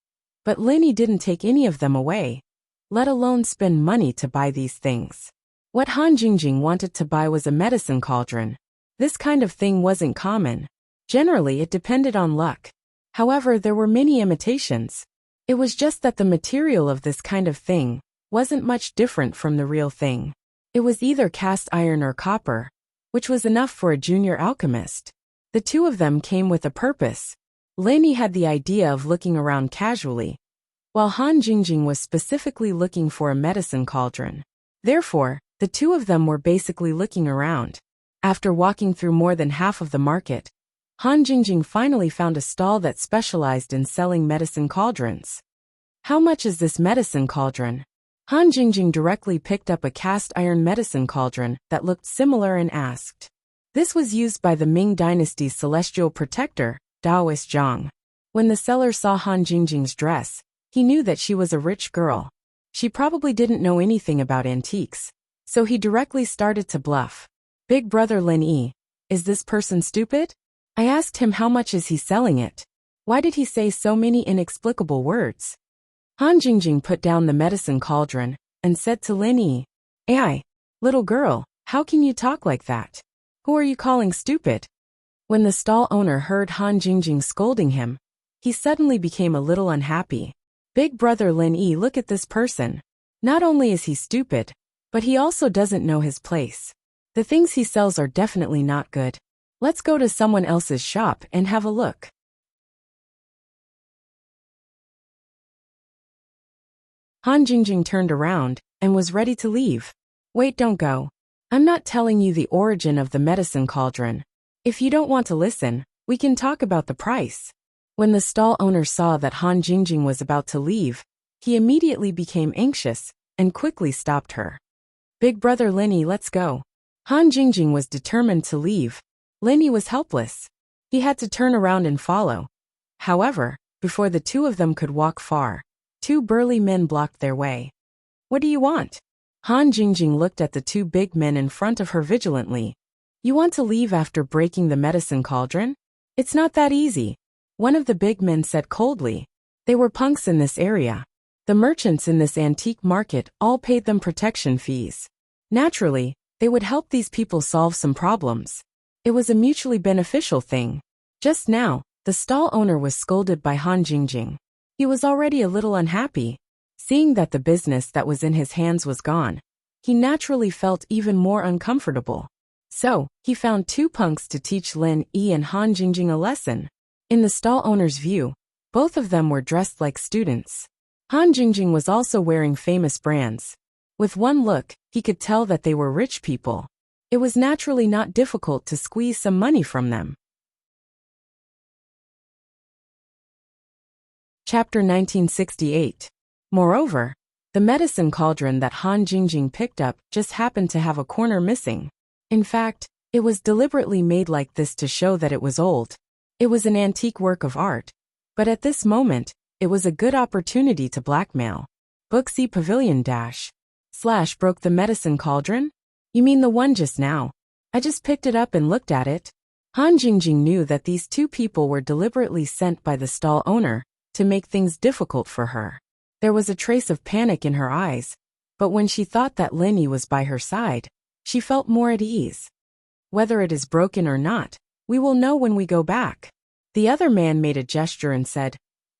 But Lenny didn't take any of them away, let alone spend money to buy these things. What Han Jingjing wanted to buy was a medicine cauldron. This kind of thing wasn't common. Generally, it depended on luck. However, there were many imitations. It was just that the material of this kind of thing wasn't much different from the real thing. It was either cast iron or copper, which was enough for a junior alchemist. The two of them came with a purpose. Lenny had the idea of looking around casually, while Han Jingjing was specifically looking for a medicine cauldron. Therefore, the two of them were basically looking around. After walking through more than half of the market, Han Jingjing finally found a stall that specialized in selling medicine cauldrons. How much is this medicine cauldron? Han Jingjing directly picked up a cast iron medicine cauldron that looked similar and asked. This was used by the Ming Dynasty's celestial protector, Taoist Zhang. When the seller saw Han Jingjing's dress, he knew that she was a rich girl. She probably didn't know anything about antiques, so he directly started to bluff. Big brother Lin Yi, is this person stupid? I asked him how much is he selling it. Why did he say so many inexplicable words? Han Jingjing put down the medicine cauldron and said to Lin Yi, "Ai, little girl, how can you talk like that? Who are you calling stupid?" When the stall owner heard Han Jingjing scolding him, he suddenly became a little unhappy. Big brother Lin Yi, look at this person. Not only is he stupid, but he also doesn't know his place. The things he sells are definitely not good. Let's go to someone else's shop and have a look. Han Jingjing turned around and was ready to leave. Wait, don't go. I'm not telling you the origin of the medicine cauldron. If you don't want to listen, we can talk about the price. When the stall owner saw that Han Jingjing was about to leave, he immediately became anxious and quickly stopped her. Big brother Lin Yi, let's go. Han Jingjing was determined to leave. Lin Yi was helpless. He had to turn around and follow. However, before the two of them could walk far, two burly men blocked their way. What do you want? Han Jingjing looked at the two big men in front of her vigilantly. You want to leave after breaking the medicine cauldron? It's not that easy. One of the big men said coldly. They were punks in this area. The merchants in this antique market all paid them protection fees. Naturally, they would help these people solve some problems. It was a mutually beneficial thing. Just now, the stall owner was scolded by Han Jingjing. He was already a little unhappy. Seeing that the business that was in his hands was gone, he naturally felt even more uncomfortable. So, he found two punks to teach Lin Yi and Han Jingjing a lesson. In the stall owner's view, both of them were dressed like students. Han Jingjing was also wearing famous brands. With one look, he could tell that they were rich people. It was naturally not difficult to squeeze some money from them. Chapter 1968. Moreover, the medicine cauldron that Han Jingjing picked up just happened to have a corner missing. In fact, it was deliberately made like this to show that it was old. It was an antique work of art. But at this moment, it was a good opportunity to blackmail. Booksy Pavilion / broke the medicine cauldron? You mean the one just now? I just picked it up and looked at it. Han Jingjing knew that these two people were deliberately sent by the stall owner to make things difficult for her. There was a trace of panic in her eyes, but when she thought that Lin Yi was by her side, she felt more at ease. Whether it is broken or not, we will know when we go back. The other man made a gesture and said,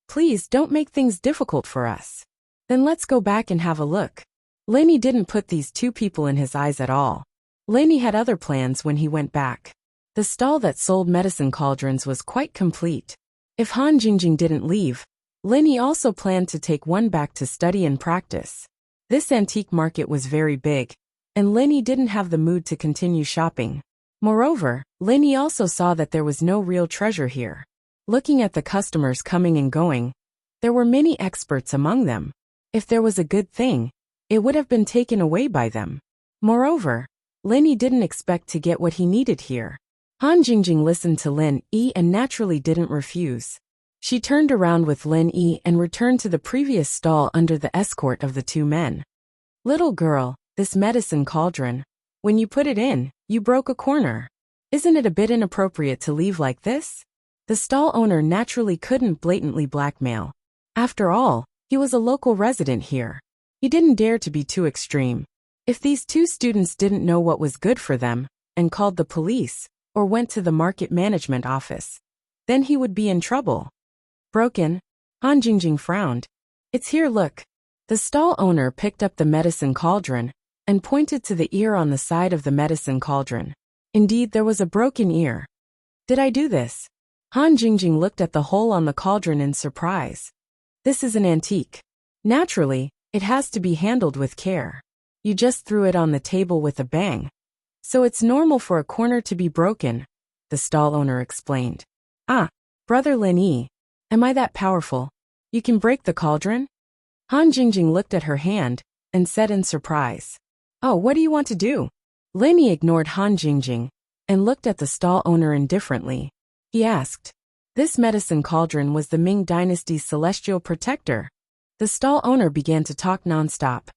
Please don't make things difficult for us. Then let's go back and have a look. Lin Yi didn't put these two people in his eyes at all. Lin Yi had other plans when he went back. The stall that sold medicine cauldrons was quite complete. If Han Jingjing didn't leave, Lin Yi also planned to take one back to study and practice. This antique market was very big, and Lin Yi didn't have the mood to continue shopping. Moreover, Lin Yi also saw that there was no real treasure here. Looking at the customers coming and going, there were many experts among them. If there was a good thing, it would have been taken away by them. Moreover, Lin Yi didn't expect to get what he needed here. Han Jingjing listened to Lin Yi and naturally didn't refuse. She turned around with Lin Yi and returned to the previous stall under the escort of the two men. Little girl, this medicine cauldron. When you put it in, you broke a corner. Isn't it a bit inappropriate to leave like this? The stall owner naturally couldn't blatantly blackmail. After all, he was a local resident here. He didn't dare to be too extreme. If these two students didn't know what was good for them, and called the police, or went to the market management office, then he would be in trouble. Broken? Han Jingjing frowned. It's here, look. The stall owner picked up the medicine cauldron and pointed to the ear on the side of the medicine cauldron. Indeed, there was a broken ear. Did I do this? Han Jingjing looked at the hole on the cauldron in surprise. This is an antique. Naturally, it has to be handled with care. You just threw it on the table with a bang. So it's normal for a corner to be broken, the stall owner explained. Ah, brother Lin Yi, am I that powerful? You can break the cauldron? Han Jingjing looked at her hand and said in surprise. Oh, what do you want to do? Lin Yi ignored Han Jingjing and looked at the stall owner indifferently. He asked. This medicine cauldron was the Ming Dynasty's celestial protector. The stall owner began to talk nonstop.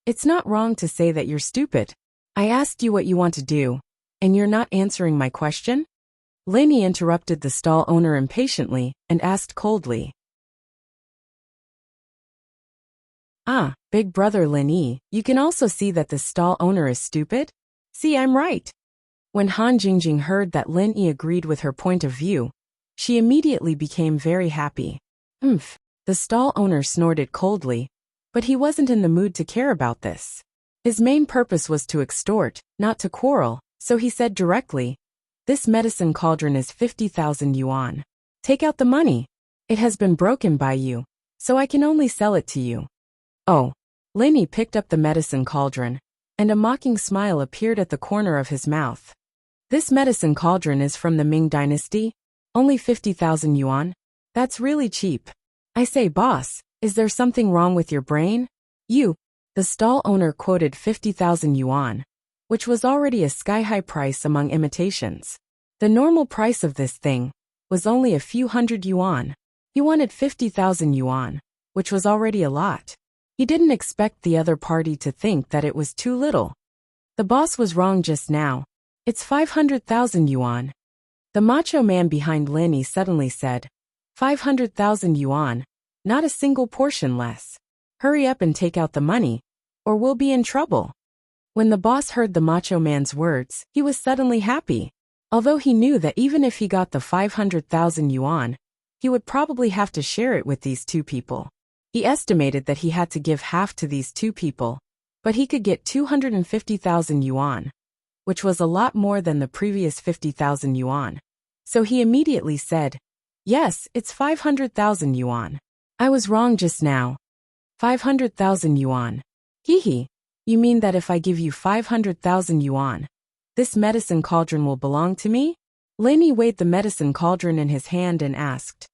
It's not wrong to say that you're stupid. I asked you what you want to do, and you're not answering my question? Lin Yi interrupted the stall owner impatiently and asked coldly. Ah, big brother Lin Yi, you can also see that the stall owner is stupid? See, I'm right. When Han Jingjing heard that Lin Yi agreed with her point of view, she immediately became very happy. Umph, the stall owner snorted coldly, but he wasn't in the mood to care about this. His main purpose was to extort, not to quarrel, so he said directly, this medicine cauldron is 50,000 yuan. Take out the money. It has been broken by you, so I can only sell it to you. Oh. Lin Yi picked up the medicine cauldron, and a mocking smile appeared at the corner of his mouth. This medicine cauldron is from the Ming Dynasty? Only 50,000 yuan? That's really cheap. I say, boss, is there something wrong with your brain? The stall owner quoted 50,000 yuan, which was already a sky-high price among imitations. The normal price of this thing was only a few hundred yuan. He wanted 50,000 yuan, which was already a lot. He didn't expect the other party to think that it was too little. The boss was wrong just now. It's 500,000 yuan. The macho man behind Lin Yi suddenly said, 500,000 yuan, not a single portion less. Hurry up and take out the money, or we'll be in trouble. When the boss heard the macho man's words, he was suddenly happy. Although he knew that even if he got the 500,000 yuan, he would probably have to share it with these two people. He estimated that he had to give half to these two people, but he could get 250,000 yuan, which was a lot more than the previous 50,000 yuan. So he immediately said, yes, it's 500,000 yuan. I was wrong just now. 500,000 yuan. Hee. You mean that if I give you 500,000 yuan, this medicine cauldron will belong to me? Lin Yi weighed the medicine cauldron in his hand and asked.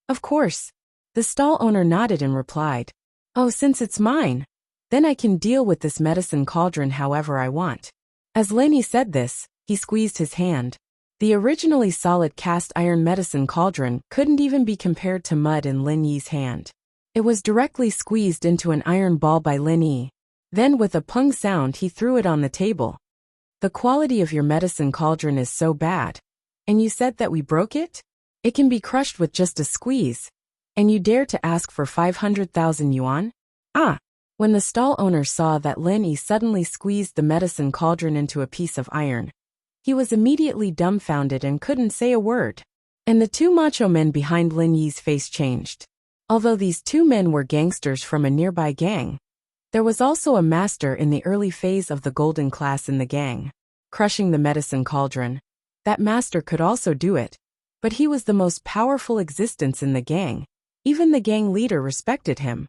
Of course. The stall owner nodded and replied, oh, since it's mine, then I can deal with this medicine cauldron however I want. As Lin Yi said this, he squeezed his hand. The originally solid cast iron medicine cauldron couldn't even be compared to mud in Lin Yi's hand. It was directly squeezed into an iron ball by Lin Yi. Then with a pung sound he threw it on the table. The quality of your medicine cauldron is so bad. And you said that we broke it? It can be crushed with just a squeeze. And you dare to ask for 500,000 yuan? Ah! When the stall owner saw that Lin Yi suddenly squeezed the medicine cauldron into a piece of iron, he was immediately dumbfounded and couldn't say a word. And the two macho men behind Lin Yi's face changed. Although these two men were gangsters from a nearby gang, there was also a master in the early phase of the golden class in the gang, crushing the medicine cauldron. That master could also do it, but he was the most powerful existence in the gang. Even the gang leader respected him.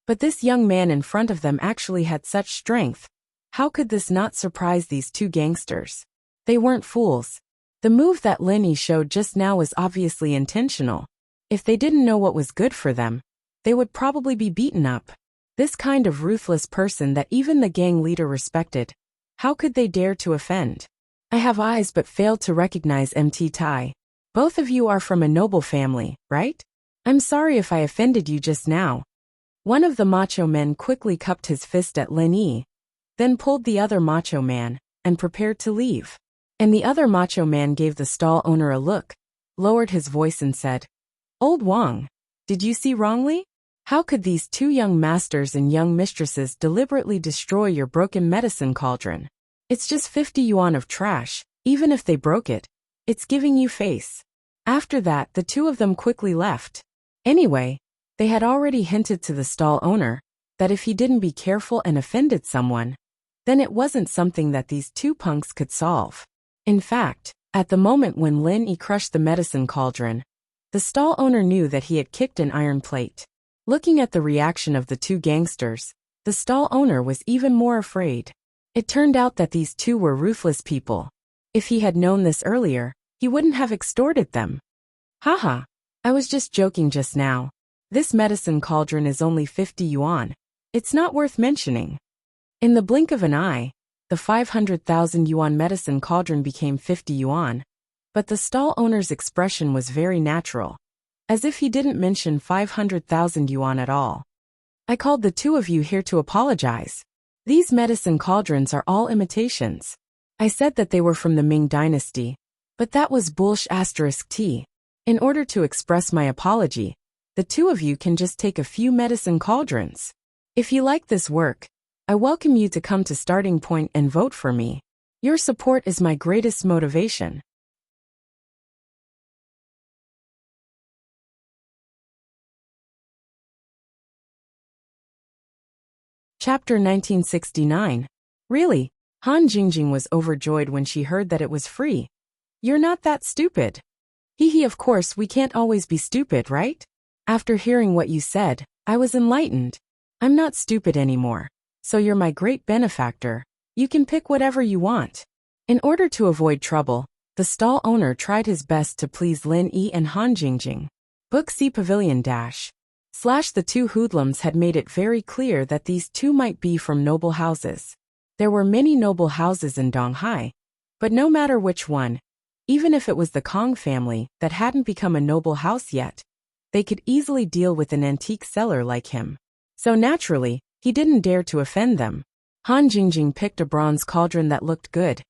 But this young man in front of them actually had such strength. How could this not surprise these two gangsters? They weren't fools. The move that Lin Yi showed just now was obviously intentional. If they didn't know what was good for them, they would probably be beaten up. This kind of ruthless person that even the gang leader respected. How could they dare to offend? I have eyes but failed to recognize MT Tai. Both of you are from a noble family, right? I'm sorry if I offended you just now. One of the macho men quickly cupped his fist at Lin Yi, then pulled the other macho man, and prepared to leave. And the other macho man gave the stall owner a look, lowered his voice and said, "Old Wang, did you see wrongly? How could these two young masters and young mistresses deliberately destroy your broken medicine cauldron? It's just 50 yuan of trash, even if they broke it. It's giving you face." After that, the two of them quickly left. Anyway, they had already hinted to the stall owner that if he didn't be careful and offended someone, then it wasn't something that these two punks could solve. In fact, at the moment when Lin Yi crushed the medicine cauldron, the stall owner knew that he had kicked an iron plate. Looking at the reaction of the two gangsters, the stall owner was even more afraid. It turned out that these two were ruthless people. If he had known this earlier, he wouldn't have extorted them. Haha, I was just joking just now. This medicine cauldron is only 50 yuan. It's not worth mentioning. In the blink of an eye, the 500,000 yuan medicine cauldron became 50 yuan, but the stall owner's expression was very natural, as if he didn't mention 500,000 yuan at all. I called the two of you here to apologize. These medicine cauldrons are all imitations. I said that they were from the Ming dynasty, but that was bullsh*t. In order to express my apology, the two of you can just take a few medicine cauldrons. If you like this work, I welcome you to come to Starting Point and vote for me. Your support is my greatest motivation. Chapter 1969. Really? Han Jingjing was overjoyed when she heard that it was free. You're not that stupid. Hee, of course we can't always be stupid, right? After hearing what you said, I was enlightened. I'm not stupid anymore. So you're my great benefactor. You can pick whatever you want. In order to avoid trouble, the stall owner tried his best to please Lin Yi and Han Jingjing. Book C Pavilion / the two hoodlums had made it very clear that these two might be from noble houses. There were many noble houses in Donghai, but no matter which one, even if it was the Kong family that hadn't become a noble house yet, they could easily deal with an antique seller like him. So naturally, he didn't dare to offend them. Han Jingjing picked a bronze cauldron that looked good,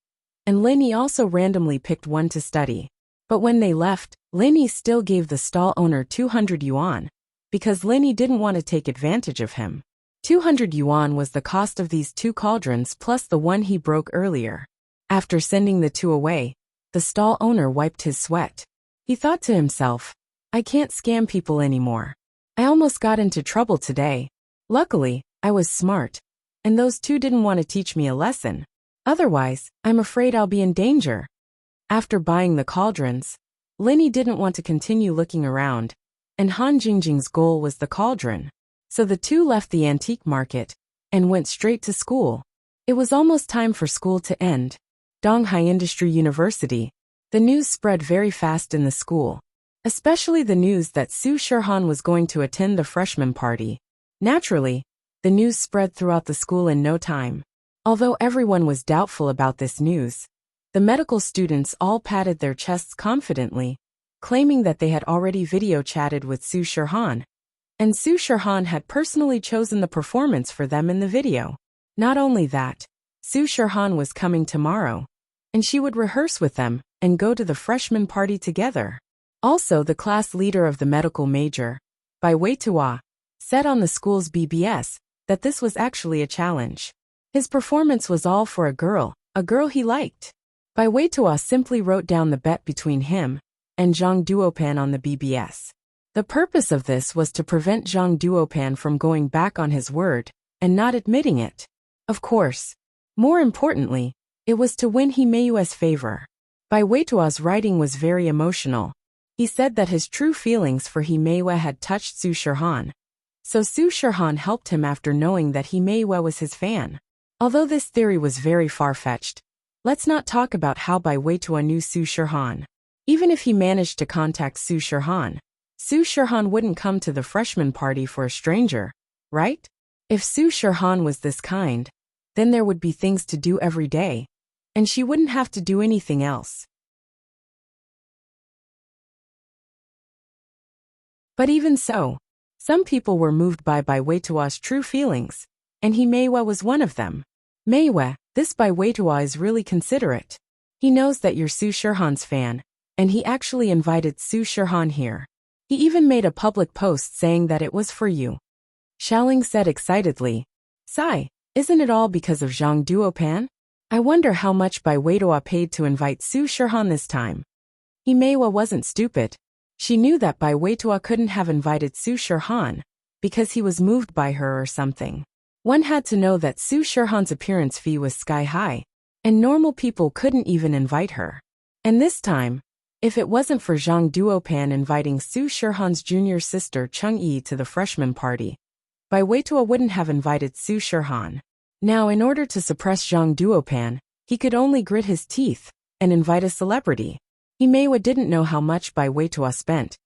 and Lin Yi also randomly picked one to study. But when they left, Lin Yi still gave the stall owner 200 yuan, because Lin Yi didn't want to take advantage of him. 200 yuan was the cost of these two cauldrons plus the one he broke earlier. After sending the two away, the stall owner wiped his sweat. He thought to himself, I can't scam people anymore. I almost got into trouble today. Luckily, I was smart, and those two didn't want to teach me a lesson. Otherwise, I'm afraid I'll be in danger. After buying the cauldrons, Lin Yi didn't want to continue looking around, and Han Jingjing's goal was the cauldron. So the two left the antique market and went straight to school. It was almost time for school to end. Donghai Industry University. The news spread very fast in the school, especially the news that Su Shirhan was going to attend the freshman party. Naturally, the news spread throughout the school in no time. Although everyone was doubtful about this news, the medical students all patted their chests confidently, claiming that they had already video chatted with Su Shirhan, and Su Shirhan had personally chosen the performance for them in the video. Not only that, Su Shirhan was coming tomorrow, and she would rehearse with them and go to the freshman party together. Also, the class leader of the medical major, Bai Weitua, said on the school's BBS that this was actually a challenge. His performance was all for a girl he liked. Bai Weitua simply wrote down the bet between him and Zhang Duopan on the BBS. The purpose of this was to prevent Zhang Duopan from going back on his word and not admitting it. Of course, more importantly, it was to win He Meiyue's favor. Bai Weitua's writing was very emotional. He said that his true feelings for He Meiyue had touched Su Shirhan. So Su Shirhan helped him after knowing that He Meiyue was his fan. Although this theory was very far-fetched, let's not talk about how Bai Weitua knew Su Shirhan. Even if he managed to contact Su Shirhan wouldn't come to the freshman party for a stranger, right? If Su Shirhan was this kind, then there would be things to do every day, and she wouldn't have to do anything else. But even so, some people were moved by Baiweitua's true feelings, and Meiwa was one of them. Meiwa, this Baiweitua is really considerate. He knows that you're Su Shirhan's fan, and he actually invited Su Shirhan here. He even made a public post saying that it was for you. Xiaoling said excitedly. Sigh, isn't it all because of Zhang Duopan? I wonder how much Baiweitua paid to invite Su Shirhan this time. Meiwa wasn't stupid. She knew that Baiweitua couldn't have invited Su Shirhan because he was moved by her or something. One had to know that Su Shirhan's appearance fee was sky high, and normal people couldn't even invite her. And this time, if it wasn't for Zhang Duopan inviting Su Shirhan's junior sister Cheng Yi to the freshman party, Baiweitua wouldn't have invited Su Shirhan. Now, in order to suppress Zhang Duopan, he could only grit his teeth and invite a celebrity. Meiwa didn't know how much Baiweitua spent,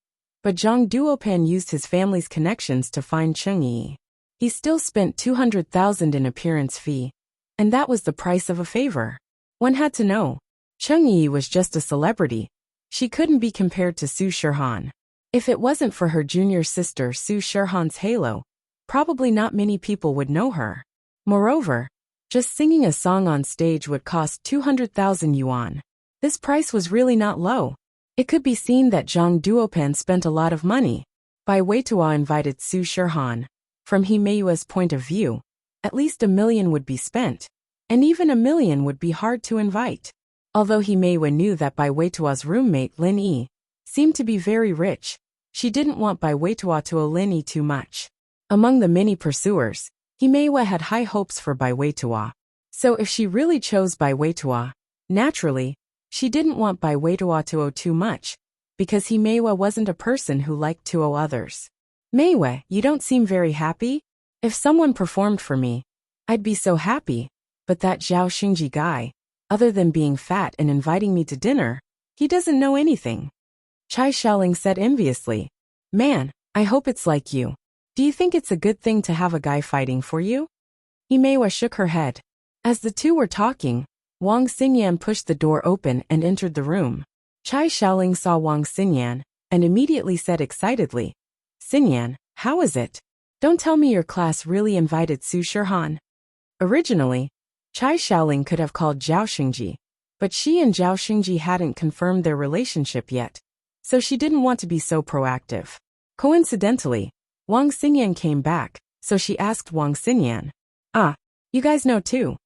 but Zhang Duopan used his family's connections to find Cheng Yi. He still spent 200,000 in appearance fee, and that was the price of a favor. One had to know. Cheng Yi was just a celebrity. She couldn't be compared to Su Shirhan. If it wasn't for her junior sister Su Shirhan's halo, probably not many people would know her. Moreover, just singing a song on stage would cost 200,000 yuan. This price was really not low. It could be seen that Zhang Duopan spent a lot of money. Baiweitua invited Su Shirhan. From Meiwa's point of view, at least 1 million would be spent, and even 1 million would be hard to invite. Although Meiwa knew that Baiweitua's roommate Lin Yi seemed to be very rich, she didn't want Baiweitua to owe Lin Yi too much. Among the many pursuers, Meiwa had high hopes for Baiweitua. So if she really chose Baiweitua, naturally, she didn't want Baiweitua to owe too much, because Meiwa wasn't a person who liked to owe others. Meiwa, you don't seem very happy? If someone performed for me, I'd be so happy, but that Zhao Xingji guy, other than being fat and inviting me to dinner, he doesn't know anything. Chai Xiaoling said enviously. Man, I hope it's like you. Do you think it's a good thing to have a guy fighting for you? Meiwa shook her head. As the two were talking, Wang Xingyan pushed the door open and entered the room. Chai Xiaoling saw Wang Xingyan and immediately said excitedly, Xingyan, how is it? Don't tell me your class really invited Su Shirhan. Originally, Chai Xiaoling could have called Zhao Xingji, but she and Zhao Xingji hadn't confirmed their relationship yet, so she didn't want to be so proactive. Coincidentally, Wang Xingyan came back, so she asked Wang Xingyan. Ah, you guys know too.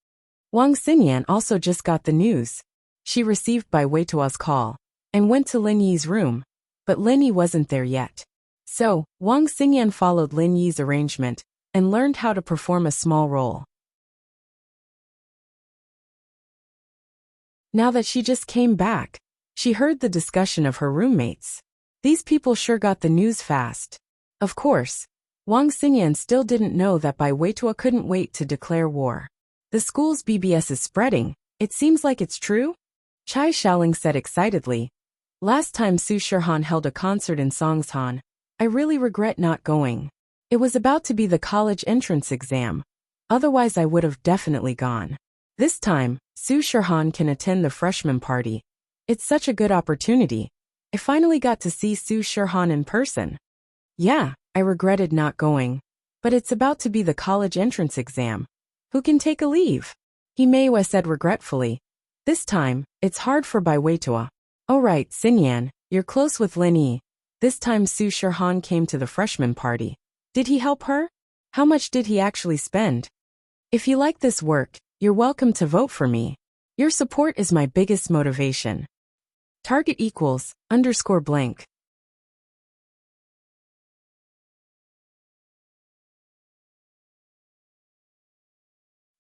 Wang Xingyan also just got the news. She received Baiweitua's call and went to Lin Yi's room, but Lin Yi wasn't there yet. So, Wang Xingyan followed Lin Yi's arrangement and learned how to perform a small role. Now that she just came back, she heard the discussion of her roommates. These people sure got the news fast. Of course, Wang Xingyan still didn't know that Baiweitua couldn't wait to declare war. The school's BBS is spreading. It seems like it's true? Chai Xiaoling said excitedly. Last time Su Shirhan held a concert in Songshan, I really regret not going. It was about to be the college entrance exam. Otherwise I would have definitely gone. This time, Su Shirhan can attend the freshman party. It's such a good opportunity. I finally got to see Su Shirhan in person. Yeah, I regretted not going. But it's about to be the college entrance exam. Who can take a leave? Meiwa said regretfully. This time, it's hard for Baiweitua. Oh right, Xingyan, you're close with Lin Yi. This time Su Shirhan came to the freshman party. Did he help her? How much did he actually spend? If you like this work, you're welcome to vote for me. Your support is my biggest motivation. Target equals _blank.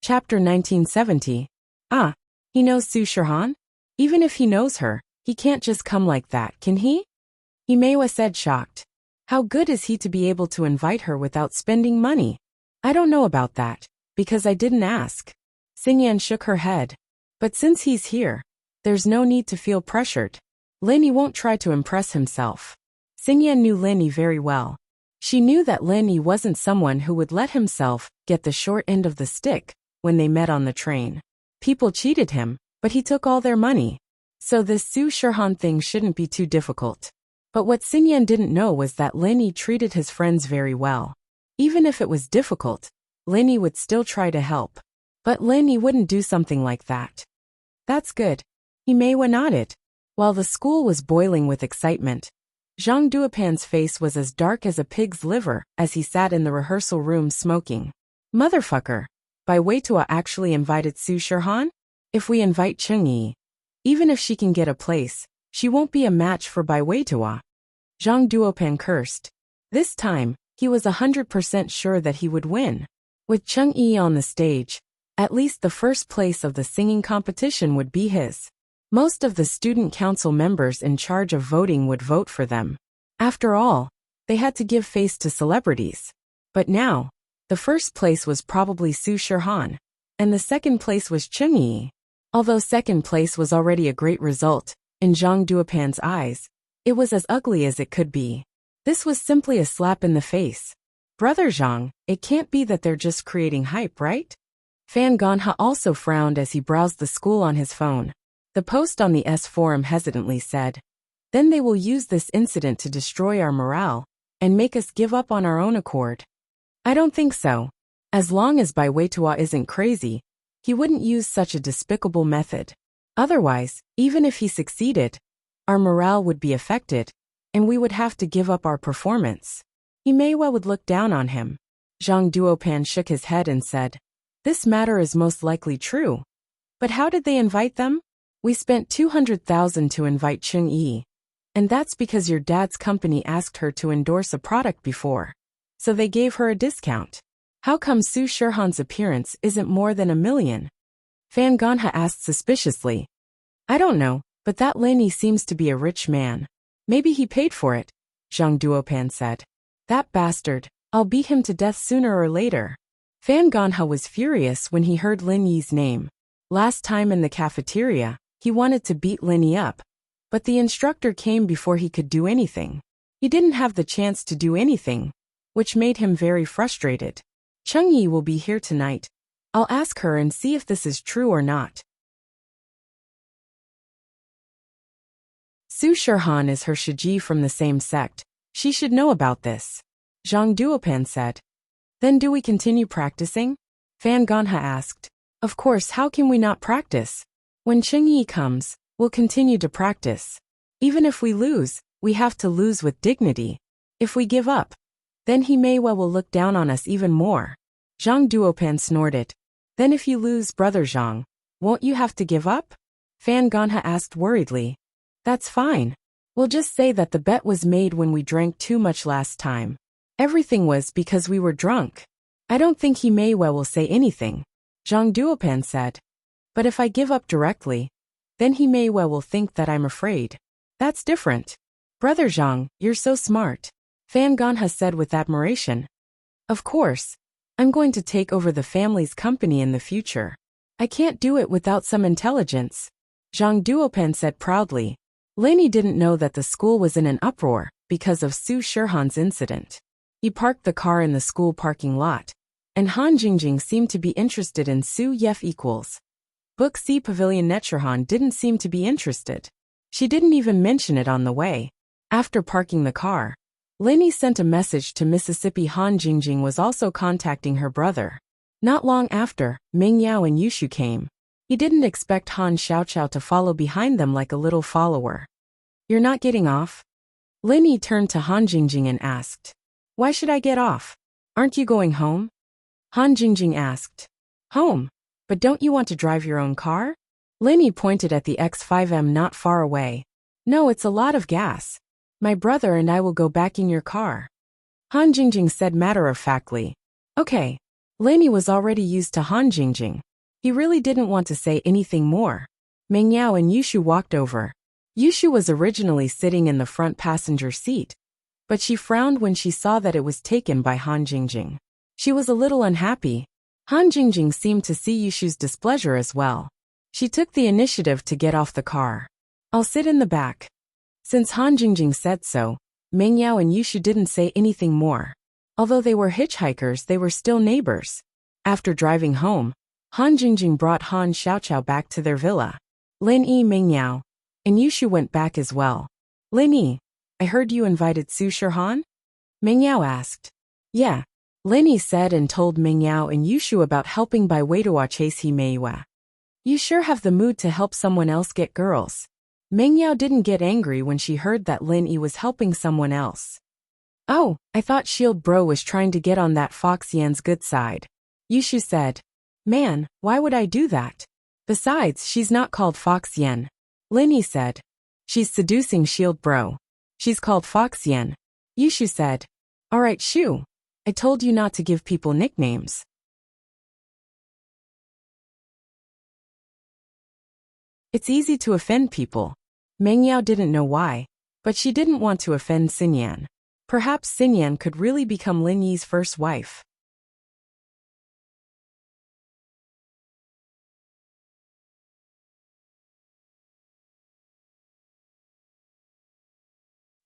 Chapter 1970. Ah, he knows Su Shirhan? Even if he knows her, he can't just come like that, can he? Meiwa said shocked. How good is he to be able to invite her without spending money? I don't know about that, because I didn't ask. Xingyan shook her head. But since he's here, there's no need to feel pressured. Lin Yi won't try to impress himself. Xingyan knew Lin Yi very well. She knew that Lin Yi wasn't someone who would let himself get the short end of the stick when they met on the train. People cheated him, but he took all their money. So this Su Shirhan thing shouldn't be too difficult. But what Xinyan didn't know was that Lin Yi treated his friends very well. Even if it was difficult, Lin Yi would still try to help. But Lin Yi wouldn't do something like that. That's good. Himewa nodded. While the school was boiling with excitement, Zhang Duopan's face was as dark as a pig's liver as he sat in the rehearsal room smoking. Motherfucker. Bai Weitua actually invited Su Shirhan? If we invite Chengyi, even if she can get a place, she won't be a match for Bai Weitua. Zhang Duopan cursed. This time, he was 100% sure that he would win. With Chengyi on the stage, at least the first place of the singing competition would be his. Most of the student council members in charge of voting would vote for them. After all, they had to give face to celebrities. But now, the first place was probably Su Shirhan, and the second place was Chengyi. Although second place was already a great result, in Zhang Duopan's eyes, it was as ugly as it could be. This was simply a slap in the face. Brother Zhang, it can't be that they're just creating hype, right? Fan Ganha also frowned as he browsed the school on his phone. The post on the S forum hesitantly said, "Then they will use this incident to destroy our morale and make us give up on our own accord." I don't think so. As long as Bai Weitua isn't crazy, he wouldn't use such a despicable method. Otherwise, even if he succeeded, our morale would be affected, and we would have to give up our performance. Himewa would look down on him. Zhang Duopan shook his head and said, "This matter is most likely true. But how did they invite them? We spent 200,000 to invite Chengyi. And that's because your dad's company asked her to endorse a product before. So they gave her a discount. How come Su Shirhan's appearance isn't more than 1 million? Fan Ganha asked suspiciously. I don't know, but that Lin Yi seems to be a rich man. Maybe he paid for it, Zhang Duopan said. That bastard, I'll beat him to death sooner or later. Fan Ganha was furious when he heard Lin Yi's name. Last time in the cafeteria, he wanted to beat Lin Yi up, but the instructor came before he could do anything. He didn't have the chance to do anything, which made him very frustrated. Chengyi will be here tonight. I'll ask her and see if this is true or not. Su Shirhan is her Shiji from the same sect. She should know about this. Zhang Duopan said. Then do we continue practicing? Fan Ganha asked. Of course, how can we not practice? When Chengyi comes, we'll continue to practice. Even if we lose, we have to lose with dignity. If we give up, then Himewa will look down on us even more. Zhang Duopan snorted. Then if you lose, Brother Zhang, won't you have to give up? Fan Ganha asked worriedly. That's fine. We'll just say that the bet was made when we drank too much last time. Everything was because we were drunk. I don't think Himewa will say anything, Zhang Duopan said. But if I give up directly, then Himewa will think that I'm afraid. That's different. Brother Zhang, you're so smart, Fan Ganha said with admiration. Of course. I'm going to take over the family's company in the future. I can't do it without some intelligence, Zhang Duopan said proudly. Lin Yi didn't know that the school was in an uproar because of Su Shirhan's incident. He parked the car in the school parking lot, and Han Jingjing seemed to be interested in Su Yef equals. Book C Pavilion Necherhan didn't seem to be interested. She didn't even mention it on the way. After parking the car, Lin Yi sent a message to Mississippi. Han Jingjing was also contacting her brother. Not long after, Ming Yao and Yushu came. He didn't expect Han Xiaoqiao to follow behind them like a little follower. You're not getting off? Lin Yi turned to Han Jingjing and asked. Why should I get off? Aren't you going home? Han Jingjing asked. Home? But don't you want to drive your own car? Lin Yi pointed at the X5M not far away. No, it's a lot of gas. My brother and I will go back in your car. Han Jingjing said matter-of-factly. Okay. Lin Yi was already used to Han Jingjing. He really didn't want to say anything more. Ming Yao and Yushu walked over. Yushu was originally sitting in the front passenger seat, but she frowned when she saw that it was taken by Han Jingjing. She was a little unhappy. Han Jingjing seemed to see Yushu's displeasure as well. She took the initiative to get off the car. I'll sit in the back. Since Han Jingjing said so, Meng Yao and Yushu didn't say anything more. Although they were hitchhikers, they were still neighbors. After driving home, Han Jingjing brought Han Xiaoqiao back to their villa. Lin Yi, Meng Yao, and Yushu went back as well. Lin Yi, I heard you invited Su Shihan? Meng Yao asked. Yeah, Lin Yi said and told Meng Yao and Yushu about helping Bai Weiduo chase He Meiwa. You sure have the mood to help someone else get girls. Meng Yao didn't get angry when she heard that Lin Yi was helping someone else. Oh, I thought Shield Bro was trying to get on that Fox Yan's good side. Yushu said. Man, why would I do that? Besides, she's not called Fox Yan. Lin Yi said. She's seducing Shield Bro. She's called Fox Yan. Yushu said. Alright Shu. I told you not to give people nicknames. It's easy to offend people. Meng Yao didn't know why, but she didn't want to offend Xinyan. Perhaps Xinyan could really become Lin Yi's first wife.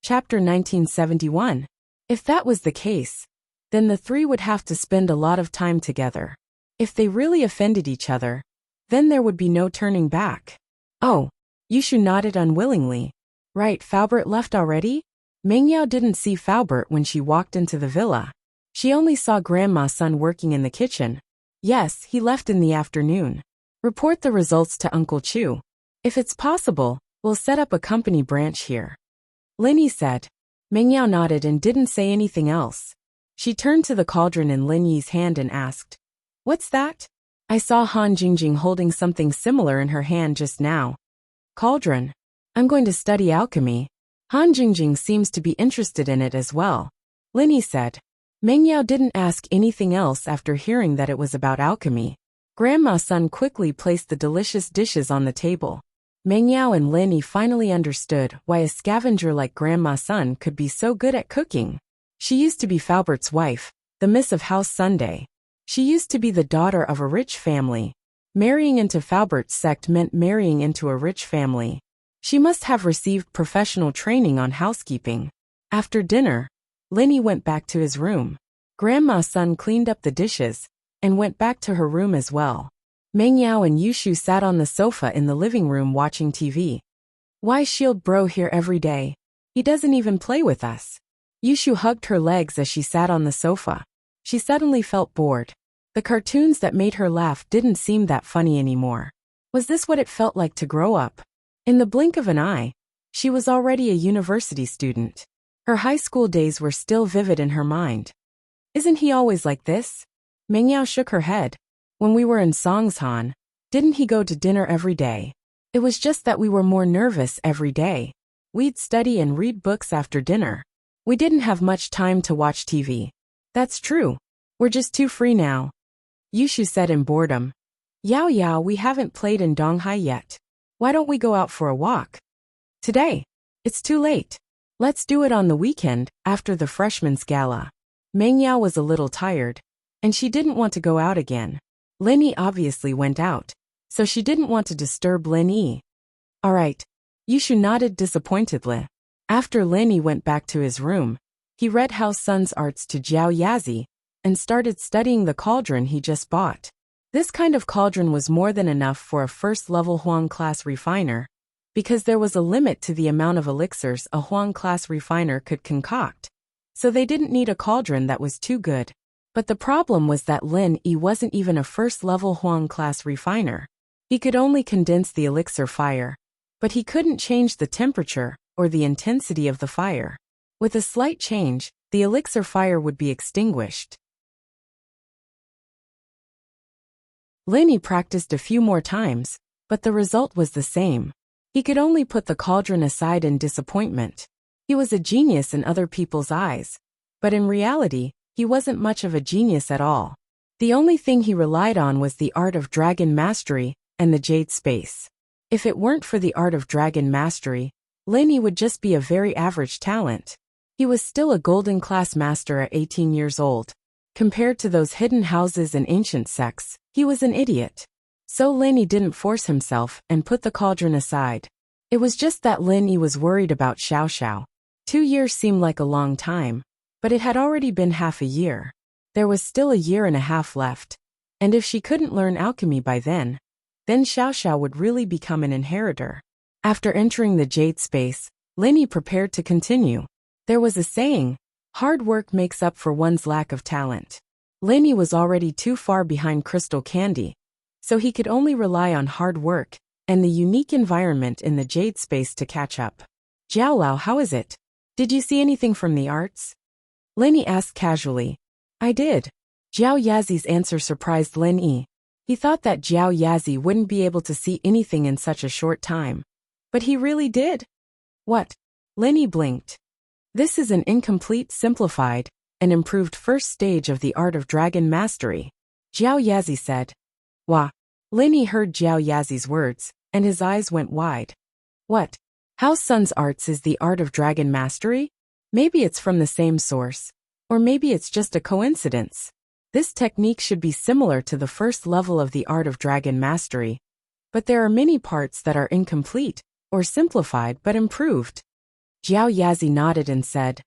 Chapter 1971. If that was the case, then the three would have to spend a lot of time together. If they really offended each other, then there would be no turning back. Oh, Yushu nodded unwillingly. Right, Faubert left already? Meng Yao didn't see Faubert when she walked into the villa. She only saw Grandma's son working in the kitchen. Yes, he left in the afternoon. Report the results to Uncle Chu. If it's possible, we'll set up a company branch here. Lin Yi said. Meng Yao nodded and didn't say anything else. She turned to the cauldron in Lin Yi's hand and asked, What's that? I saw Han Jingjing holding something similar in her hand just now. Cauldron. I'm going to study alchemy. Han Jingjing seems to be interested in it as well. Lin Yi said. Meng Yao didn't ask anything else after hearing that it was about alchemy. Grandma's son quickly placed the delicious dishes on the table. Meng Yao and Lin Yi finally understood why a scavenger like Grandma's son could be so good at cooking. She used to be Faubert's wife, the Miss of House Sunday. She used to be the daughter of a rich family. Marrying into Faubert's sect meant marrying into a rich family. She must have received professional training on housekeeping. After dinner, Lin Yi went back to his room. Grandma's son cleaned up the dishes and went back to her room as well. Meng Yao and Yushu sat on the sofa in the living room watching TV. Why Shield Bro here every day? He doesn't even play with us. Yushu hugged her legs as she sat on the sofa. She suddenly felt bored. The cartoons that made her laugh didn't seem that funny anymore. Was this what it felt like to grow up? In the blink of an eye, she was already a university student. Her high school days were still vivid in her mind. Isn't he always like this? Meng Yao shook her head. When we were in Songshan, didn't he go to dinner every day? It was just that we were more nervous every day. We'd study and read books after dinner. We didn't have much time to watch TV. That's true. We're just too free now. Yushu said in boredom. Yao Yao, we haven't played in Donghai yet. Why don't we go out for a walk? Today. It's too late. Let's do it on the weekend, after the freshman's gala. Meng Yao was a little tired, and she didn't want to go out again. Lin Yi obviously went out, so she didn't want to disturb Lin Yi. Alright. Yushu nodded disappointedly. After Lin Yi went back to his room, he read House Sun's Arts to Jiao Yazi, and started studying the cauldron he just bought. This kind of cauldron was more than enough for a first-level Huang-class refiner, because there was a limit to the amount of elixirs a Huang-class refiner could concoct. So they didn't need a cauldron that was too good. But the problem was that Lin Yi wasn't even a first-level Huang-class refiner. He could only condense the elixir fire, but he couldn't change the temperature or the intensity of the fire. With a slight change, the elixir fire would be extinguished. Lin Yi practiced a few more times, but the result was the same. He could only put the cauldron aside in disappointment. He was a genius in other people's eyes, but in reality, he wasn't much of a genius at all. The only thing he relied on was the art of dragon mastery and the jade space. If it weren't for the art of dragon mastery, Lin Yi would just be a very average talent. He was still a golden class master at 18 years old. Compared to those hidden houses and ancient sects, he was an idiot. So Lin Yi didn't force himself and put the cauldron aside. It was just that Lin Yi was worried about Xiao Xiao. 2 years seemed like a long time, but it had already been half a year. There was still a year and a half left, and if she couldn't learn alchemy by then Xiao Xiao would really become an inheritor. After entering the jade space, Lenny prepared to continue. There was a saying, hard work makes up for one's lack of talent. Lenny was already too far behind Crystal Candy, so he could only rely on hard work and the unique environment in the jade space to catch up. Jiao Lao, how is it? Did you see anything from the arts? Lenny asked casually. I did. Jiao Yazi's answer surprised Lenny. He thought that Jiao Yazi wouldn't be able to see anything in such a short time. But he really did. What? Lenny blinked. This is an incomplete, simplified, and improved first stage of the art of dragon mastery, Jiao Yazi said. Wah. Lenny heard Jiao Yazi's words, and his eyes went wide. What? House Sun's arts is the art of dragon mastery? Maybe it's from the same source. Or maybe it's just a coincidence. This technique should be similar to the first level of the art of dragon mastery. But there are many parts that are incomplete, or simplified but improved. Jiao Yazi nodded and said,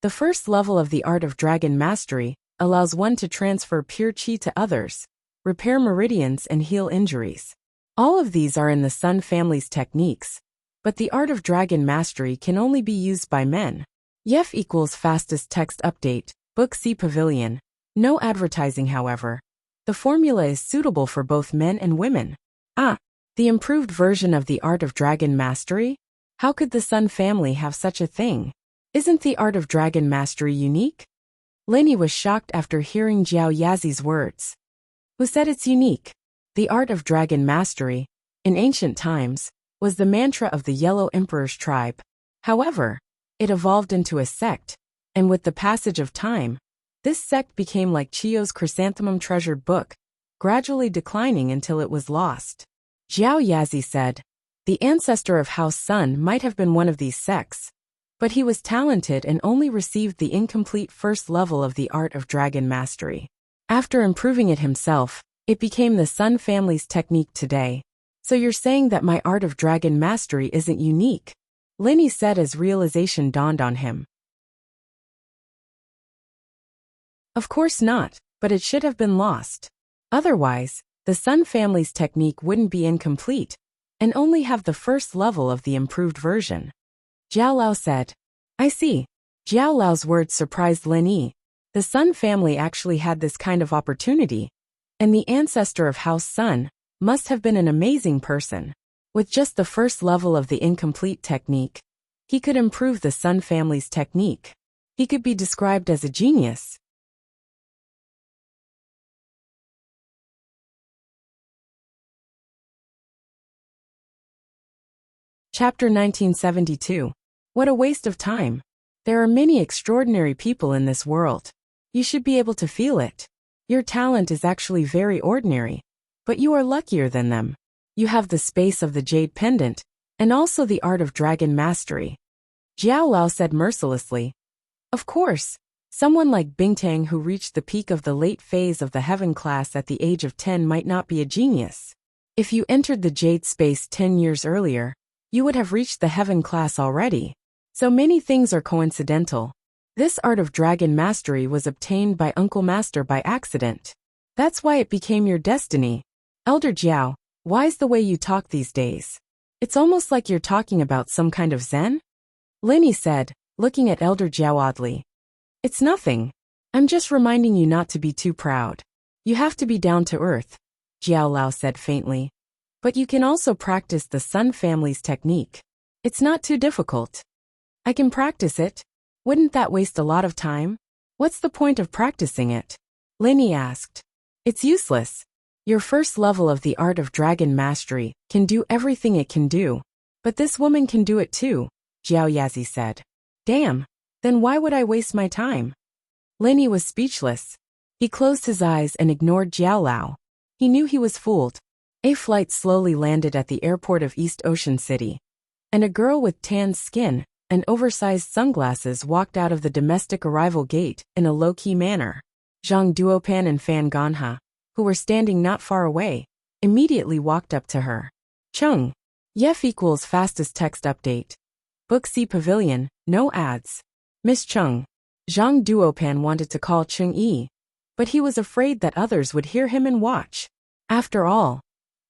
the first level of the art of dragon mastery allows one to transfer pure qi to others, repair meridians and heal injuries. All of these are in the Sun family's techniques, but the art of dragon mastery can only be used by men. Yef equals fastest text update, Book C Pavilion. No advertising, however. The formula is suitable for both men and women. Ah, the improved version of the art of dragon mastery? How could the Sun family have such a thing? Isn't the art of dragon mastery unique? Lenny was shocked after hearing Jiao Yazi's words. Who said it's unique? The art of dragon mastery, in ancient times, was the mantra of the Yellow Emperor's tribe. However, it evolved into a sect, and with the passage of time, this sect became like Chio's chrysanthemum treasured book, gradually declining until it was lost. Jiao Yazi said, the ancestor of House Sun might have been one of these sects, but he was talented and only received the incomplete first level of the art of dragon mastery. After improving it himself, it became the Sun family's technique today. So you're saying that my art of dragon mastery isn't unique? Lenny said as realization dawned on him. Of course not, but it should have been lost. Otherwise, the Sun family's technique wouldn't be incomplete, and only have the first level of the improved version. Jiao Lao said. I see. Jiao Lao's words surprised Lenny. The Sun family actually had this kind of opportunity, and the ancestor of House Sun must have been an amazing person. With just the first level of the incomplete technique, he could improve the Sun family's technique. He could be described as a genius. Chapter 1972. What a waste of time. There are many extraordinary people in this world. You should be able to feel it. Your talent is actually very ordinary, but you are luckier than them. You have the space of the jade pendant, and also the art of dragon mastery. Jiao Lao said mercilessly. Of course, someone like Bingtang who reached the peak of the late phase of the heaven class at the age of 10 might not be a genius. If you entered the jade space 10 years earlier, you would have reached the heaven class already. So many things are coincidental. This art of dragon mastery was obtained by Uncle Master by accident. That's why it became your destiny. Elder Jiao, why's the way you talk these days? It's almost like you're talking about some kind of zen? Lenny said, looking at Elder Jiao oddly. It's nothing. I'm just reminding you not to be too proud. You have to be down to earth, Jiao Lao said faintly. But you can also practice the Sun family's technique. It's not too difficult. I can practice it. Wouldn't that waste a lot of time? What's the point of practicing it? Lenny asked. It's useless. Your first level of the art of dragon mastery can do everything it can do. But this woman can do it too, Jiao Yazi said. Damn. Then why would I waste my time? Lenny was speechless. He closed his eyes and ignored Jiao Lao. He knew he was fooled. A flight slowly landed at the airport of East Ocean City, and a girl with tanned skin and oversized sunglasses walked out of the domestic arrival gate in a low-key manner. Zhang Duopan and Fan Ganha, who were standing not far away, immediately walked up to her. Chung. Yef equals fastest text update. Book C Pavilion, no ads. Miss Chung. Zhang Duopan wanted to call Chung Yi, but he was afraid that others would hear him and watch. After all,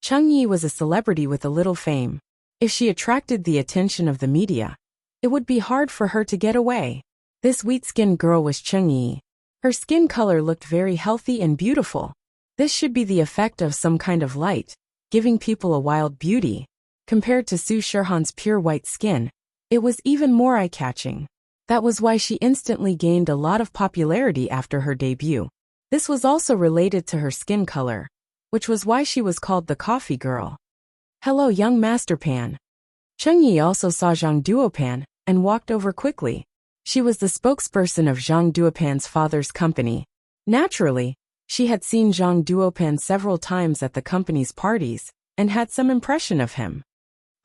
Chung Yi was a celebrity with a little fame. If she attracted the attention of the media, it would be hard for her to get away. This wheat-skinned girl was Chung Yi. Her skin color looked very healthy and beautiful. This should be the effect of some kind of light, giving people a wild beauty. Compared to Su Shirhan's pure white skin, it was even more eye-catching. That was why she instantly gained a lot of popularity after her debut. This was also related to her skin color, which was why she was called the coffee girl. Hello, young Master Pan. Chung Yi also saw Zhang Duopan and walked over quickly. She was the spokesperson of Zhang Duopan's father's company. Naturally, she had seen Zhang Duopan several times at the company's parties and had some impression of him.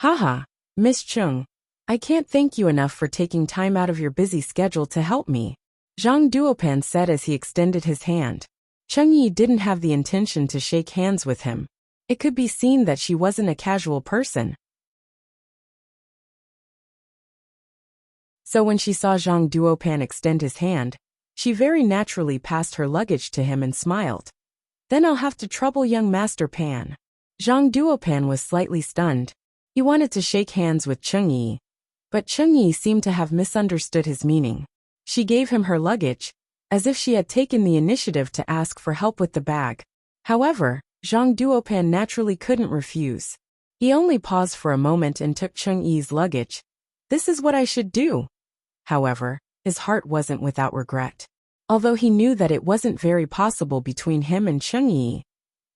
Haha, Miss Chung. I can't thank you enough for taking time out of your busy schedule to help me, Zhang Duopan said as he extended his hand. Chung Yi didn't have the intention to shake hands with him. It could be seen that she wasn't a casual person. So when she saw Zhang Duopan extend his hand, she very naturally passed her luggage to him and smiled. Then I'll have to trouble young Master Pan. Zhang Duopan was slightly stunned. He wanted to shake hands with Chung Yi, but Chung Yi seemed to have misunderstood his meaning. She gave him her luggage, as if she had taken the initiative to ask for help with the bag. However, Zhang Duopan naturally couldn't refuse. He only paused for a moment and took Chung Yi's luggage. This is what I should do. However, his heart wasn't without regret. Although he knew that it wasn't very possible between him and Chung Yi,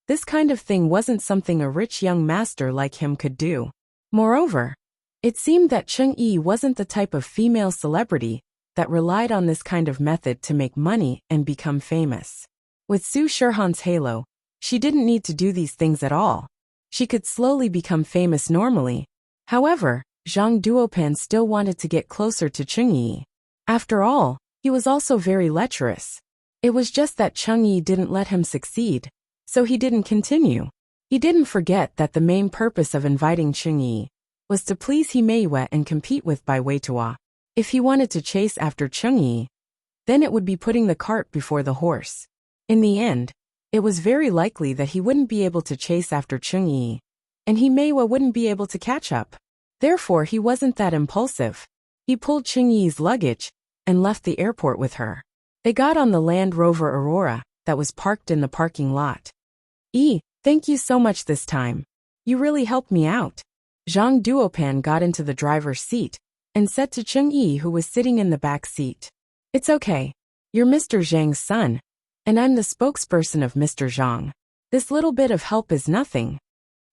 this kind of thing wasn't something a rich young master like him could do. Moreover, it seemed that Chung Yi wasn't the type of female celebrity that relied on this kind of method to make money and become famous. With Su Shirhan's halo, she didn't need to do these things at all. She could slowly become famous normally. However, Zhang Duopan still wanted to get closer to Chung Yi. After all, he was also very lecherous. It was just that Chung Yi didn't let him succeed, so he didn't continue. He didn't forget that the main purpose of inviting Chung Yi was to please Himeiwa and compete with Bai Weitua. If he wanted to chase after Chung Yi, then it would be putting the cart before the horse. In the end, it was very likely that he wouldn't be able to chase after Chung Yi, and Himeiwa wouldn't be able to catch up. Therefore, he wasn't that impulsive. He pulled Chung Yi's luggage and left the airport with her. They got on the Land Rover Aurora that was parked in the parking lot. Thank you so much this time. You really helped me out. Zhang Duopan got into the driver's seat and said to Chung Yi, who was sitting in the back seat, "It's okay. You're Mr. Zhang's son, and I'm the spokesperson of Mr. Zhang. This little bit of help is nothing,"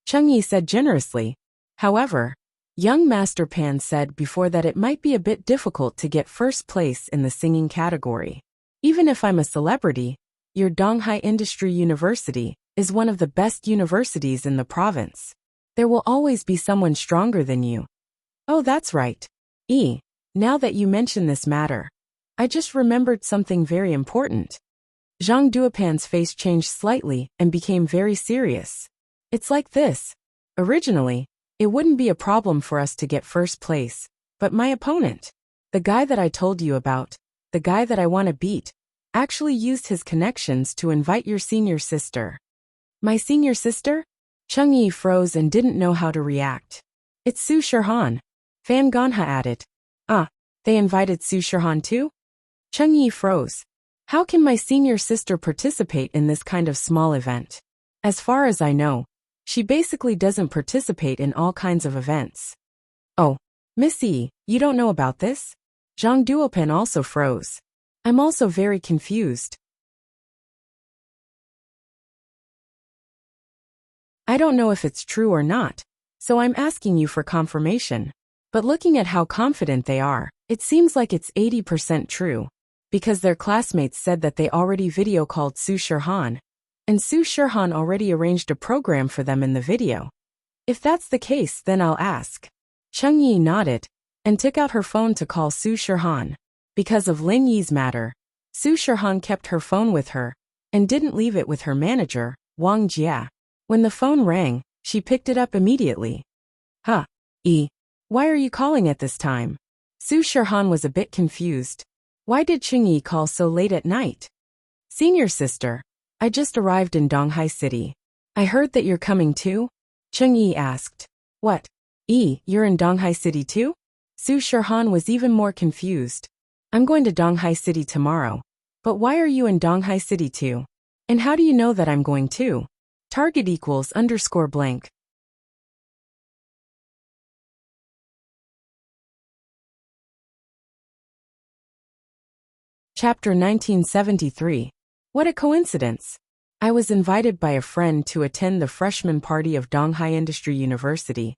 Chung Yi said generously. However, young Master Pan said before that it might be a bit difficult to get first place in the singing category. Even if I'm a celebrity, your Donghai Industry University is one of the best universities in the province. There will always be someone stronger than you. Oh, that's right. Now that you mention this matter, I just remembered something very important. Zhang Duopan's face changed slightly and became very serious. It's like this. Originally, it wouldn't be a problem for us to get first place, but my opponent, the guy that I told you about, the guy that I want to beat, actually used his connections to invite your senior sister. My senior sister? Chung Yi froze and didn't know how to react. It's Su Shirhan. Fan Ganha added. They invited Su Shirhan too? Chung Yi froze. How can my senior sister participate in this kind of small event? As far as I know, she basically doesn't participate in all kinds of events. Oh, Miss Yi, you don't know about this? Zhang Duopan also froze. I'm also very confused. I don't know if it's true or not, so I'm asking you for confirmation. But looking at how confident they are, it seems like it's 80% true. Because their classmates said that they already video called Su Shirhan, and Su Shirhan already arranged a program for them in the video. If that's the case, then I'll ask. Chung Yi nodded and took out her phone to call Su Shirhan. Because of Lin Yi's matter, Su Shirhan kept her phone with her and didn't leave it with her manager, Wang Jia. When the phone rang, she picked it up immediately. Why are you calling at this time? Su Shirhan was a bit confused. Why did Changyi call so late at night? Senior sister, I just arrived in Donghai City. I heard that you're coming too? Changyi asked. What? You're in Donghai City too? Su Shirhan was even more confused. I'm going to Donghai City tomorrow. But why are you in Donghai City too? And how do you know that I'm going too? Target equals underscore blank. Chapter 1973. What a coincidence. I was invited by a friend to attend the freshman party of Donghai Industry University.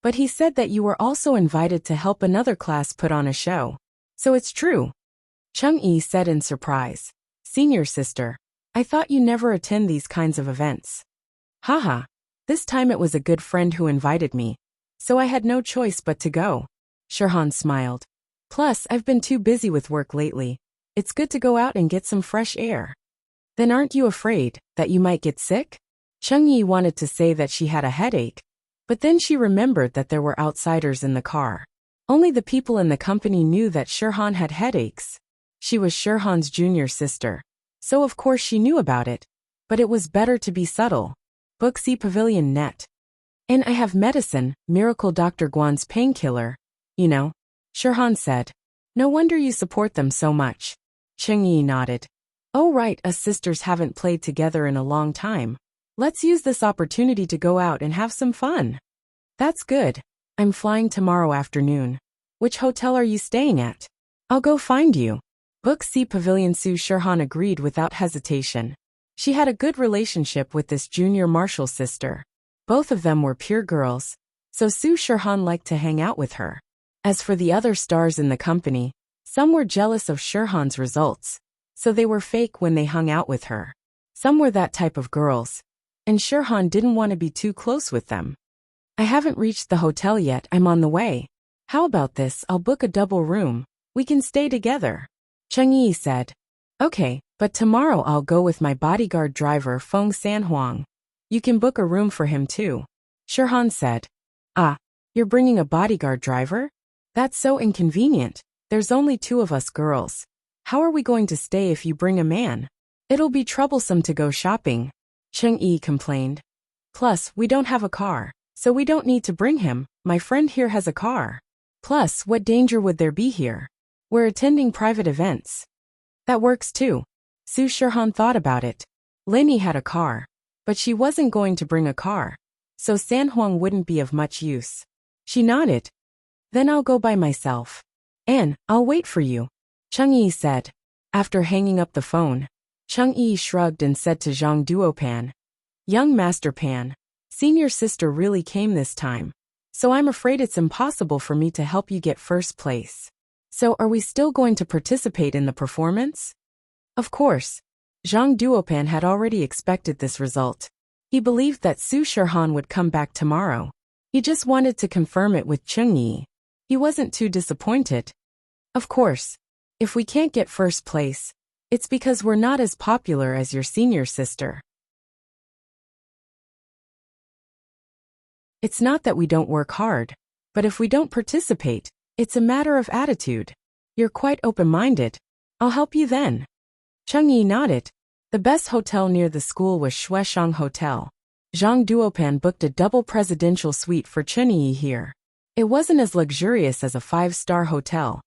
But he said that you were also invited to help another class put on a show. So it's true. Changyi said in surprise. Senior sister, I thought you never attend these kinds of events. Haha. This time it was a good friend who invited me. So I had no choice but to go. Shirhan smiled. Plus, I've been too busy with work lately. It's good to go out and get some fresh air. Then aren't you afraid that you might get sick? Changyi wanted to say that she had a headache, but then she remembered that there were outsiders in the car. Only the people in the company knew that Shirhan had headaches. She was Shirhan's junior sister, so of course she knew about it, but it was better to be subtle. Book C Pavilion Net. And I have medicine, Miracle Dr. Guan's painkiller. You know, Shirhan said. No wonder you support them so much. Changyi nodded. Oh right, us sisters haven't played together in a long time. Let's use this opportunity to go out and have some fun. That's good. I'm flying tomorrow afternoon. Which hotel are you staying at? I'll go find you. Book C Pavilion. Su Shirhan agreed without hesitation. She had a good relationship with this junior marshal sister. Both of them were pure girls, so Su Shirhan liked to hang out with her. As for the other stars in the company, some were jealous of Shirhan's results, so they were fake when they hung out with her. Some were that type of girls, and Shirhan didn't want to be too close with them. I haven't reached the hotel yet, I'm on the way. How about this, I'll book a double room, we can stay together. Changyi said. Okay, but tomorrow I'll go with my bodyguard driver Feng Sanhuang. You can book a room for him too. Shirhan said. Ah, you're bringing a bodyguard driver? That's so inconvenient. There's only 2 of us girls. How are we going to stay if you bring a man? It'll be troublesome to go shopping. Changyi complained. Plus, we don't have a car, so we don't need to bring him. My friend here has a car. Plus, what danger would there be here? We're attending private events. That works too. Su Shirhan thought about it. Lenny had a car, but she wasn't going to bring a car, so Sanhuang wouldn't be of much use. She nodded. Then I'll go by myself. And I'll wait for you, Changyi said. After hanging up the phone, Changyi shrugged and said to Zhang Duopan, Young Master Pan, senior sister really came this time, so I'm afraid it's impossible for me to help you get first place. So are we still going to participate in the performance? Of course. Zhang Duopan had already expected this result. He believed that Su Shirhan would come back tomorrow. He just wanted to confirm it with Changyi. He wasn't too disappointed. Of course. If we can't get first place, it's because we're not as popular as your senior sister. It's not that we don't work hard, but if we don't participate, it's a matter of attitude. You're quite open-minded. I'll help you then. Changyi nodded. The best hotel near the school was Shueshang Hotel. Zhang Duopan booked a double presidential suite for Changyi here. It wasn't as luxurious as a 5-star hotel,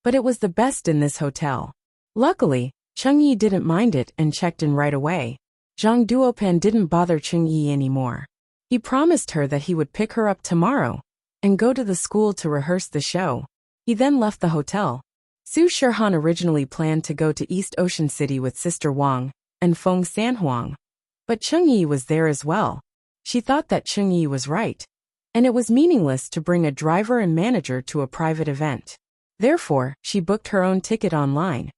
but it was the best in this hotel. Luckily, Changyi didn't mind it and checked in right away. Zhang Duopan didn't bother Changyi anymore. He promised her that he would pick her up tomorrow and go to the school to rehearse the show. He then left the hotel. Su Shirhan originally planned to go to East Ocean City with Sister Wang and Feng Sanhuang, but Changyi was there as well. She thought that Changyi was right, and it was meaningless to bring a driver and manager to a private event. Therefore, she booked her own ticket online.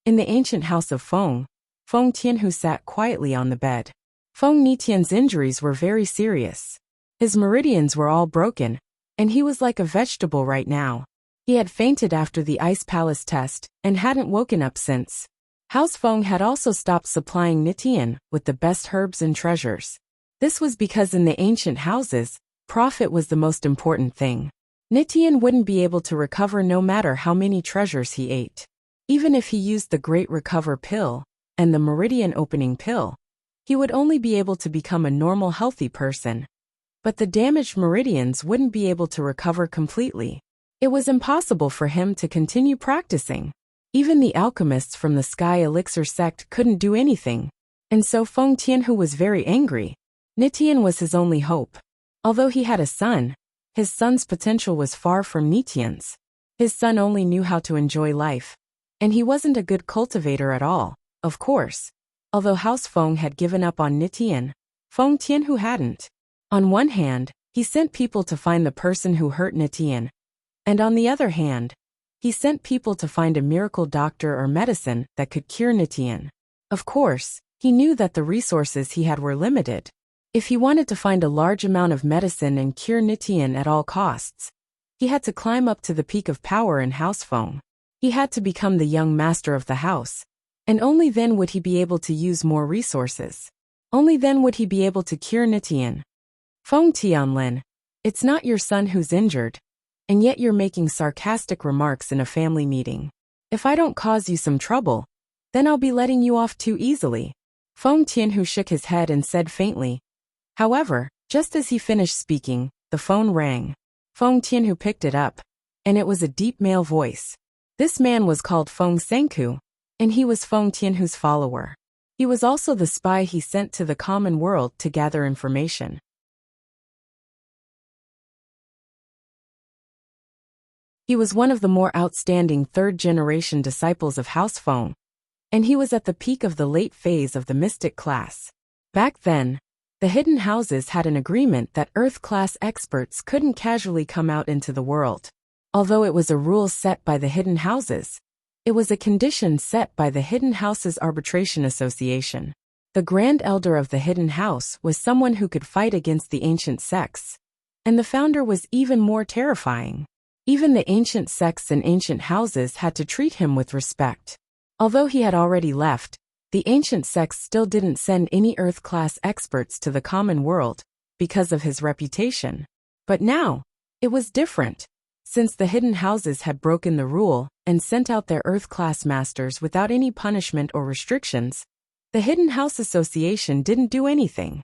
In the ancient house of Feng Tianhu sat quietly on the bed. Feng Nitian's injuries were very serious. His meridians were all broken, and he was like a vegetable right now. He had fainted after the Ice Palace test and hadn't woken up since. House Feng had also stopped supplying Nitian with the best herbs and treasures. This was because in the ancient houses, profit was the most important thing. Nitian wouldn't be able to recover no matter how many treasures he ate. Even if he used the Great Recover pill and the Meridian Opening pill, he would only be able to become a normal healthy person. But the damaged meridians wouldn't be able to recover completely. It was impossible for him to continue practicing. Even the alchemists from the Sky Elixir sect couldn't do anything. And so Feng Tianhu was very angry. Nitian was his only hope. Although he had a son, his son's potential was far from Nitian's. His son only knew how to enjoy life. And he wasn't a good cultivator at all, of course. Although House Feng had given up on Nitian, Feng Tianhu hadn't. On one hand, he sent people to find the person who hurt Nitian. And on the other hand, he sent people to find a miracle doctor or medicine that could cure Nitian. Of course, he knew that the resources he had were limited. If he wanted to find a large amount of medicine and cure Nitian at all costs, he had to climb up to the peak of power in House Feng. He had to become the young master of the house. And only then would he be able to use more resources. Only then would he be able to cure Nitian. Feng Tianlin, it's not your son who's injured. And yet you're making sarcastic remarks in a family meeting. If I don't cause you some trouble, then I'll be letting you off too easily. Feng Tianhu shook his head and said faintly. However, just as he finished speaking, the phone rang. Feng Tianhu picked it up. And it was a deep male voice. This man was called Feng Senku, and he was Feng Tianhu's follower. He was also the spy he sent to the common world to gather information. He was one of the more outstanding third-generation disciples of House Feng, and he was at the peak of the late phase of the mystic class. Back then, the hidden houses had an agreement that Earth-class experts couldn't casually come out into the world. Although it was a rule set by the hidden houses, it was a condition set by the Hidden Houses Arbitration Association. The Grand Elder of the Hidden House was someone who could fight against the ancient sects, and the founder was even more terrifying. Even the ancient sects and ancient houses had to treat him with respect. Although he had already left, the ancient sects still didn't send any Earth-class experts to the common world because of his reputation. But now, it was different. Since the hidden houses had broken the rule and sent out their Earth-class masters without any punishment or restrictions, the Hidden House Association didn't do anything.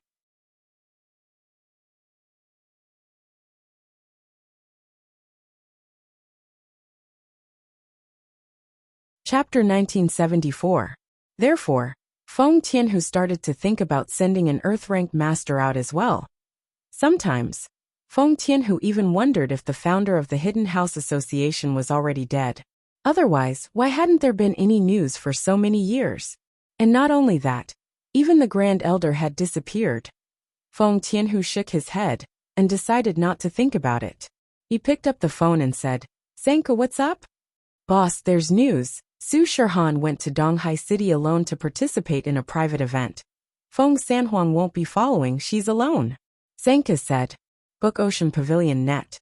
Chapter 1974. Therefore, Feng Tianhu started to think about sending an Earth-ranked master out as well. Sometimes, Feng Tianhu even wondered if the founder of the Hidden House Association was already dead. Otherwise, why hadn't there been any news for so many years? And not only that, even the Grand Elder had disappeared. Feng Tianhu shook his head and decided not to think about it. He picked up the phone and said, Sanka, what's up? Boss, there's news. Su Shirhan went to Donghai City alone to participate in a private event. Feng Sanhuang won't be following, she's alone. Sanka said. Book Ocean Pavilion Net.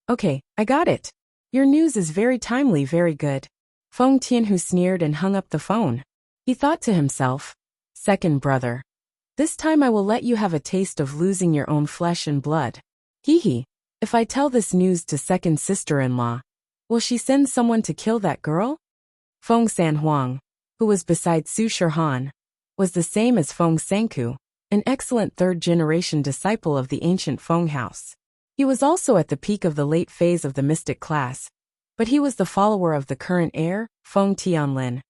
Okay, I got it. Your news is very timely, very good. Feng Tianhu sneered and hung up the phone. He thought to himself, second brother. This time I will let you have a taste of losing your own flesh and blood. Hee. If I tell this news to second sister-in-law, will she send someone to kill that girl? Feng Sanhuang, who was beside Su Shirhan, was the same as Feng Senku, an excellent third-generation disciple of the ancient Feng house. He was also at the peak of the late phase of the mystic class, but he was the follower of the current heir, Feng Tianlin.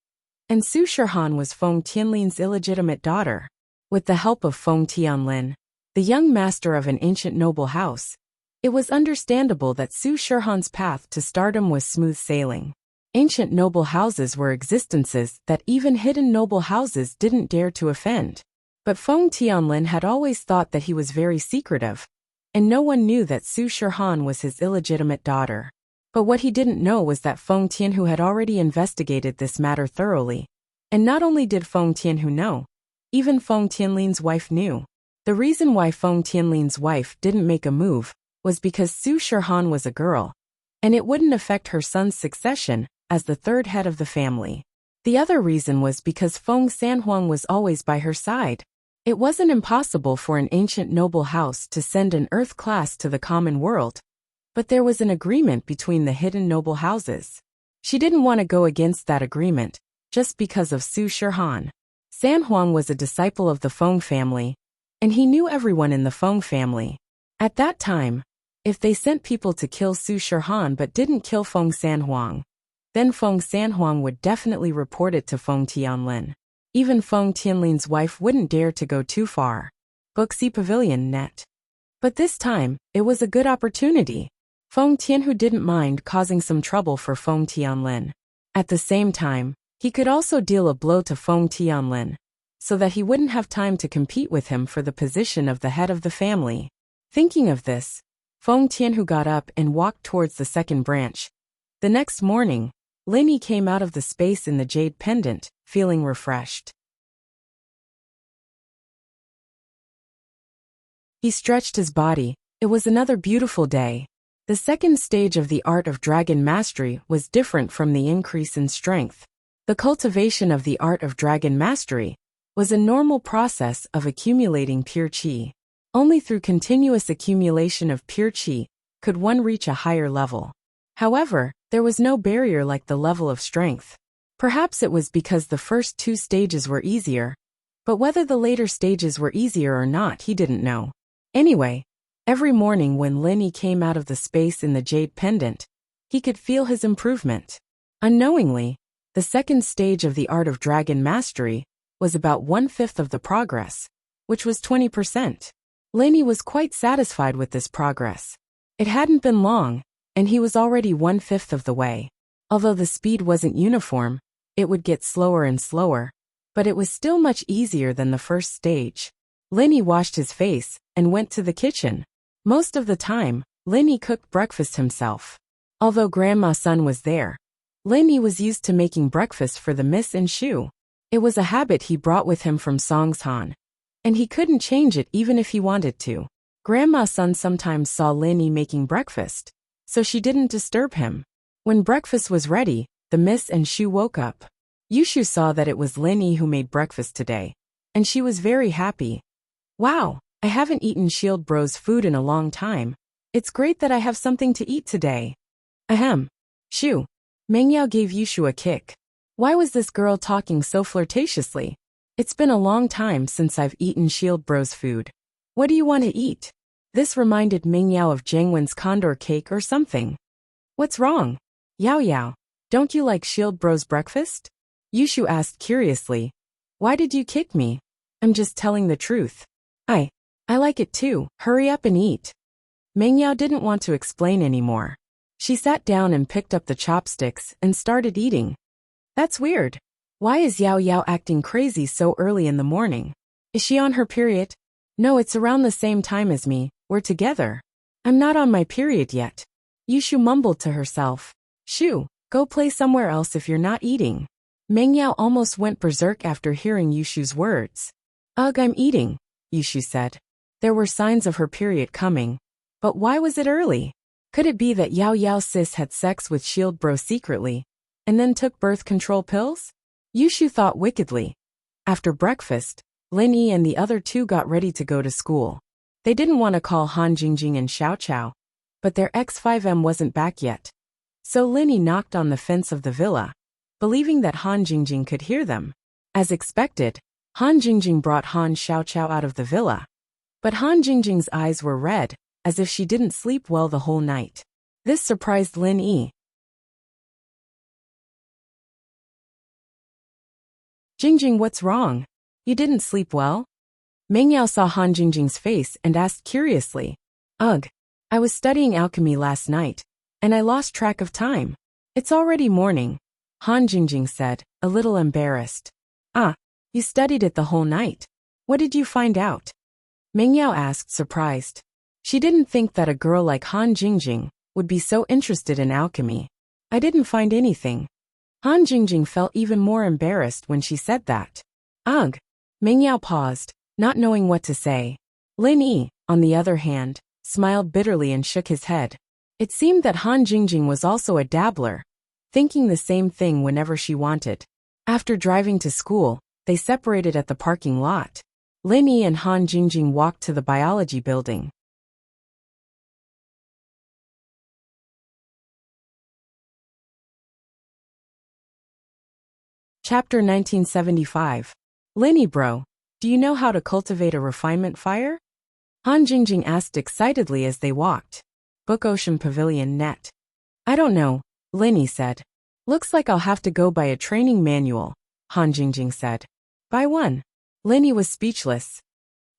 And Su Shirhan was Feng Tianlin's illegitimate daughter. With the help of Feng Tianlin, the young master of an ancient noble house, it was understandable that Su Shirhan's path to stardom was smooth sailing. Ancient noble houses were existences that even hidden noble houses didn't dare to offend. But Feng Tianlin had always thought that he was very secretive, and no one knew that Su Shirhan was his illegitimate daughter. But what he didn't know was that Feng Tianhu had already investigated this matter thoroughly. And not only did Feng Tianhu know, even Feng Tianlin's wife knew. The reason why Feng Tianlin's wife didn't make a move was because Su Shirhan was a girl, and it wouldn't affect her son's succession as the third head of the family. The other reason was because Feng Sanhuang was always by her side. It wasn't impossible for an ancient noble house to send an Earth class to the common world, But there was an agreement between the hidden noble houses. She didn't want to go against that agreement, just because of Su Shirhan. San Huang was a disciple of the Feng family, and he knew everyone in the Feng family. At that time, if they sent people to kill Su Shirhan but didn't kill Feng Sanhuang, then Feng Sanhuang would definitely report it to Feng Tianlin. Even Feng Tianlin's wife wouldn't dare to go too far. Booksy Pavilion Net. But this time, it was a good opportunity. Feng Tianhu didn't mind causing some trouble for Feng Tianlin. At the same time, he could also deal a blow to Feng Tianlin, so that he wouldn't have time to compete with him for the position of the head of the family. Thinking of this, Feng Tianhu got up and walked towards the second branch. The next morning, Lin Yi came out of the space in the jade pendant, feeling refreshed. He stretched his body. It was another beautiful day. The second stage of the art of dragon mastery was different from the increase in strength. The cultivation of the art of dragon mastery was a normal process of accumulating pure qi. Only through continuous accumulation of pure qi could one reach a higher level. However, there was no barrier like the level of strength. Perhaps it was because the first two stages were easier, but whether the later stages were easier or not he didn't know. Anyway, every morning when Lin Yi came out of the space in the jade pendant, he could feel his improvement. Unknowingly, the second stage of the art of dragon mastery was about 1/5 of the progress, which was 20%. Lin Yi was quite satisfied with this progress. It hadn't been long, and he was already 1/5 of the way. Although the speed wasn't uniform, it would get slower and slower, but it was still much easier than the first stage. Lin Yi washed his face and went to the kitchen. Most of the time, Lin Yi cooked breakfast himself. Although Grandma Sun was there, Lin Yi was used to making breakfast for the Miss and Shu. It was a habit he brought with him from Songshan, and he couldn't change it even if he wanted to. Grandma Sun sometimes saw Lin Yi making breakfast, so she didn't disturb him. When breakfast was ready, the Miss and Shu woke up. Yushu saw that it was Lin Yi who made breakfast today, and she was very happy. Wow, I haven't eaten Shield Bro's food in a long time. It's great that I have something to eat today. Ahem. Shu. Mengyao gave Yushu a kick. Why was this girl talking so flirtatiously? It's been a long time since I've eaten Shield Bro's food. What do you want to eat? This reminded Mengyao of Jiangwen's condor cake or something. What's wrong? Yao Yao, don't you like Shield Bro's breakfast? Yushu asked curiously. Why did you kick me? I'm just telling the truth. I like it too. Hurry up and eat. Mengyao didn't want to explain anymore. She sat down and picked up the chopsticks and started eating. That's weird. Why is Yao Yao acting crazy so early in the morning? Is she on her period? No, it's around the same time as me. We're together. I'm not on my period yet. Yushu mumbled to herself. Shu, go play somewhere else if you're not eating. Mengyao almost went berserk after hearing Yushu's words. Ugh, I'm eating, Yushu said. There were signs of her period coming. But why was it early? Could it be that Yao Yao sis had sex with Shield Bro secretly, and then took birth control pills? Yushu thought wickedly. After breakfast, Lin Yi and the other two got ready to go to school. They didn't want to call Han Jingjing and Xiao Chao, but their X5M wasn't back yet. So Lin Yi knocked on the fence of the villa, believing that Han Jingjing could hear them. As expected, Han Jingjing brought Han Xiao Chao out of the villa. But Han Jingjing's eyes were red, as if she didn't sleep well the whole night. This surprised Lin Yi. Jingjing, what's wrong? You didn't sleep well? Mengyao saw Han Jingjing's face and asked curiously. Ugh, I was studying alchemy last night, and I lost track of time. It's already morning, Han Jingjing said, a little embarrassed. Ah, you studied it the whole night. What did you find out? Mengyao asked, surprised. She didn't think that a girl like Han Jingjing would be so interested in alchemy. I didn't find anything. Han Jingjing felt even more embarrassed when she said that. Ugh. Mengyao paused, not knowing what to say. Lin Yi, on the other hand, smiled bitterly and shook his head. It seemed that Han Jingjing was also a dabbler, thinking the same thing whenever she wanted. After driving to school, they separated at the parking lot. Lin Yi and Han Jingjing walked to the biology building. Chapter 1975. Linny bro, do you know how to cultivate a refinement fire? Han Jingjing asked excitedly as they walked. Book Ocean Pavilion Net. I don't know, Linny said. Looks like I'll have to go buy a training manual, Han Jingjing said. Buy one. Linny was speechless.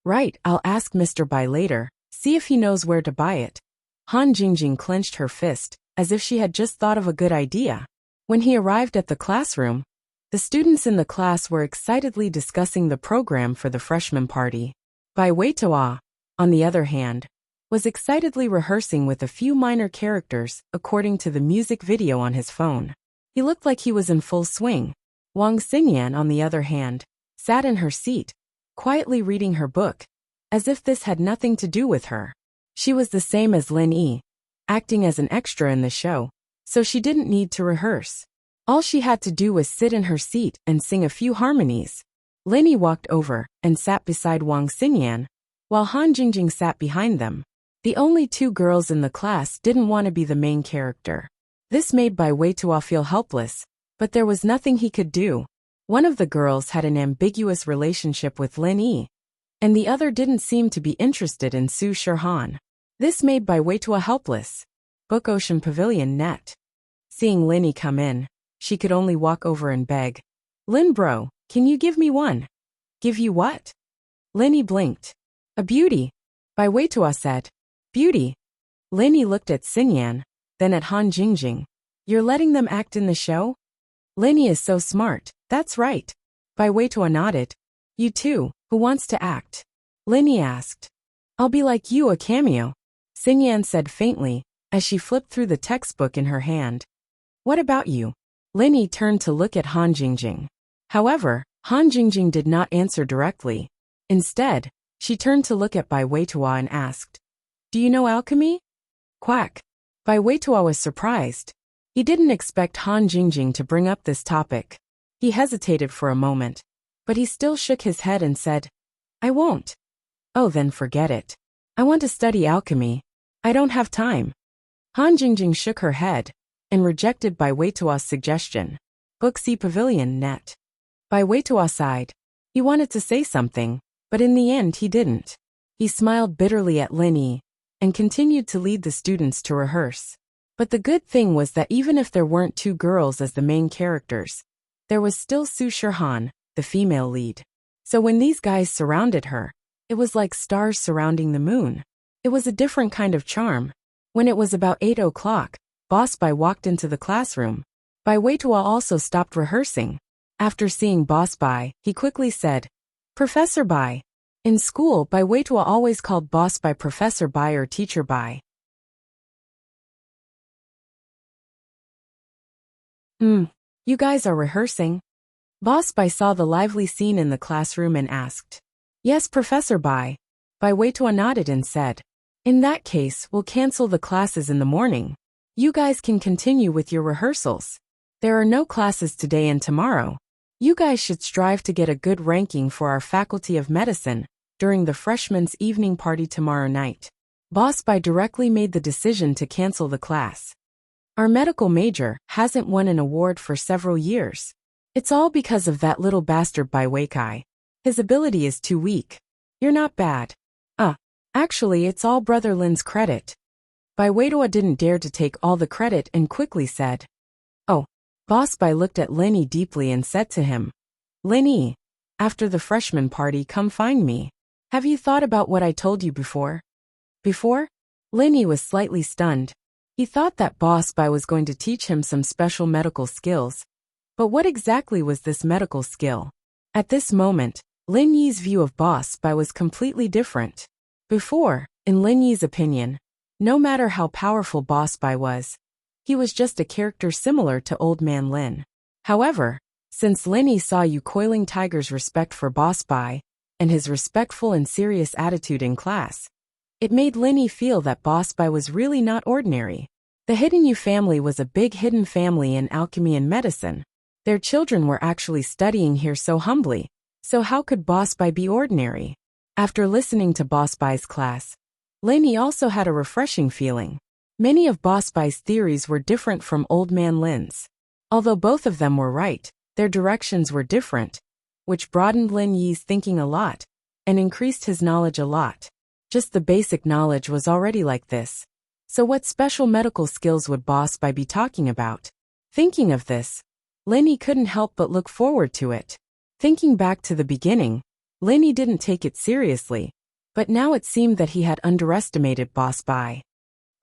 Right, I'll ask Mr. Bai later, see if he knows where to buy it. Han Jingjing clenched her fist, as if she had just thought of a good idea. When he arrived at the classroom, the students in the class were excitedly discussing the program for the freshman party. Bai Weitoa, on the other hand, was excitedly rehearsing with a few minor characters according to the music video on his phone. He looked like he was in full swing. Wang Xingyan, on the other hand, sat in her seat, quietly reading her book, as if this had nothing to do with her. She was the same as Lin Yi, acting as an extra in the show, so she didn't need to rehearse. All she had to do was sit in her seat and sing a few harmonies. Lin Yi walked over and sat beside Wang Xingyan, while Han Jingjing sat behind them. The only two girls in the class didn't want to be the main character. This made Bai Weituo feel helpless, but there was nothing he could do. One of the girls had an ambiguous relationship with Lin Yi, and the other didn't seem to be interested in Su Shirhan. This made Bai Weituo helpless. Book Ocean Pavilion Net. Seeing Lin Yi come in, she could only walk over and beg. Lin bro, can you give me one? Give you what? Lin Yi blinked. A beauty, Bai Weituo said. Beauty. Lin Yi looked at Xingyan, then at Han Jingjing. You're letting them act in the show? Lin Yi is so smart, that's right. Bai Weituo nodded. You too, who wants to act? Lin Yi asked. I'll be like you, a cameo, Xingyan said faintly, as she flipped through the textbook in her hand. What about you? Lin Yi turned to look at Han Jingjing. However, Han Jingjing did not answer directly. Instead, she turned to look at Bai Weituo and asked, Do you know alchemy? Quack. Bai Weituo was surprised. He didn't expect Han Jingjing to bring up this topic. He hesitated for a moment, but he still shook his head and said, I won't. Oh, then forget it. I want to study alchemy. I don't have time. Han Jingjing shook her head and rejected Bai Weituo's suggestion. Book C Pavilion Net. Bai Weituo sighed. He wanted to say something, but in the end he didn't. He smiled bitterly at Lin Yi and continued to lead the students to rehearse. But the good thing was that even if there weren't two girls as the main characters, there was still Su Shirhan, the female lead. So when these guys surrounded her, it was like stars surrounding the moon. It was a different kind of charm. When it was about 8 o'clock, Boss Bai walked into the classroom. Bai Weituo also stopped rehearsing. After seeing Boss Bai, he quickly said, Professor Bai. In school, Bai Weituo always called Boss Bai Professor Bai or Teacher Bai. You guys are rehearsing? Boss Bai saw the lively scene in the classroom and asked. Yes, Professor Bai. Bai Weituo nodded and said, In that case, we'll cancel the classes in the morning. You guys can continue with your rehearsals. There are no classes today and tomorrow. You guys should strive to get a good ranking for our Faculty of Medicine during the freshmen's evening party tomorrow night. Boss Bai directly made the decision to cancel the class. Our medical major hasn't won an award for several years. It's all because of that little bastard Bai Weikai. His ability is too weak. You're not bad. Actually it's all Brother Lin's credit. Bai Weituo didn't dare to take all the credit and quickly said. Oh. Boss Bai looked at Lin Yi deeply and said to him. Lin Yi, after the freshman party come find me. Have you thought about what I told you before? Before? Lin Yi was slightly stunned. He thought that Boss Bai was going to teach him some special medical skills. But what exactly was this medical skill? At this moment, Lin Yi's view of Boss Bai was completely different. Before, in Lin Yi's opinion, no matter how powerful Boss Bai was, he was just a character similar to Old Man Lin. However, since Lin Yi saw Yu Coiling Tiger's respect for Boss Bai and his respectful and serious attitude in class, it made Lin Yi feel that Boss Bai was really not ordinary. The Hidden Yu family was a big hidden family in alchemy and medicine. Their children were actually studying here so humbly, so how could Boss Bai be ordinary? After listening to Boss Bai's class, Lin Yi also had a refreshing feeling. Many of Boss Bai's theories were different from Old Man Lin's. Although both of them were right, Their directions were different, which broadened Lin Yi's thinking a lot and increased his knowledge a lot. Just the basic knowledge was already like this. So what special medical skills would Boss Bai be talking about? Thinking of this, Lin Yi couldn't help but look forward to it. Thinking back to the beginning, Lin Yi didn't take it seriously, but now it seemed that he had underestimated Boss Bai.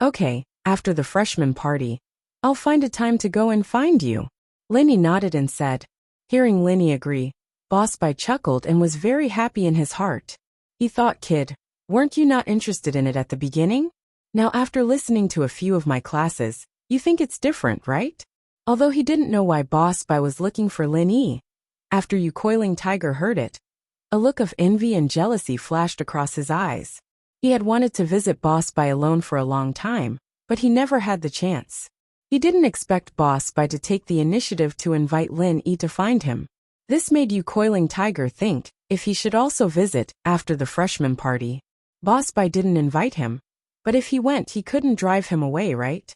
Okay, after the freshman party, I'll find a time to go and find you. Lin Yi nodded and said. Hearing Lin Yi agree, Boss Bai chuckled and was very happy in his heart. He thought, kid, weren't you not interested in it at the beginning? Now after listening to a few of my classes, you think it's different, right? Although he didn't know why Boss Bai was looking for Lin Yi. After Yu Coiling Tiger heard it, a look of envy and jealousy flashed across his eyes. He had wanted to visit Boss Bai alone for a long time, but he never had the chance. He didn't expect Boss Bai to take the initiative to invite Lin Yi to find him. This made Yu Coiling Tiger think if he should also visit after the freshman party. Boss Bai didn't invite him, but if he went he couldn't drive him away, right?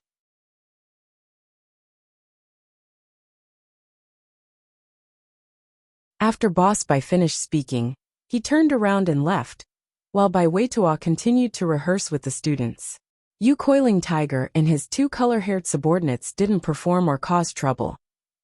After Boss Bai finished speaking, he turned around and left, while Bai Weitua continued to rehearse with the students. Yu Coiling Tiger and his two color-haired subordinates didn't perform or cause trouble,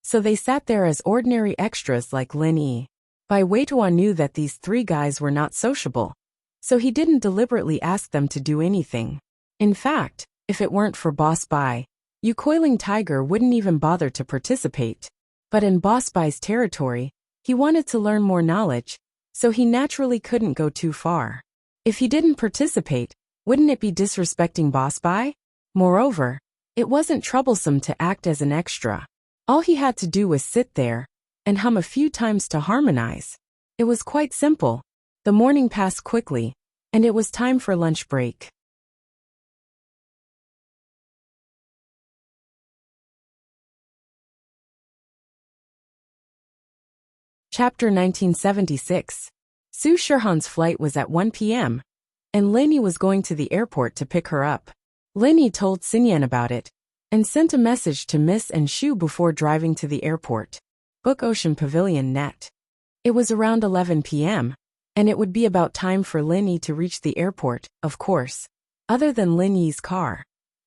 so they sat there as ordinary extras like Lin Yi. Bai Weitua knew that these three guys were not sociable, so he didn't deliberately ask them to do anything. In fact, if it weren't for Boss Bai, Yu Coiling Tiger wouldn't even bother to participate. But in Boss Bai's territory, he wanted to learn more knowledge, so he naturally couldn't go too far. If he didn't participate, wouldn't it be disrespecting Boss Bai? Moreover, it wasn't troublesome to act as an extra. All he had to do was sit there and hum a few times to harmonize. It was quite simple. The morning passed quickly, and it was time for lunch break. Chapter 1976. Su Shihan's flight was at 1 p.m., and Lin Yi was going to the airport to pick her up. Lin Yi told Xinyan about it, and sent a message to Miss and Shu before driving to the airport. Book Ocean Pavilion Net. It was around 11 p.m., and it would be about time for Lin Yi to reach the airport, of course. Other than Lin Yi's car,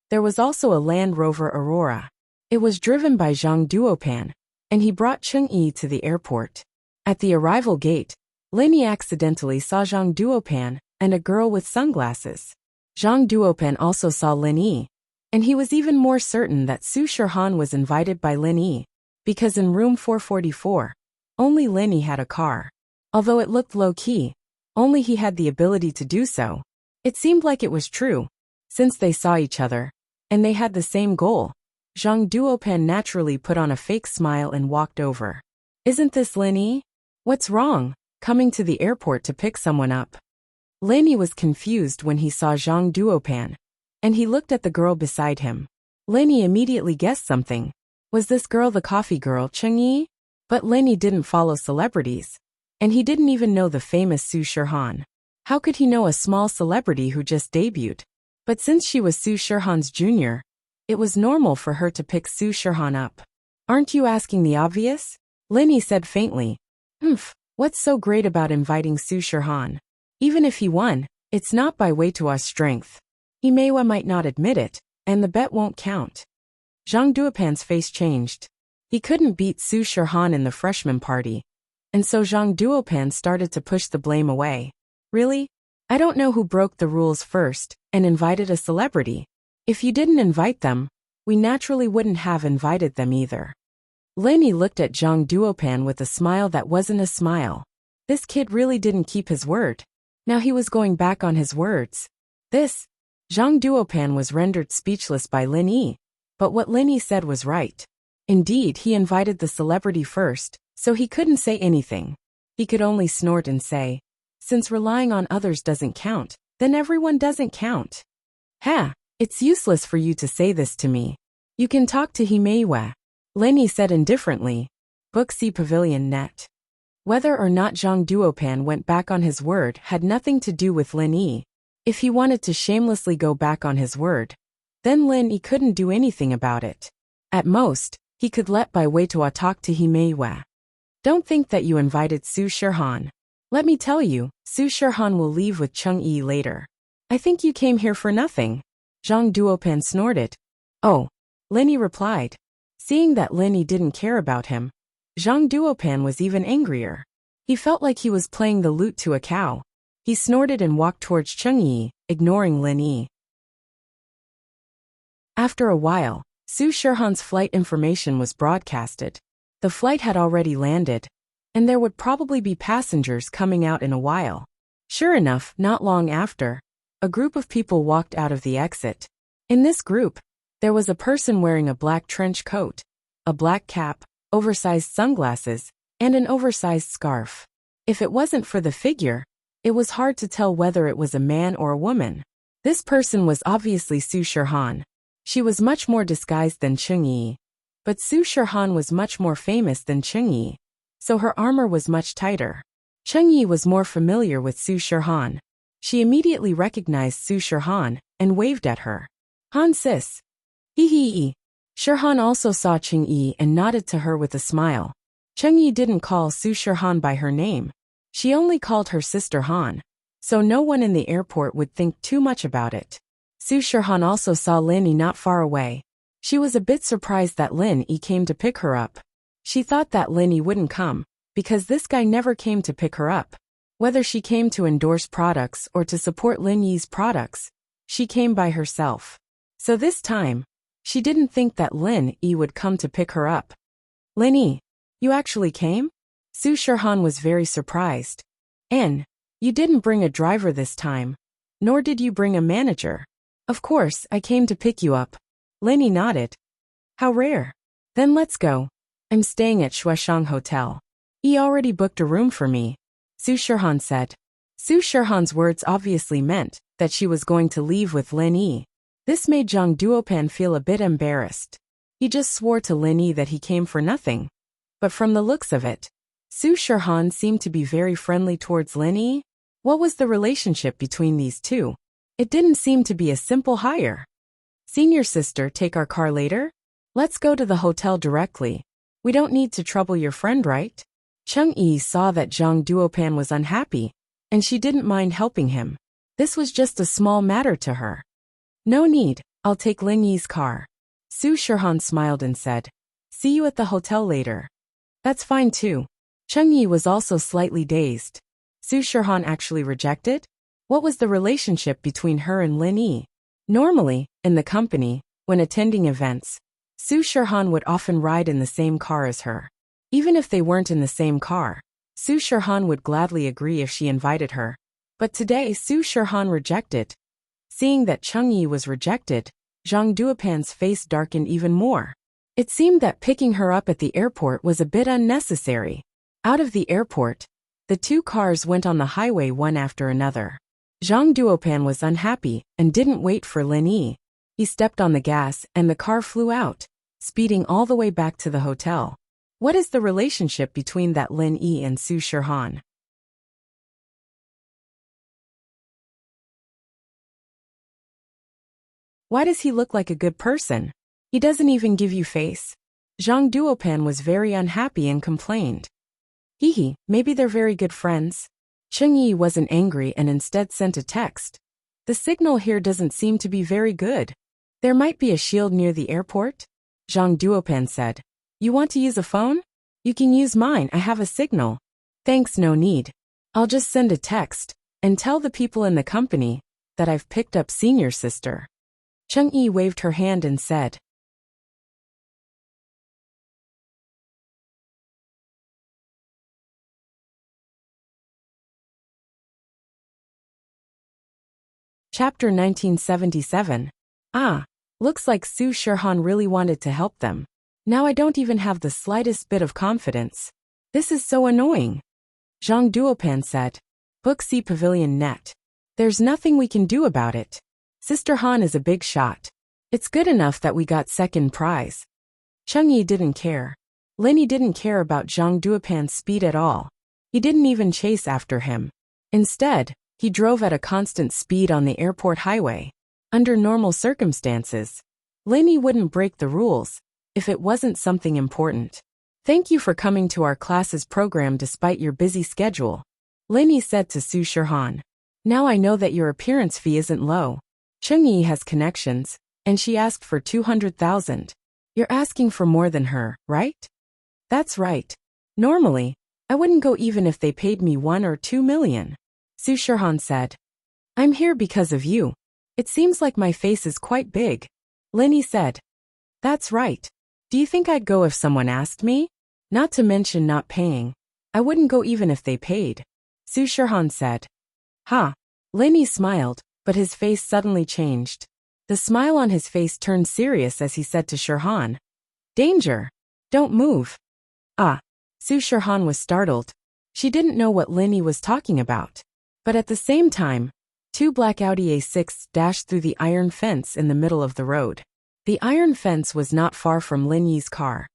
there was also a Land Rover Aurora. It was driven by Zhang Duopan, and he brought Cheng Yi to the airport. At the arrival gate, Lin Yi accidentally saw Zhang Duopan and a girl with sunglasses. Zhang Duopan also saw Lin Yi, and he was even more certain that Su Shihan was invited by Lin Yi, because in room 444, only Lin Yi had a car. Although it looked low-key, only he had the ability to do so. It seemed like it was true, since they saw each other, and they had the same goal. Zhang Duopan naturally put on a fake smile and walked over. Isn't this Lin Yi? What's wrong, coming to the airport to pick someone up? Lin Yi was confused when he saw Zhang Duopan, and he looked at the girl beside him. Lin Yi immediately guessed something. Was this girl the coffee girl, Cheng Yi? But Lin Yi didn't follow celebrities, and he didn't even know the famous Su Shihan. How could he know a small celebrity who just debuted? But since she was Su Shihan's junior, it was normal for her to pick Su Shihan up. Aren't you asking the obvious? Lin Yi said faintly. What's so great about inviting Su Shihan? Even if he won, it's not by Weitua's strength. Himewa might not admit it, and the bet won't count. Zhang Duopan's face changed. He couldn't beat Su Shihan in the freshman party, and so Zhang Duopan started to push the blame away. Really? I don't know who broke the rules first and invited a celebrity. If you didn't invite them, we naturally wouldn't have invited them either. Lin Yi looked at Zhang Duopan with a smile that wasn't a smile. This kid really didn't keep his word. Now he was going back on his words. Zhang Duopan was rendered speechless by Lin Yi, but what Lin Yi said was right. Indeed, he invited the celebrity first, so he couldn't say anything. He could only snort and say, since relying on others doesn't count, then everyone doesn't count. It's useless for you to say this to me. You can talk to Himewa, Lin Yi said indifferently. Book C Pavilion Net. Whether or not Zhang Duopan went back on his word had nothing to do with Lin Yi. If he wanted to shamelessly go back on his word, then Lin Yi couldn't do anything about it. At most, he could let Bai Weitua talk to Himewa. Don't think that you invited Su Shirhan. Let me tell you, Su Shirhan will leave with Chung Yi later. I think you came here for nothing. Zhang Duopan snorted. Oh, Linny replied. Seeing that Linny didn't care about him, Zhang Duopan was even angrier. He felt like he was playing the lute to a cow. He snorted and walked towards Chung Yi, ignoring Lin Yi. After a while, Su Shirhan's flight information was broadcasted. The flight had already landed, and there would probably be passengers coming out in a while. Sure enough, not long after, a group of people walked out of the exit. In this group, there was a person wearing a black trench coat, a black cap, oversized sunglasses, and an oversized scarf. If it wasn't for the figure, it was hard to tell whether it was a man or a woman. This person was obviously Su Shirhan. She was much more disguised than Chung Yi. But Su Shirhan was much more famous than Chung Yi, so her armor was much tighter. Chung Yi was more familiar with Su Shirhan. She immediately recognized Su Shirhan and waved at her. Han sis. Hee hee hee. Shirhan also saw Chung Yi and nodded to her with a smile. Chung Yi didn't call Su Shirhan by her name. She only called her sister Han, so no one in the airport would think too much about it. Su Shirhan also saw Lin Yi not far away. She was a bit surprised that Lin Yi came to pick her up. She thought that Lin Yi wouldn't come, because this guy never came to pick her up. Whether she came to endorse products or to support Lin Yi's products, she came by herself. So this time, she didn't think that Lin Yi would come to pick her up. Lin Yi, you actually came? Su Shirhan was very surprised. And you didn't bring a driver this time, nor did you bring a manager. Of course, I came to pick you up. Lin Yi nodded. How rare. Then let's go. I'm staying at Shueshang Hotel. He already booked a room for me, Su Shirhan said. Su Shirhan's words obviously meant that she was going to leave with Lin Yi. This made Zhang Duopan feel a bit embarrassed. He just swore to Lin Yi that he came for nothing. But from the looks of it, Su Shirhan seemed to be very friendly towards Lin Yi. What was the relationship between these two? It didn't seem to be a simple hire. Senior sister, take our car later? Let's go to the hotel directly. We don't need to trouble your friend, right? Chung Yi saw that Zhang Duopan was unhappy, and she didn't mind helping him. This was just a small matter to her. No need, I'll take Lin Yi's car. Su Shirhan smiled and said, see you at the hotel later. That's fine too. Chung Yi was also slightly dazed. Su Shirhan actually rejected? What was the relationship between her and Lin Yi? Normally, in the company, when attending events, Su Shirhan would often ride in the same car as her. Even if they weren't in the same car, Su Shirhan would gladly agree if she invited her. But today Su Shirhan rejected. Seeing that Chung Yi was rejected, Zhang Duopan's face darkened even more. It seemed that picking her up at the airport was a bit unnecessary. Out of the airport, the two cars went on the highway one after another. Zhang Duopan was unhappy and didn't wait for Lin Yi. He stepped on the gas and the car flew out, speeding all the way back to the hotel. What is the relationship between that Lin Yi and Su Shirhan? Why does he look like a good person? He doesn't even give you face. Zhang Duopan was very unhappy and complained. Hee, maybe they're very good friends. Chung Yi wasn't angry and instead sent a text. The signal here doesn't seem to be very good. There might be a shield near the airport? Zhang Duopan said. You want to use a phone? You can use mine, I have a signal. Thanks, no need. I'll just send a text and tell the people in the company that I've picked up senior sister. Chung Yi waved her hand and said. Chapter 1977. Ah, looks like Su Shirhan really wanted to help them. Now I don't even have the slightest bit of confidence. This is so annoying. Zhang Duopan said. Book C Pavilion Net. There's nothing we can do about it. Sister Han is a big shot. It's good enough that we got second prize. Chung Yi didn't care. Lin Yi didn't care about Zhang Duopan's speed at all. He didn't even chase after him. Instead, he drove at a constant speed on the airport highway. Under normal circumstances, Lin Yi wouldn't break the rules if it wasn't something important. Thank you for coming to our class's program despite your busy schedule, Linny said to Su Shirhan. Now I know that your appearance fee isn't low. Chungyi has connections, and she asked for 200,000. You're asking for more than her, right? That's right. Normally, I wouldn't go even if they paid me 1 or 2 million. Su Shirhan said. I'm here because of you. It seems like my face is quite big. Linny said. That's right. Do you think I'd go if someone asked me? Not to mention not paying. I wouldn't go even if they paid. Su Shirhan said. Ha. Linny smiled, but his face suddenly changed. The smile on his face turned serious as he said to Shirhan. Danger! Don't move. Ah. Su Shirhan was startled. She didn't know what Linny was talking about. But at the same time, 2 black Audi A6 dashed through the iron fence in the middle of the road. The iron fence was not far from Lin Yi's car,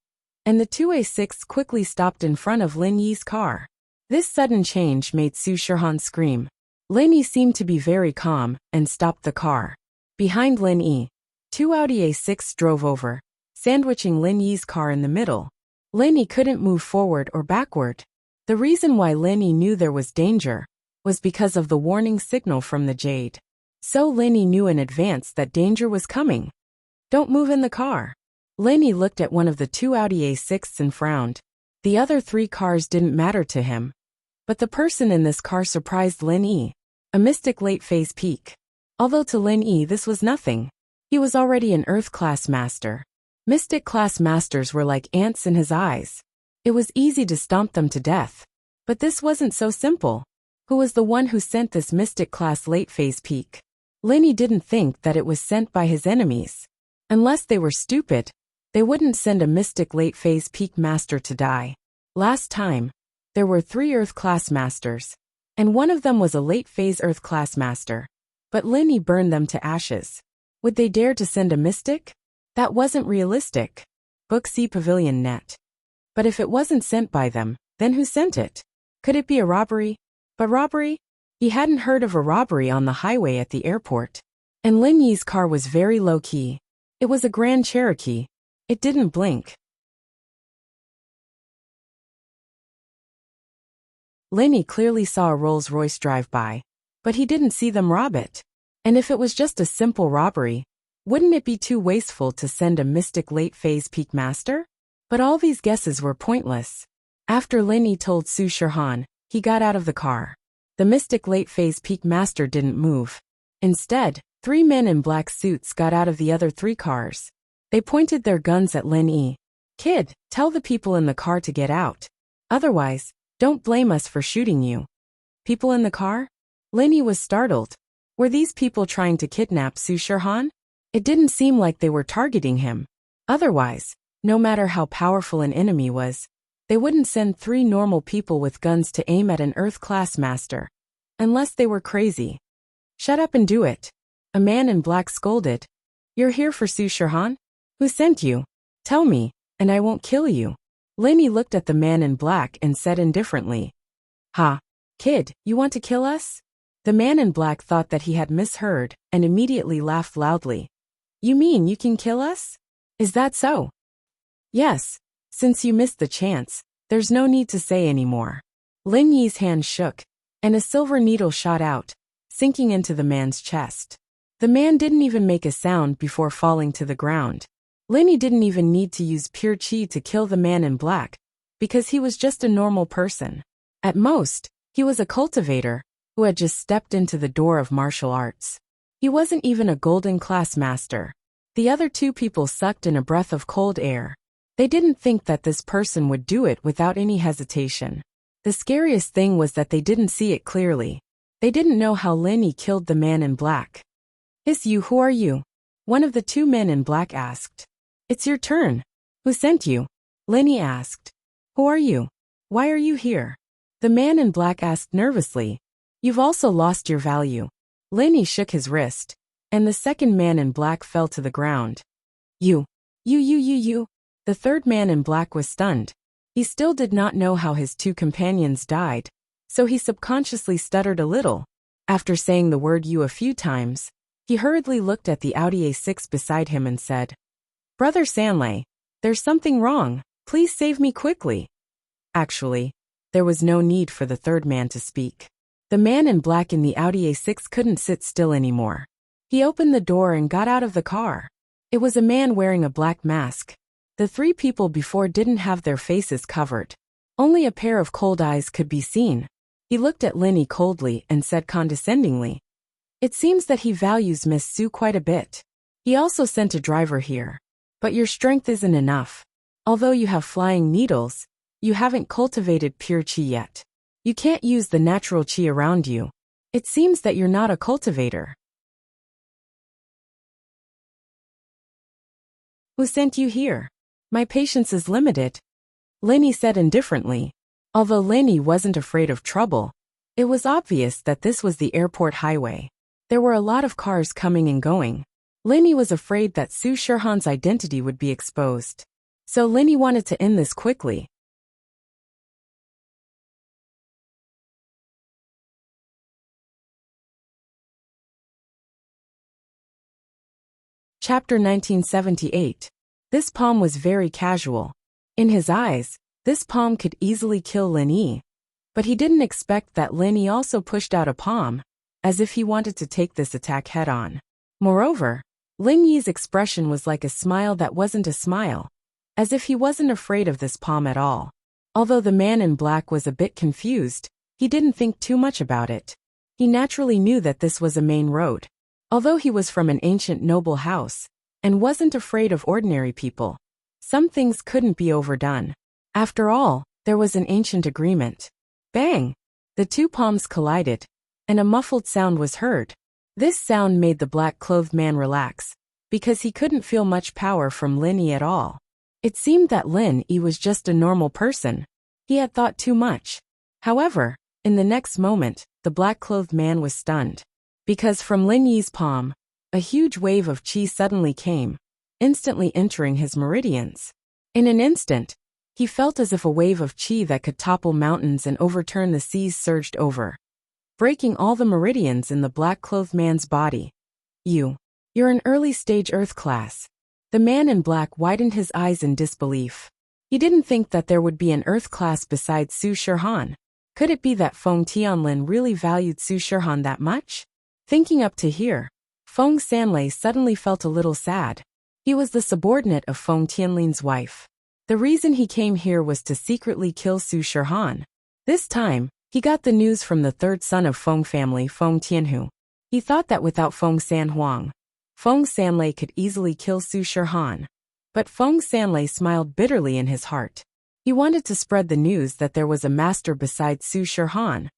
and the 2 A6 quickly stopped in front of Lin Yi's car. This sudden change made Su Shirhan scream. Lin Yi seemed to be very calm and stopped the car. Behind Lin Yi, 2 Audi A6 drove over, sandwiching Lin Yi's car in the middle. Lin Yi couldn't move forward or backward. The reason why Lin Yi knew there was danger was because of the warning signal from the Jade. So Lin Yi knew in advance that danger was coming. Don't move in the car. Lin Yi looked at one of the 2 Audi A6s and frowned. The other 3 cars didn't matter to him. But the person in this car surprised Lin Yi, a mystic late-phase peak. Although to Lin Yi this was nothing. He was already an Earth-class master. Mystic-class masters were like ants in his eyes. It was easy to stomp them to death. But this wasn't so simple. Who was the one who sent this mystic-class late-phase peak? Lin Yi didn't think that it was sent by his enemies. Unless they were stupid, they wouldn't send a mystic late-phase peak master to die. Last time, there were 3 Earth-class masters, and one of them was a late-phase Earth-class master. But Lin Yi burned them to ashes. Would they dare to send a mystic? That wasn't realistic. Book C Pavilion Net. But if it wasn't sent by them, then who sent it? Could it be a robbery? But robbery? He hadn't heard of a robbery on the highway at the airport. And Lin Yi's car was very low-key. It was a Grand Cherokee. It didn't blink. Lin Yi clearly saw a Rolls-Royce drive by, but he didn't see them rob it. And if it was just a simple robbery, wouldn't it be too wasteful to send a mystic late-phase peak master? But all these guesses were pointless. After Lin Yi told Su Shirhan, he got out of the car. The mystic late-phase peak master didn't move. Instead, 3 men in black suits got out of the other 3 cars. They pointed their guns at Lin Yi. Kid, tell the people in the car to get out. Otherwise, don't blame us for shooting you. People in the car? Lin Yi was startled. Were these people trying to kidnap Su Shirhan? It didn't seem like they were targeting him. Otherwise, no matter how powerful an enemy was, they wouldn't send 3 normal people with guns to aim at an Earth-class master. Unless they were crazy. Shut up and do it. A man in black scolded. You're here for Su Shirhan? Who sent you? Tell me, and I won't kill you. Lin Yi looked at the man in black and said indifferently. Ha. Kid, you want to kill us? The man in black thought that he had misheard and immediately laughed loudly. You mean you can kill us? Is that so? Yes. Since you missed the chance, there's no need to say any more. Lin Yi's hand shook, and a silver needle shot out, sinking into the man's chest. The man didn't even make a sound before falling to the ground. Lin Yi didn't even need to use pure chi to kill the man in black, because he was just a normal person. At most, he was a cultivator who had just stepped into the door of martial arts. He wasn't even a golden class master. The other 2 people sucked in a breath of cold air. They didn't think that this person would do it without any hesitation. The scariest thing was that they didn't see it clearly. They didn't know how Lin Yi killed the man in black. It's you, who are you? One of the 2 men in black asked. It's your turn. Who sent you? Lin Yi asked. Who are you? Why are you here? The man in black asked nervously. You've also lost your value. Lin Yi shook his wrist, and the second man in black fell to the ground. You. The third man in black was stunned. He still did not know how his 2 companions died, so he subconsciously stuttered a little. After saying the word you a few times, he hurriedly looked at the Audi A6 beside him and said, Brother Sanlei, there's something wrong. Please save me quickly. Actually, there was no need for the third man to speak. The man in black in the Audi A6 couldn't sit still anymore. He opened the door and got out of the car. It was a man wearing a black mask. The three people before didn't have their faces covered. Only a pair of cold eyes could be seen. He looked at Lenny coldly and said condescendingly, "It seems that he values Miss Sue quite a bit. He also sent a driver here. But your strength isn't enough. Although you have flying needles, you haven't cultivated pure chi yet. You can't use the natural chi around you. It seems that you're not a cultivator." "Who sent you here? My patience is limited," Lenny said indifferently. Although Lenny wasn't afraid of trouble, it was obvious that this was the airport highway. There were a lot of cars coming and going. Lenny was afraid that Su Shirhan's identity would be exposed. So Lenny wanted to end this quickly. Chapter 1978. This palm was very casual. In his eyes, this palm could easily kill Lenny. But he didn't expect that Lenny also pushed out a palm, as if he wanted to take this attack head-on. Moreover, Lenny's expression was like a smile that wasn't a smile, as if he wasn't afraid of this palm at all. Although the man in black was a bit confused, he didn't think too much about it. He naturally knew that this was a main road. Although he was from an ancient noble house, and wasn't afraid of ordinary people, some things couldn't be overdone. After all, there was an ancient agreement. Bang! The two palms collided, and a muffled sound was heard. This sound made the black-clothed man relax, because he couldn't feel much power from Lenny at all. It seemed that Lenny was just a normal person. He had thought too much. However, in the next moment, the black-clothed man was stunned. Because from Lenny's palm, a huge wave of chi suddenly came, instantly entering his meridians. In an instant, he felt as if a wave of chi that could topple mountains and overturn the seas surged over, breaking all the meridians in the black-clothed man's body. You're an early-stage Earth class." The man in black widened his eyes in disbelief. He didn't think that there would be an Earth class besides Su Shirhan. Could it be that Feng Tianlin really valued Su Shirhan that much? Thinking up to here, Feng Sanlei suddenly felt a little sad. He was the subordinate of Feng Tianlin's wife. The reason he came here was to secretly kill Su Shirhan. This time, he got the news from the third son of Feng family, Feng Tianhu. He thought that without Feng Sanhuang, Feng Sanlei could easily kill Su Shirhan. But Feng Sanlei smiled bitterly in his heart. He wanted to spread the news that there was a master besides Su Shirhan,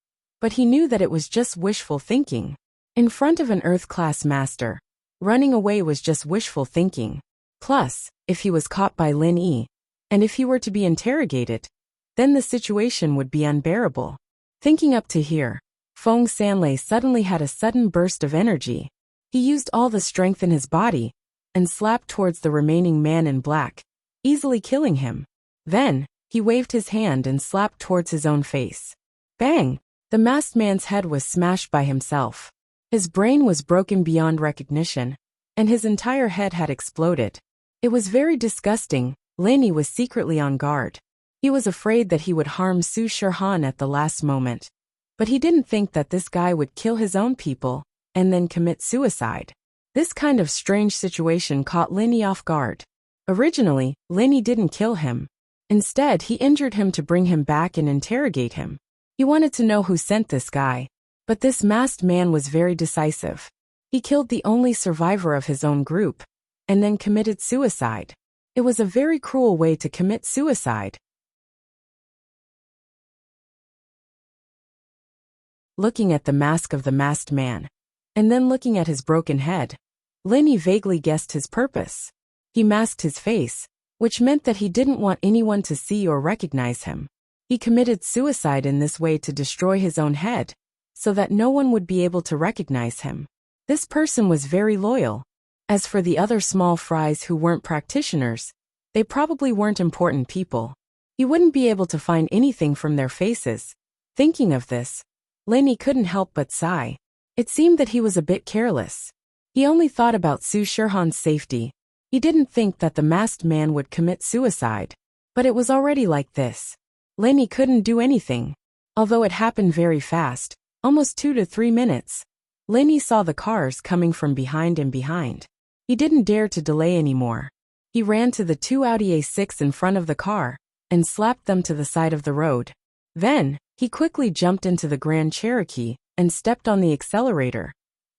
but he knew that it was just wishful thinking. In front of an Earth-class master, running away was just wishful thinking. Plus, if he was caught by Lin Yi, and if he were to be interrogated, then the situation would be unbearable. Thinking up to here, Feng Sanlei suddenly had a sudden burst of energy. He used all the strength in his body, and slapped towards the remaining man in black, easily killing him. Then, he waved his hand and slapped towards his own face. Bang! The masked man's head was smashed by himself. His brain was broken beyond recognition, and his entire head had exploded. It was very disgusting. Lenny was secretly on guard. He was afraid that he would harm Su Shirhan at the last moment. But he didn't think that this guy would kill his own people, and then commit suicide. This kind of strange situation caught Lenny off guard. Originally, Lenny didn't kill him. Instead, he injured him to bring him back and interrogate him. He wanted to know who sent this guy. But this masked man was very decisive. He killed the only survivor of his own group, and then committed suicide. It was a very cruel way to commit suicide. Looking at the mask of the masked man, and then looking at his broken head, Lenny vaguely guessed his purpose. He masked his face, which meant that he didn't want anyone to see or recognize him. He committed suicide in this way to destroy his own head, so that no one would be able to recognize him. This person was very loyal. As for the other small fries who weren't practitioners, they probably weren't important people. He wouldn't be able to find anything from their faces. Thinking of this, Lenny couldn't help but sigh. It seemed that he was a bit careless. He only thought about Su Shirhan's safety. He didn't think that the masked man would commit suicide. But it was already like this. Lenny couldn't do anything. Although it happened very fast, almost 2 to 3 minutes, Lenny saw the cars coming from behind and behind. He didn't dare to delay anymore. He ran to the 2 Audi A6 in front of the car and slapped them to the side of the road. Then, he quickly jumped into the Grand Cherokee and stepped on the accelerator.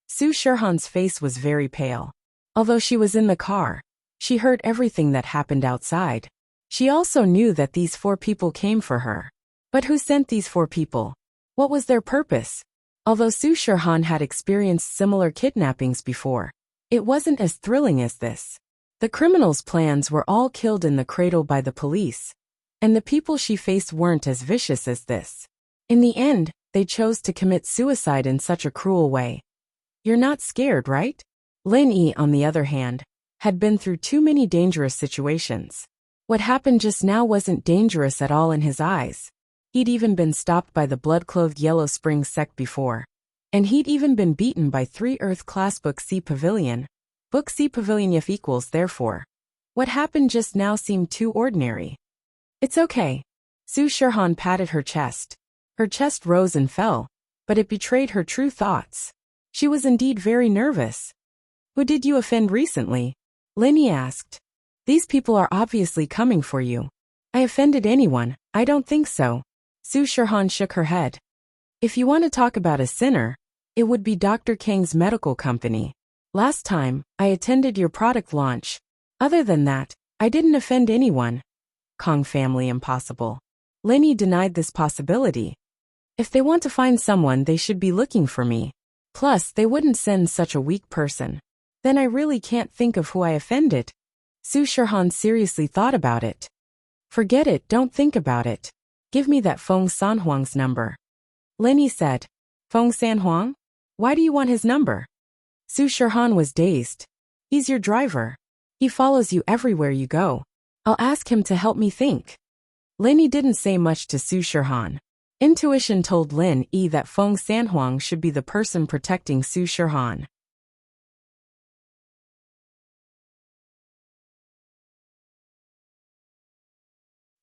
Su Shirhan's face was very pale. Although she was in the car, she heard everything that happened outside. She also knew that these 4 people came for her. But who sent these 4 people? What was their purpose? Although Su Shirhan had experienced similar kidnappings before, it wasn't as thrilling as this. The criminals' plans were all killed in the cradle by the police, and the people she faced weren't as vicious as this. In the end, they chose to commit suicide in such a cruel way. You're not scared, right? Lin Yi, on the other hand, had been through too many dangerous situations. What happened just now wasn't dangerous at all in his eyes. He'd even been stopped by the blood-clothed Yellow Spring sect before. And he'd even been beaten by 3 Earth-class Book C Pavilion. Book C Pavilion F equals therefore. What happened just now seemed too ordinary. It's okay. Su Shirhan patted her chest. Her chest rose and fell, but it betrayed her true thoughts. She was indeed very nervous. Who did you offend recently? Lenny asked. These people are obviously coming for you. I offended anyone? I don't think so. Su Shirhan shook her head. If you want to talk about a sinner, it would be Dr. Kang's medical company. Last time, I attended your product launch. Other than that, I didn't offend anyone. Kong family impossible. Lenny denied this possibility. If they want to find someone, they should be looking for me. Plus, they wouldn't send such a weak person. Then I really can't think of who I offended. Su Shirhan seriously thought about it. Forget it, don't think about it. Give me that Feng Sanhuang's number. Lenny said. Feng Sanhuang? Why do you want his number? Su Shirhan was dazed. He's your driver. He follows you everywhere you go. I'll ask him to help me think. Lenny didn't say much to Su Shirhan. Intuition told Lin Yi that Feng Sanhuang should be the person protecting Su Shirhan.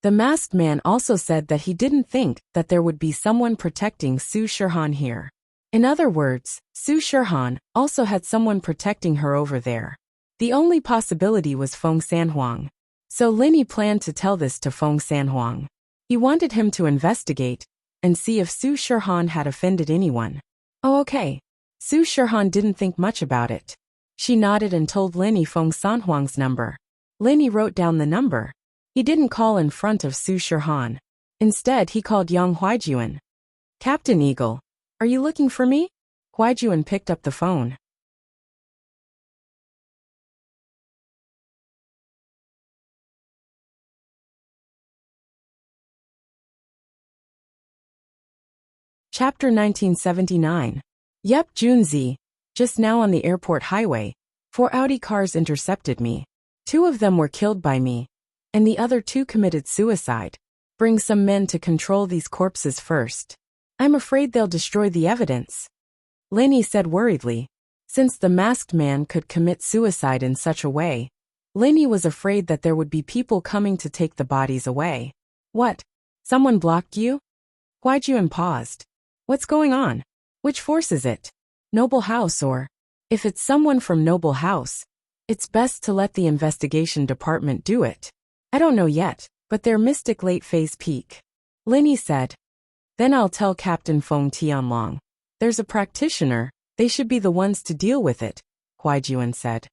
The masked man also said that he didn't think that there would be someone protecting Su Shirhan here. In other words, Su Shirhan also had someone protecting her over there. The only possibility was Feng Sanhuang. So Lin Yi planned to tell this to Feng Sanhuang. He wanted him to investigate and see if Su Shirhan had offended anyone. Oh, okay. Su Shirhan didn't think much about it. She nodded and told Lin Yi Feng Sanhuang's number. Lin Yi wrote down the number. He didn't call in front of Su Shirhan. Instead, he called Yang Huijuan. Captain Eagle, are you looking for me? Huijuan picked up the phone. Chapter 1979. Yep, Junzi. Just now on the airport highway, 4 Audi cars intercepted me. 2 of them were killed by me, and the other 2 committed suicide. Bring some men to control these corpses first. I'm afraid they'll destroy the evidence. Lin Yi said worriedly. Since the masked man could commit suicide in such a way, Lin Yi was afraid that there would be people coming to take the bodies away. What? Someone blocked you? Huijuan paused. What's going on? Which force is it? Noble House or? If it's someone from Noble House, it's best to let the investigation department do it. I don't know yet, but they're Mystic Late Phase Peak. Lin Yi said. Then I'll tell Captain Feng Tianlong. There's a practitioner, they should be the ones to deal with it, Huijuan said.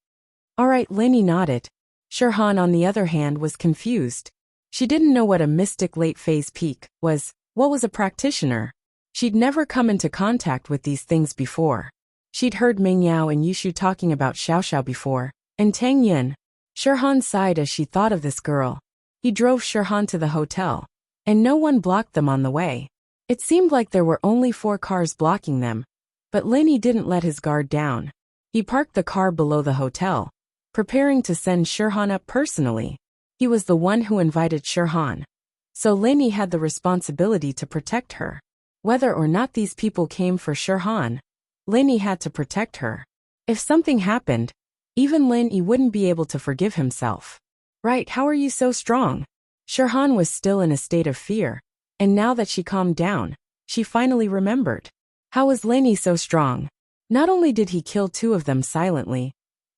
Alright, Lin Yi nodded. Shirhan, on the other hand, was confused. She didn't know what a Mystic Late Phase Peak was. What was a practitioner? She'd never come into contact with these things before. She'd heard Ming Yao and Yushu talking about Xiaoxiao before, and Tang Yun. Shirhan sighed as she thought of this girl. He drove Shirhan to the hotel, and no one blocked them on the way. It seemed like there were only 4 cars blocking them, but Lin Yi didn't let his guard down. He parked the car below the hotel, preparing to send Shirhan up personally. He was the one who invited Shirhan, so Lin Yi had the responsibility to protect her. Whether or not these people came for Shirhan, Lin Yi had to protect her. If something happened, even Lin Yi wouldn't be able to forgive himself. Right, how are you so strong? Shirhan was still in a state of fear, and now that she calmed down, she finally remembered. How was Lenny so strong? Not only did he kill 2 of them silently,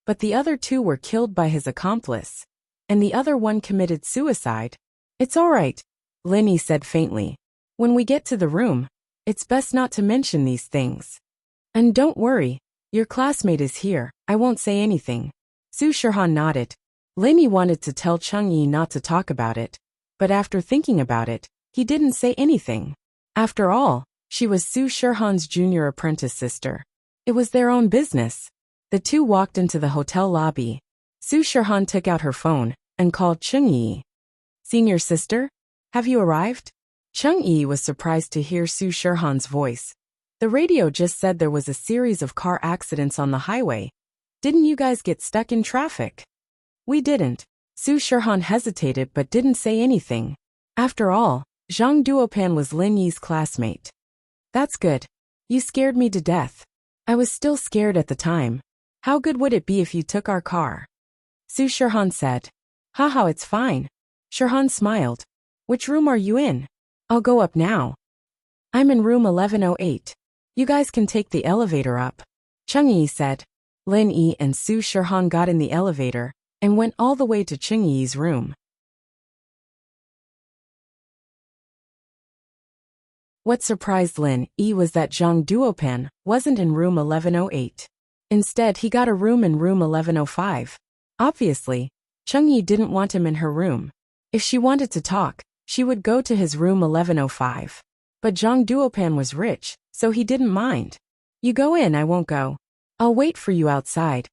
but the other 2 were killed by his accomplice, and the other one committed suicide. It's all right, Lenny said faintly. When we get to the room, it's best not to mention these things. And don't worry, your classmate is here, I won't say anything. Su Shirhan nodded. Lenny wanted to tell Changyi not to talk about it, but after thinking about it, he didn't say anything. After all, she was Su Shirhan's junior apprentice sister. It was their own business. The 2 walked into the hotel lobby. Su Shirhan took out her phone and called Changyi. Senior sister, have you arrived? Changyi was surprised to hear Su Shirhan's voice. The radio just said there was a series of car accidents on the highway. Didn't you guys get stuck in traffic? We didn't. Su Shirhan hesitated but didn't say anything. After all, Zhang Duopan was Lin Yi's classmate. That's good. You scared me to death. I was still scared at the time. How good would it be if you took our car? Su Shirhan said. Haha, it's fine. Shirhan smiled. Which room are you in? I'll go up now. I'm in room 1108. You guys can take the elevator up. Changyi said. Lin Yi and Su Shirhan got in the elevator and went all the way to Changyi's room. What surprised Lin Yi was that Zhang Duopan wasn't in room 1108. Instead, he got a room in room 1105. Obviously, Changyi didn't want him in her room. If she wanted to talk, she would go to his room 1105. But Zhang Duopan was rich, so he didn't mind. You go in, I won't go. I'll wait for you outside.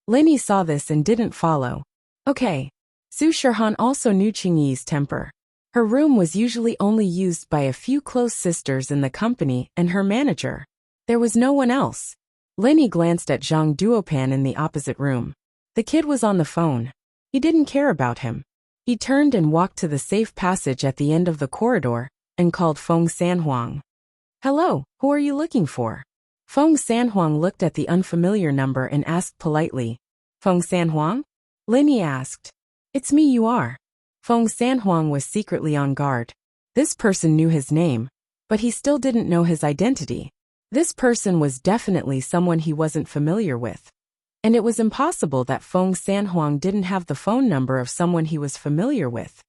Lin Yi saw this and didn't follow. Okay. Su Shirhan also knew Changyi's temper. Her room was usually only used by a few close sisters in the company and her manager. There was no one else. Lin Yi glanced at Zhang Duopan in the opposite room. The kid was on the phone. He didn't care about him. He turned and walked to the safe passage at the end of the corridor and called Feng Sanhuang. Hello, who are you looking for? Feng Sanhuang looked at the unfamiliar number and asked politely. Feng Sanhuang? Lin Yi asked. It's me you are. Feng Sanhuang was secretly on guard. This person knew his name, but he still didn't know his identity. This person was definitely someone he wasn't familiar with. And it was impossible that Feng Sanhuang didn't have the phone number of someone he was familiar with.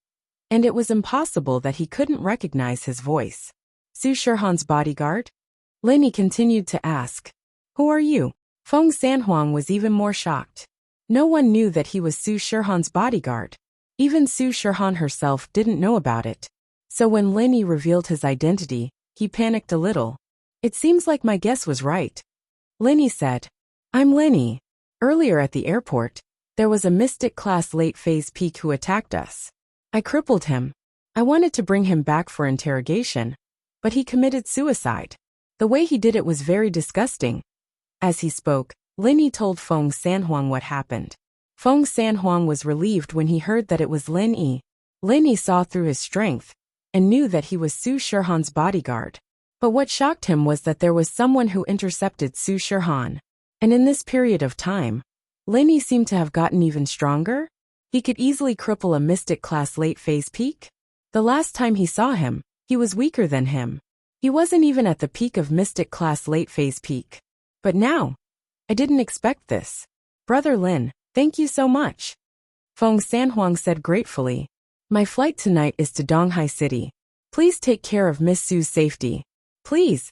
And it was impossible that he couldn't recognize his voice. Su Shirhan's bodyguard? Lin Yi continued to ask. Who are you? Feng Sanhuang was even more shocked. No one knew that he was Su Shirhan's bodyguard. Even Su Shirhan herself didn't know about it. So when Lin Yi revealed his identity, he panicked a little. It seems like my guess was right. Lin Yi said. I'm Lin Yi. Earlier at the airport, there was a Mystic Class late phase peak who attacked us. I crippled him. I wanted to bring him back for interrogation, but he committed suicide. The way he did it was very disgusting. As he spoke, Lin Yi told Feng Sanhuang what happened. Feng Sanhuang was relieved when he heard that it was Lin Yi. Lin Yi saw through his strength and knew that he was Su Shirhan's bodyguard. But what shocked him was that there was someone who intercepted Su Shirhan. And in this period of time, Lin Yi seemed to have gotten even stronger. He could easily cripple a Mystic Class late phase peak. The last time he saw him, he was weaker than him. He wasn't even at the peak of Mystic Class late phase peak. But now, I didn't expect this. Brother Lin, thank you so much. Feng Sanhuang said gratefully. My flight tonight is to Donghai City. Please take care of Miss Su's safety. Please.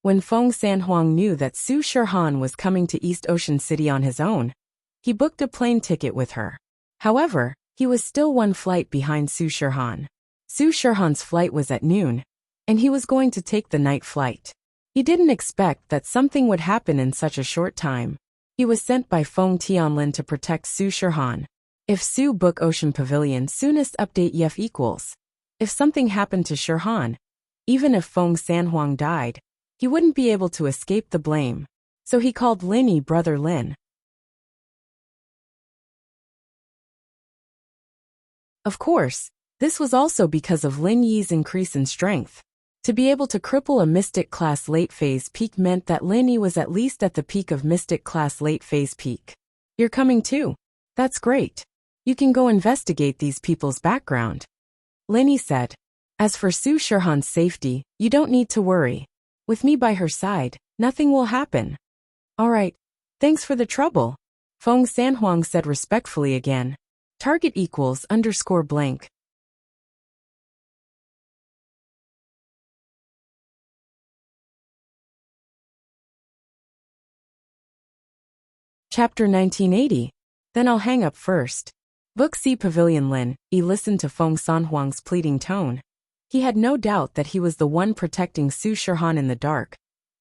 When Feng Sanhuang knew that Su Shirhan was coming to East Ocean City on his own, he booked a plane ticket with her. However, he was still one flight behind Su Shirhan. Su Shirhan's flight was at noon, and he was going to take the night flight. He didn't expect that something would happen in such a short time. He was sent by Feng Tianlin to protect Su Shirhan. If Su book Ocean Pavilion soonest update Yef equals. If something happened to Shirhan, even if Feng Sanhuang died, he wouldn't be able to escape the blame. So he called Lin Yi Brother Lin. Of course, this was also because of Lin Yi's increase in strength. To be able to cripple a Mystic Class late phase peak meant that Lin Yi was at least at the peak of Mystic Class late phase peak. You're coming too. That's great. You can go investigate these people's background. Lenny said. As for Su Shirhan's safety, you don't need to worry. With me by her side, nothing will happen. All right. Thanks for the trouble. Feng Sanhuang said respectfully again. Target equals _ blank. Chapter 1980. Then I'll hang up first. Book C Pavilion Lin, he listened to Feng Sanhuang's pleading tone. He had no doubt that he was the one protecting Su Shirhan in the dark.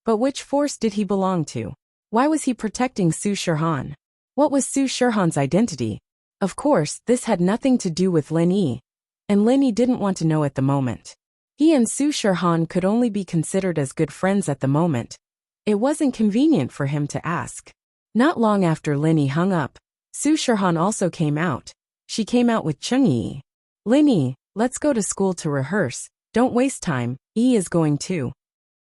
But which force did he belong to? Why was he protecting Su Shirhan? What was Su Shirhan's identity? Of course, this had nothing to do with Lin Yi. And Lin Yi didn't want to know at the moment. He and Su Shirhan could only be considered as good friends at the moment. It wasn't convenient for him to ask. Not long after Lin Yi hung up, Su Shirhan also came out. She came out with Cheng Yi. Lin Yi, let's go to school to rehearse. Don't waste time, Yi is going too.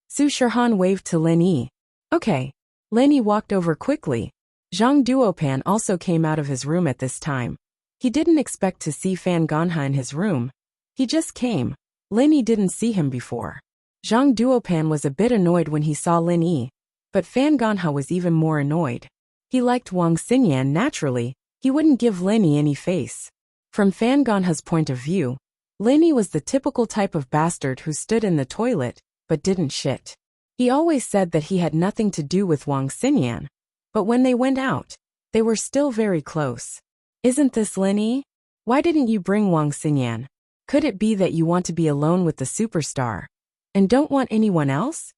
Su Shirhan waved to Lin Yi. Okay. Lin Yi walked over quickly. Zhang Duopan also came out of his room at this time. He didn't expect to see Fan Ganha in his room. He just came. Lin Yi didn't see him before. Zhang Duopan was a bit annoyed when he saw Lin Yi, but Fan Ganha was even more annoyed. He liked Wang Xinyan naturally. He wouldn't give Lin Yi any face. From Fan Ganha's point of view, Lin Yi was the typical type of bastard who stood in the toilet, but didn't shit. He always said that he had nothing to do with Wang Xinyan. But when they went out, they were still very close. Isn't this Lin Yi? Why didn't you bring Wang Xinyan? Could it be that you want to be alone with the superstar? And don't want anyone else?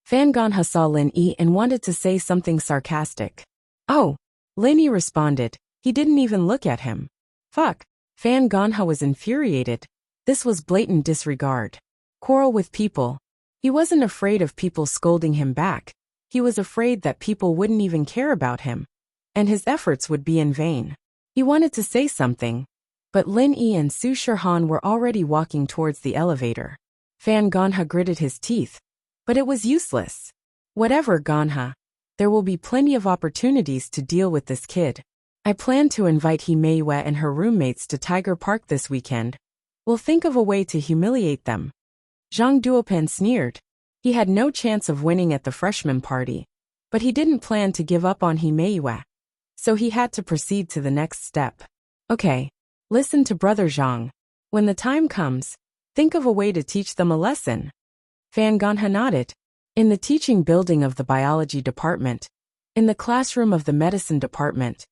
Fan Ganha saw Lin Yi and wanted to say something sarcastic. Oh, Lin Yi responded. He didn't even look at him. Fuck. Fan Ganha was infuriated. This was blatant disregard. Quarrel with people. He wasn't afraid of people scolding him back. He was afraid that people wouldn't even care about him, and his efforts would be in vain. He wanted to say something, but Lin Yi and Su Shirhan were already walking towards the elevator. Fan Ganha gritted his teeth, but it was useless. Whatever, Ganha. There will be plenty of opportunities to deal with this kid. I plan to invite Himeiwe and her roommates to Tiger Park this weekend. We'll think of a way to humiliate them. Zhang Duopan sneered. He had no chance of winning at the freshman party, but he didn't plan to give up on Himeiwe. So he had to proceed to the next step. Okay, listen to Brother Zhang. When the time comes, think of a way to teach them a lesson. Fan Ganha nodded. In the teaching building of the biology department, in the classroom of the medicine department,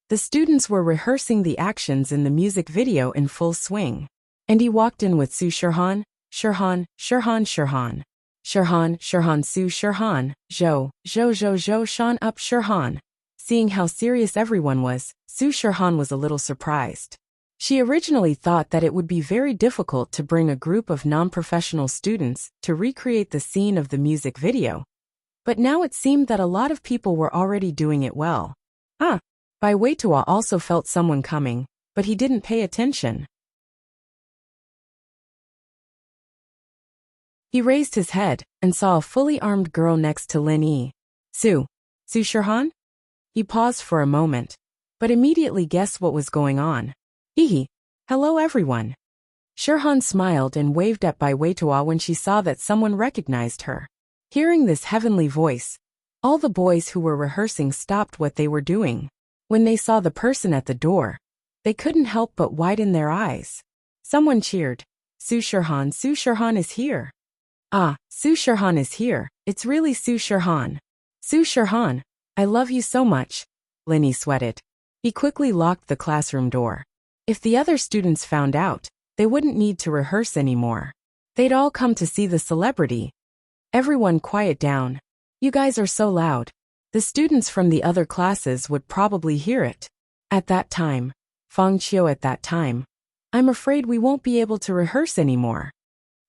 the students were rehearsing the actions in the music video in full swing. And he walked in with Su Shirhan, Shirhan, Su Shirhan, Zhou Shan up Shirhan. Seeing how serious everyone was, Su Shirhan was a little surprised. She originally thought that it would be very difficult to bring a group of non-professional students to recreate the scene of the music video. But now it seemed that a lot of people were already doing it well. Bai Weitua also felt someone coming, but he didn't pay attention. He raised his head and saw a fully armed girl next to Lin Yi. Su Shirhan? He paused for a moment, but immediately guessed what was going on. Hehe. Hello everyone. Shirhan smiled and waved at Bai Weitua when she saw that someone recognized her. Hearing this heavenly voice, all the boys who were rehearsing stopped what they were doing. When they saw the person at the door, they couldn't help but widen their eyes. Someone cheered. Su Shirhan is here. Ah, Su Shirhan is here. It's really Su Shirhan. Su Shirhan, I love you so much. Lin Yi sweated. He quickly locked the classroom door. If the other students found out, they wouldn't need to rehearse anymore. They'd all come to see the celebrity. Everyone quiet down. You guys are so loud. The students from the other classes would probably hear it. At that time, Fang Qiu at that time. I'm afraid we won't be able to rehearse anymore.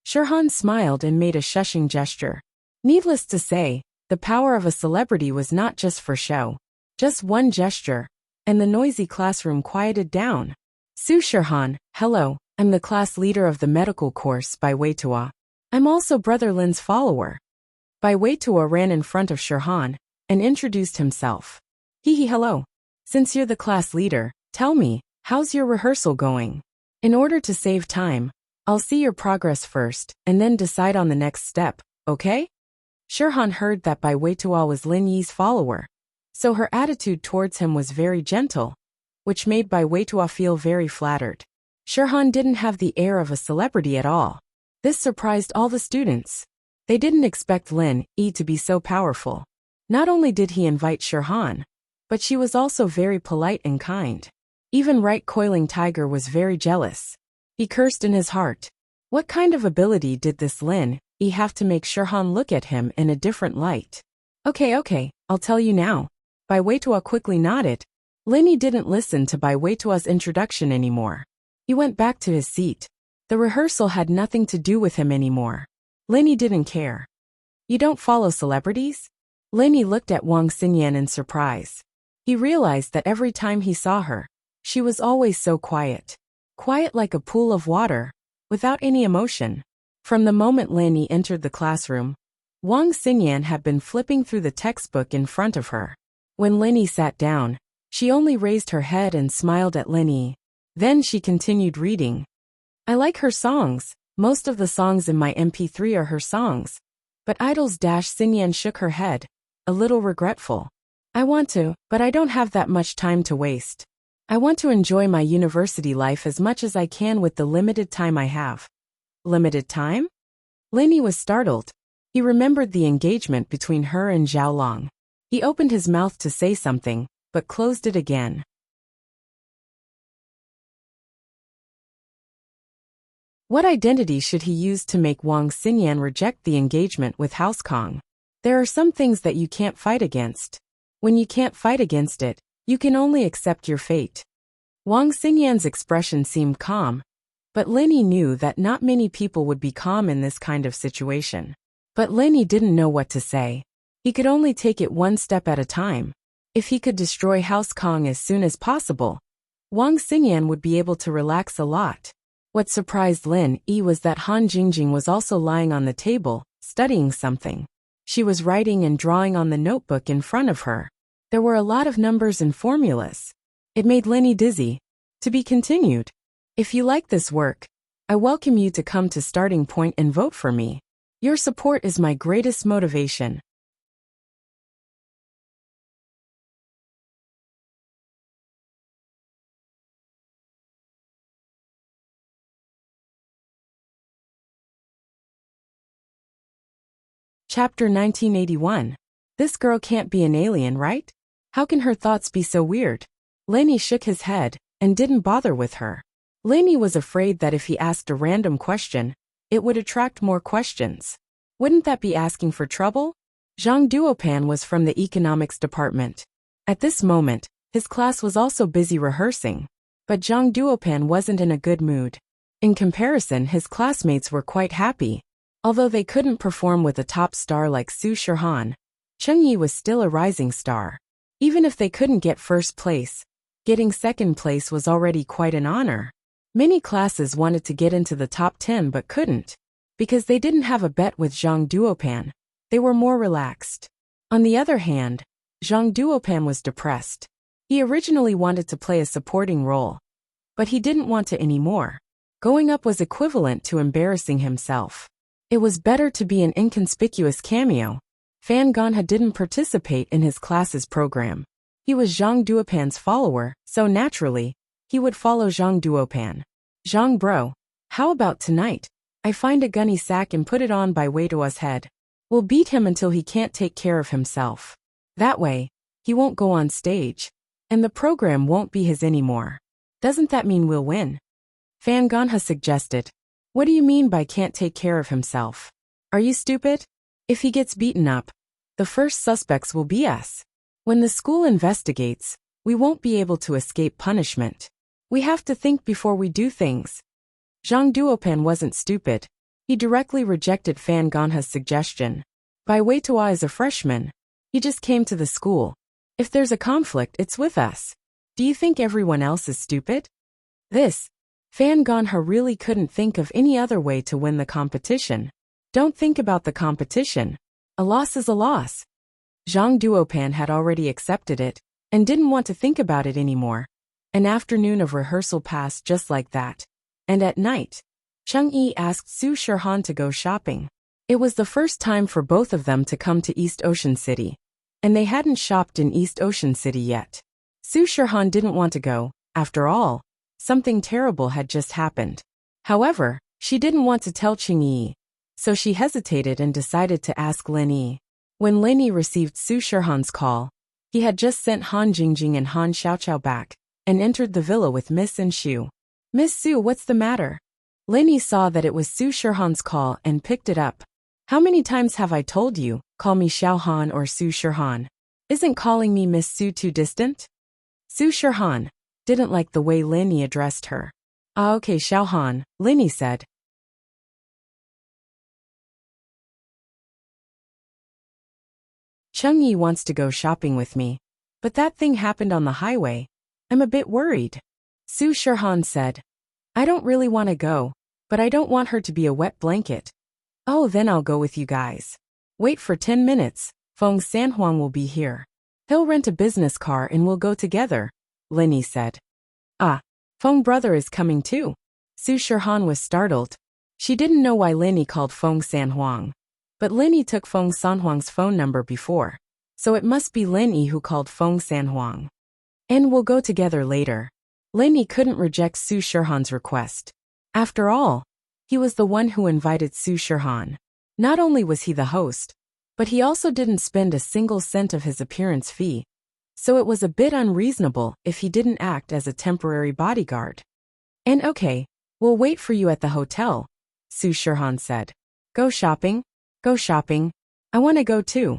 Shirhan smiled and made a shushing gesture. Needless to say, the power of a celebrity was not just for show. Just one gesture, and the noisy classroom quieted down. Su Shirhan, hello, I'm the class leader of the medical course Bai Weitua. I'm also Brother Lin's follower. Bai Weitua ran in front of Shirhan and introduced himself. Hello. Since you're the class leader, tell me, how's your rehearsal going? In order to save time, I'll see your progress first, and then decide on the next step, okay? Shirhan heard that Bai Weitua was Lin Yi's follower, so her attitude towards him was very gentle, which made Bai Weitua feel very flattered. Shirhan didn't have the air of a celebrity at all. This surprised all the students. They didn't expect Lin Yi to be so powerful. Not only did he invite Shirhan, but she was also very polite and kind. Even Right Coiling Tiger was very jealous. He cursed in his heart. What kind of ability did this Lin Yi have to make Shirhan look at him in a different light? Okay, I'll tell you now. Bai Weitua quickly nodded. Lin Yi didn't listen to Bai Weitua's introduction anymore. He went back to his seat. The rehearsal had nothing to do with him anymore. Lin Yi didn't care. You don't follow celebrities? Lin Yi looked at Wang Xinyan in surprise. He realized that every time he saw her, she was always so quiet. Quiet like a pool of water, without any emotion. From the moment Lin Yi entered the classroom, Wang Xinyan had been flipping through the textbook in front of her. When Lin Yi sat down, she only raised her head and smiled at Lin Yi. Then she continued reading. I like her songs. Most of the songs in my MP3 are her songs. But Idols Xinyan shook her head, a little regretful. I want to, but I don't have that much time to waste. I want to enjoy my university life as much as I can with the limited time I have. Limited time? Lin Yi was startled. He remembered the engagement between her and Zhao Long. He opened his mouth to say something, but closed it again. What identity should he use to make Wang Xinyan reject the engagement with House Kong? There are some things that you can't fight against. When you can't fight against it, you can only accept your fate. Wang Xinyan's expression seemed calm, but Lin Yi knew that not many people would be calm in this kind of situation. But Lin Yi didn't know what to say. He could only take it one step at a time. If he could destroy House Kong as soon as possible, Wang Xinyan would be able to relax a lot. What surprised Lin Yi was that Han Jingjing was also lying on the table, studying something. She was writing and drawing on the notebook in front of her. There were a lot of numbers and formulas. It made Lin Yi dizzy. To be continued. If you like this work, I welcome you to come to Starting Point and vote for me. Your support is my greatest motivation. Chapter 1981. This girl can't be an alien, right? How can her thoughts be so weird? Lin Yi shook his head and didn't bother with her. Lin Yi was afraid that if he asked a random question, it would attract more questions. Wouldn't that be asking for trouble? Zhang Duopan was from the economics department. At this moment, his class was also busy rehearsing. But Zhang Duopan wasn't in a good mood. In comparison, his classmates were quite happy. Although they couldn't perform with a top star like Su Shirhan, Cheng Yi was still a rising star. Even if they couldn't get first place, getting second place was already quite an honor. Many classes wanted to get into the top 10 but couldn't. Because they didn't have a bet with Zhang Duopan, they were more relaxed. On the other hand, Zhang Duopan was depressed. He originally wanted to play a supporting role, but he didn't want to anymore. Going up was equivalent to embarrassing himself. It was better to be an inconspicuous cameo. Fan Ganha didn't participate in his class's program. He was Zhang Duopan's follower, so naturally, he would follow Zhang Duopan. Zhang bro, how about tonight? I find a gunny sack and put it on Bai Weitua's head. We'll beat him until he can't take care of himself. That way, he won't go on stage, and the program won't be his anymore. Doesn't that mean we'll win? Fan Ganha suggested. What do you mean by can't take care of himself? Are you stupid? If he gets beaten up, the first suspects will be us. When the school investigates, we won't be able to escape punishment. We have to think before we do things. Zhang Duopan wasn't stupid. He directly rejected Fan Ganha's suggestion. Bai Weitua is a freshman. He just came to the school. If there's a conflict, it's with us. Do you think everyone else is stupid? Fan Ganha really couldn't think of any other way to win the competition. Don't think about the competition. A loss is a loss. Zhang Duopan had already accepted it, and didn't want to think about it anymore. An afternoon of rehearsal passed just like that. And at night, Chung-yi asked Su Shirhan to go shopping. It was the first time for both of them to come to East Ocean City, and they hadn't shopped in East Ocean City yet. Su Shirhan didn't want to go. After all, something terrible had just happened. However, she didn't want to tell Chung-yi, so she hesitated and decided to ask Lin-yi. When Lin-yi received Su Shirhan's call, he had just sent Han Jingjing and Han Xiaoqiao back, and entered the villa with Miss and Shu. "Miss Su, what's the matter?" Lin-yi saw that it was Su Shirhan's call and picked it up. "How many times have I told you, call me Xiao Han or Su Shirhan? Isn't calling me Miss Su too distant?" Su Shirhan didn't like the way Lin-yi addressed her. "Ah, okay, Xiao Han," Lin-yi said. "Chung-yi wants to go shopping with me, but that thing happened on the highway. I'm a bit worried." Su Shirhan said, "I don't really want to go, but I don't want her to be a wet blanket." "Oh, then I'll go with you guys. Wait for 10 minutes, Feng Sanhuang will be here. He'll rent a business car and we'll go together," Lin-yi said. "Ah, Feng brother is coming too." Su Shirhan was startled. She didn't know why Lin-yi called Feng Sanhuang, but Lin-yi took Feng Sanhuang's phone number before, so it must be Lin-yi who called Feng Sanhuang. "And we'll go together later." Lin-yi couldn't reject Su Shirhan's request. After all, he was the one who invited Su Shirhan. Not only was he the host, but he also didn't spend a single cent of his appearance fee, so it was a bit unreasonable if he didn't act as a temporary bodyguard. "And okay, we'll wait for you at the hotel," Su Shirhan said. "Go shopping? Go shopping. I want to go too."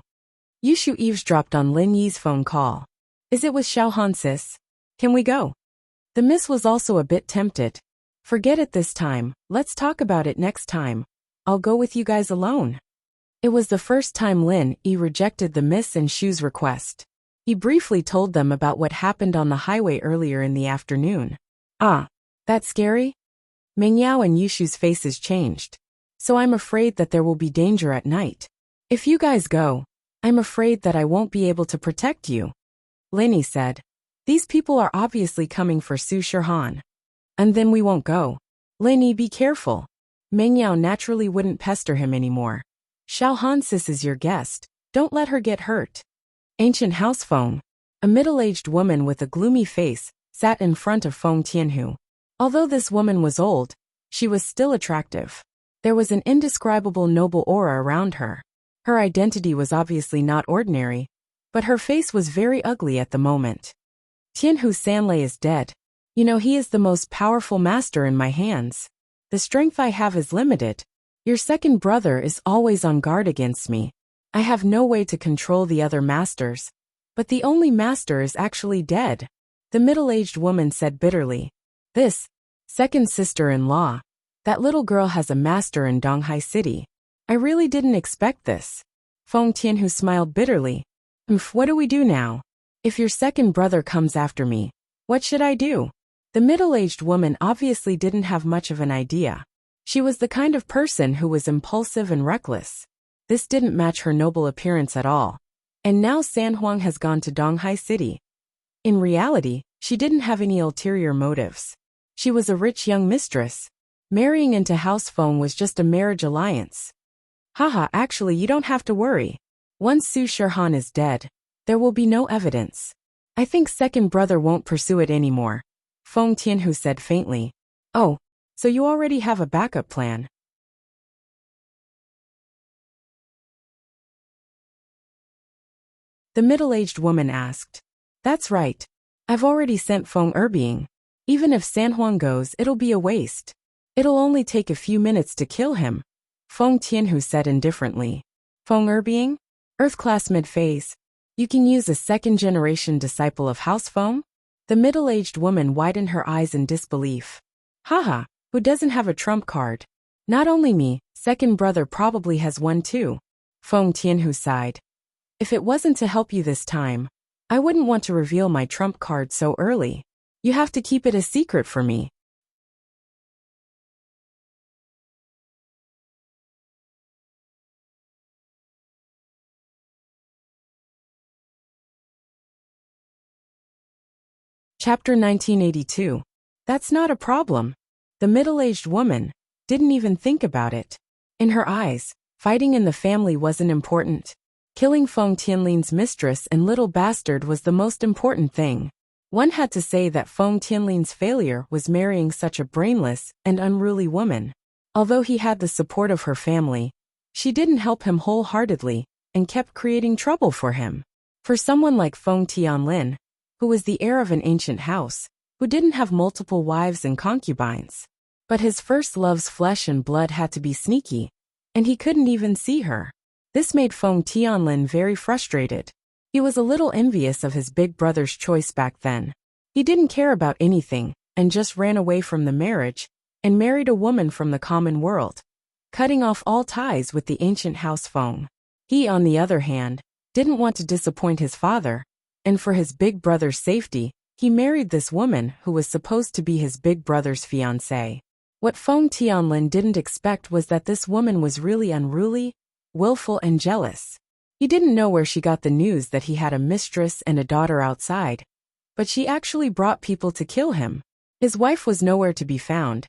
Yushu eavesdropped on Lin-yi's phone call. "Is it with Xiao Han, sis? Can we go?" The miss was also a bit tempted. "Forget it this time, let's talk about it next time. I'll go with you guys alone." It was the first time Lin-yi rejected the miss and Shu's request. He briefly told them about what happened on the highway earlier in the afternoon. "Ah, that's scary?" Mengyao and Yushu's faces changed. "So I'm afraid that there will be danger at night. If you guys go, I'm afraid that I won't be able to protect you," Lin-yi said. "These people are obviously coming for Su Shirhan. And then we won't go. Lin-yi, be careful." Mengyao naturally wouldn't pester him anymore. "Xiao Han sis is your guest. Don't let her get hurt." Ancient house Feng, a middle-aged woman with a gloomy face, sat in front of Feng Tianhu. Although this woman was old, she was still attractive. There was an indescribable noble aura around her. Her identity was obviously not ordinary, but her face was very ugly at the moment. "Tianhu Sanlei is dead. You know, he is the most powerful master in my hands. The strength I have is limited. Your second brother is always on guard against me. I have no way to control the other masters, but the only master is actually dead," the middle-aged woman said bitterly. "This second sister-in-law, that little girl has a master in Donghai City. I really didn't expect this." Feng Tianhu smiled bitterly. What do we do now? If your second brother comes after me, what should I do?" The middle-aged woman obviously didn't have much of an idea. She was the kind of person who was impulsive and reckless. This didn't match her noble appearance at all. And now Sanhuang has gone to Donghai City. In reality, she didn't have any ulterior motives. She was a rich young mistress. Marrying into House Feng was just a marriage alliance. "Haha, actually you don't have to worry. Once Su Shirhan is dead, there will be no evidence. I think second brother won't pursue it anymore," Feng Tianhu said faintly. "Oh, so you already have a backup plan?" The middle-aged woman asked. "That's right. I've already sent Feng Erbying. Even if Sanhuang goes, it'll be a waste. It'll only take a few minutes to kill him," Feng Tianhu said indifferently. "Feng Erbying? Earth-class mid-phase. You can use a second-generation disciple of House Feng?" The middle-aged woman widened her eyes in disbelief. "Haha, who doesn't have a trump card? Not only me, second brother probably has one too," Feng Tianhu sighed. "If it wasn't to help you this time, I wouldn't want to reveal my trump card so early. You have to keep it a secret for me." Chapter 1982. That's not a problem. The middle-aged woman, didn't even think about it. In her eyes, fighting in the family wasn't important. Killing Feng Tianlin's mistress and little bastard was the most important thing. One had to say that Feng Tianlin's failure was marrying such a brainless and unruly woman. Although he had the support of her family, she didn't help him wholeheartedly and kept creating trouble for him. For someone like Feng Tianlin, who was the heir of an ancient house, who didn't have multiple wives and concubines, but his first love's flesh and blood had to be sneaky, and he couldn't even see her. This made Feng Tianlin very frustrated. He was a little envious of his big brother's choice back then. He didn't care about anything and just ran away from the marriage and married a woman from the common world, cutting off all ties with the ancient house Feng. He, on the other hand, didn't want to disappoint his father, and for his big brother's safety, he married this woman who was supposed to be his big brother's fiancée. What Feng Tianlin didn't expect was that this woman was really unruly, willful and jealous. He didn't know where she got the news that he had a mistress and a daughter outside, but she actually brought people to kill him. His wife was nowhere to be found,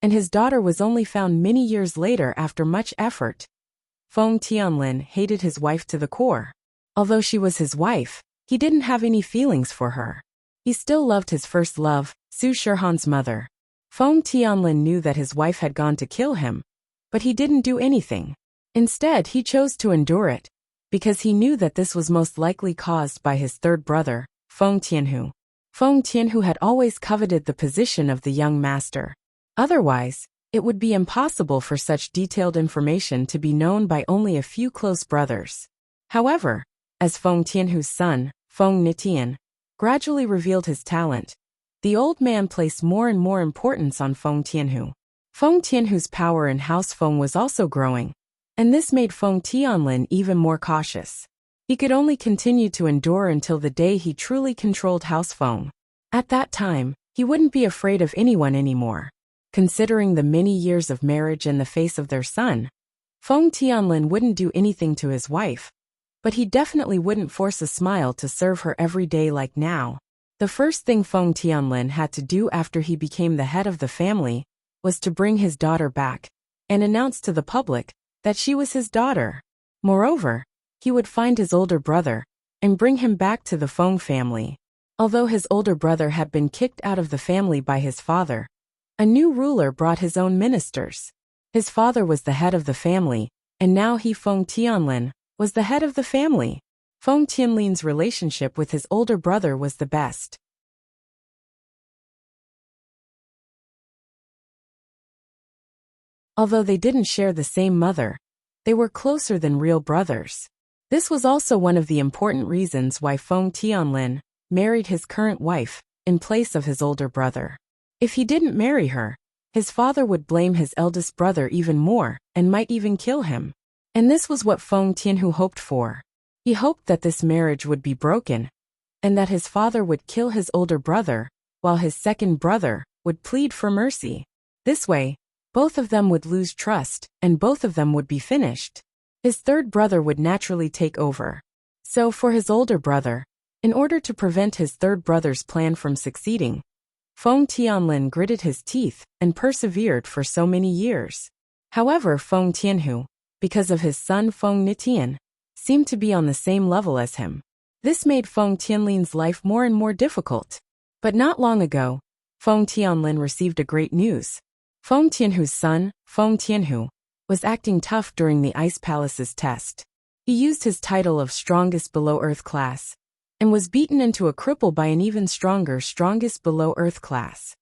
and his daughter was only found many years later after much effort. Feng Tianlin hated his wife to the core. Although she was his wife, he didn't have any feelings for her. He still loved his first love, Su Shihan's mother. Feng Tianlin knew that his wife had gone to kill him, but he didn't do anything. Instead, he chose to endure it, because he knew that this was most likely caused by his third brother, Feng Tianhu. Feng Tianhu had always coveted the position of the young master. Otherwise, it would be impossible for such detailed information to be known by only a few close brothers. However, as Feng Tianhu's son, Feng Nitian, gradually revealed his talent, the old man placed more and more importance on Feng Tianhu. Feng Tianhu's power in House Feng was also growing, and this made Feng Tianlin even more cautious. He could only continue to endure until the day he truly controlled House Feng. At that time, he wouldn't be afraid of anyone anymore. Considering the many years of marriage and the face of their son, Feng Tianlin wouldn't do anything to his wife, but he definitely wouldn't force a smile to serve her every day like now. The first thing Feng Tianlin had to do after he became the head of the family was to bring his daughter back and announce to the public that she was his daughter. Moreover, he would find his older brother and bring him back to the Feng family. Although his older brother had been kicked out of the family by his father, a new ruler brought his own ministers. His father was the head of the family, and now he, Feng Tianlin, was the head of the family. Feng Tianlin's relationship with his older brother was the best. Although they didn't share the same mother, they were closer than real brothers. This was also one of the important reasons why Feng Tianlin married his current wife in place of his older brother. If he didn't marry her, his father would blame his eldest brother even more and might even kill him. And this was what Feng Tianhu hoped for. He hoped that this marriage would be broken, and that his father would kill his older brother, while his second brother would plead for mercy. This way, both of them would lose trust, and both of them would be finished. His third brother would naturally take over. So for his older brother, in order to prevent his third brother's plan from succeeding, Feng Tianlin gritted his teeth and persevered for so many years. However, Feng Tianhu, because of his son Feng Nitian, seemed to be on the same level as him. This made Feng Tianlin's life more and more difficult. But not long ago, Feng Tianlin received a great news. Feng Tianhu's son, Feng Tianhu, was acting tough during the Ice Palace's test. He used his title of strongest below-Earth class, and was beaten into a cripple by an even stronger strongest below-Earth class.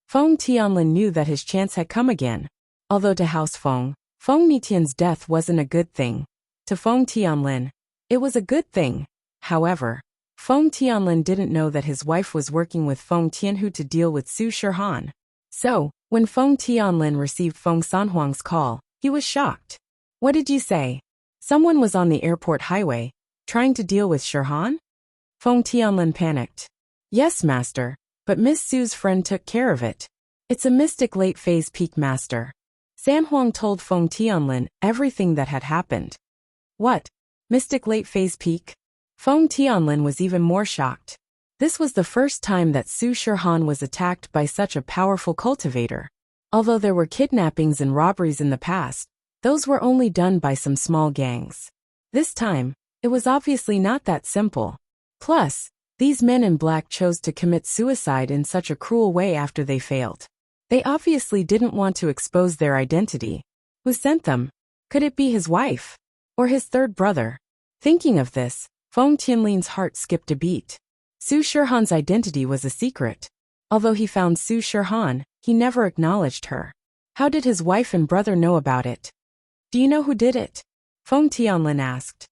Feng Tianlin knew that his chance had come again. Although to House Feng, Feng Nitian's death wasn't a good thing, to Feng Tianlin, it was a good thing. However, Feng Tianlin didn't know that his wife was working with Feng Tianhu to deal with Su Shihan. So, when Feng Tianlin received Feng Sanhuang's call, he was shocked. What did you say? Someone was on the airport highway, trying to deal with Shihan? Feng Tianlin panicked. Yes, master, but Miss Su's friend took care of it. It's a mystic late-phase peak master. Sanhuang told Feng Tianlin everything that had happened. What? Mystic late-phase peak? Feng Tianlin was even more shocked. This was the first time that Su Shihan was attacked by such a powerful cultivator. Although there were kidnappings and robberies in the past, those were only done by some small gangs. This time, it was obviously not that simple. Plus, these men in black chose to commit suicide in such a cruel way after they failed. They obviously didn't want to expose their identity. Who sent them? Could it be his wife? Or his third brother? Thinking of this, Feng Tianlin's heart skipped a beat. Su Shihan's identity was a secret. Although he found Su Shihan, he never acknowledged her. How did his wife and brother know about it? Do you know who did it? Feng Tianlin asked.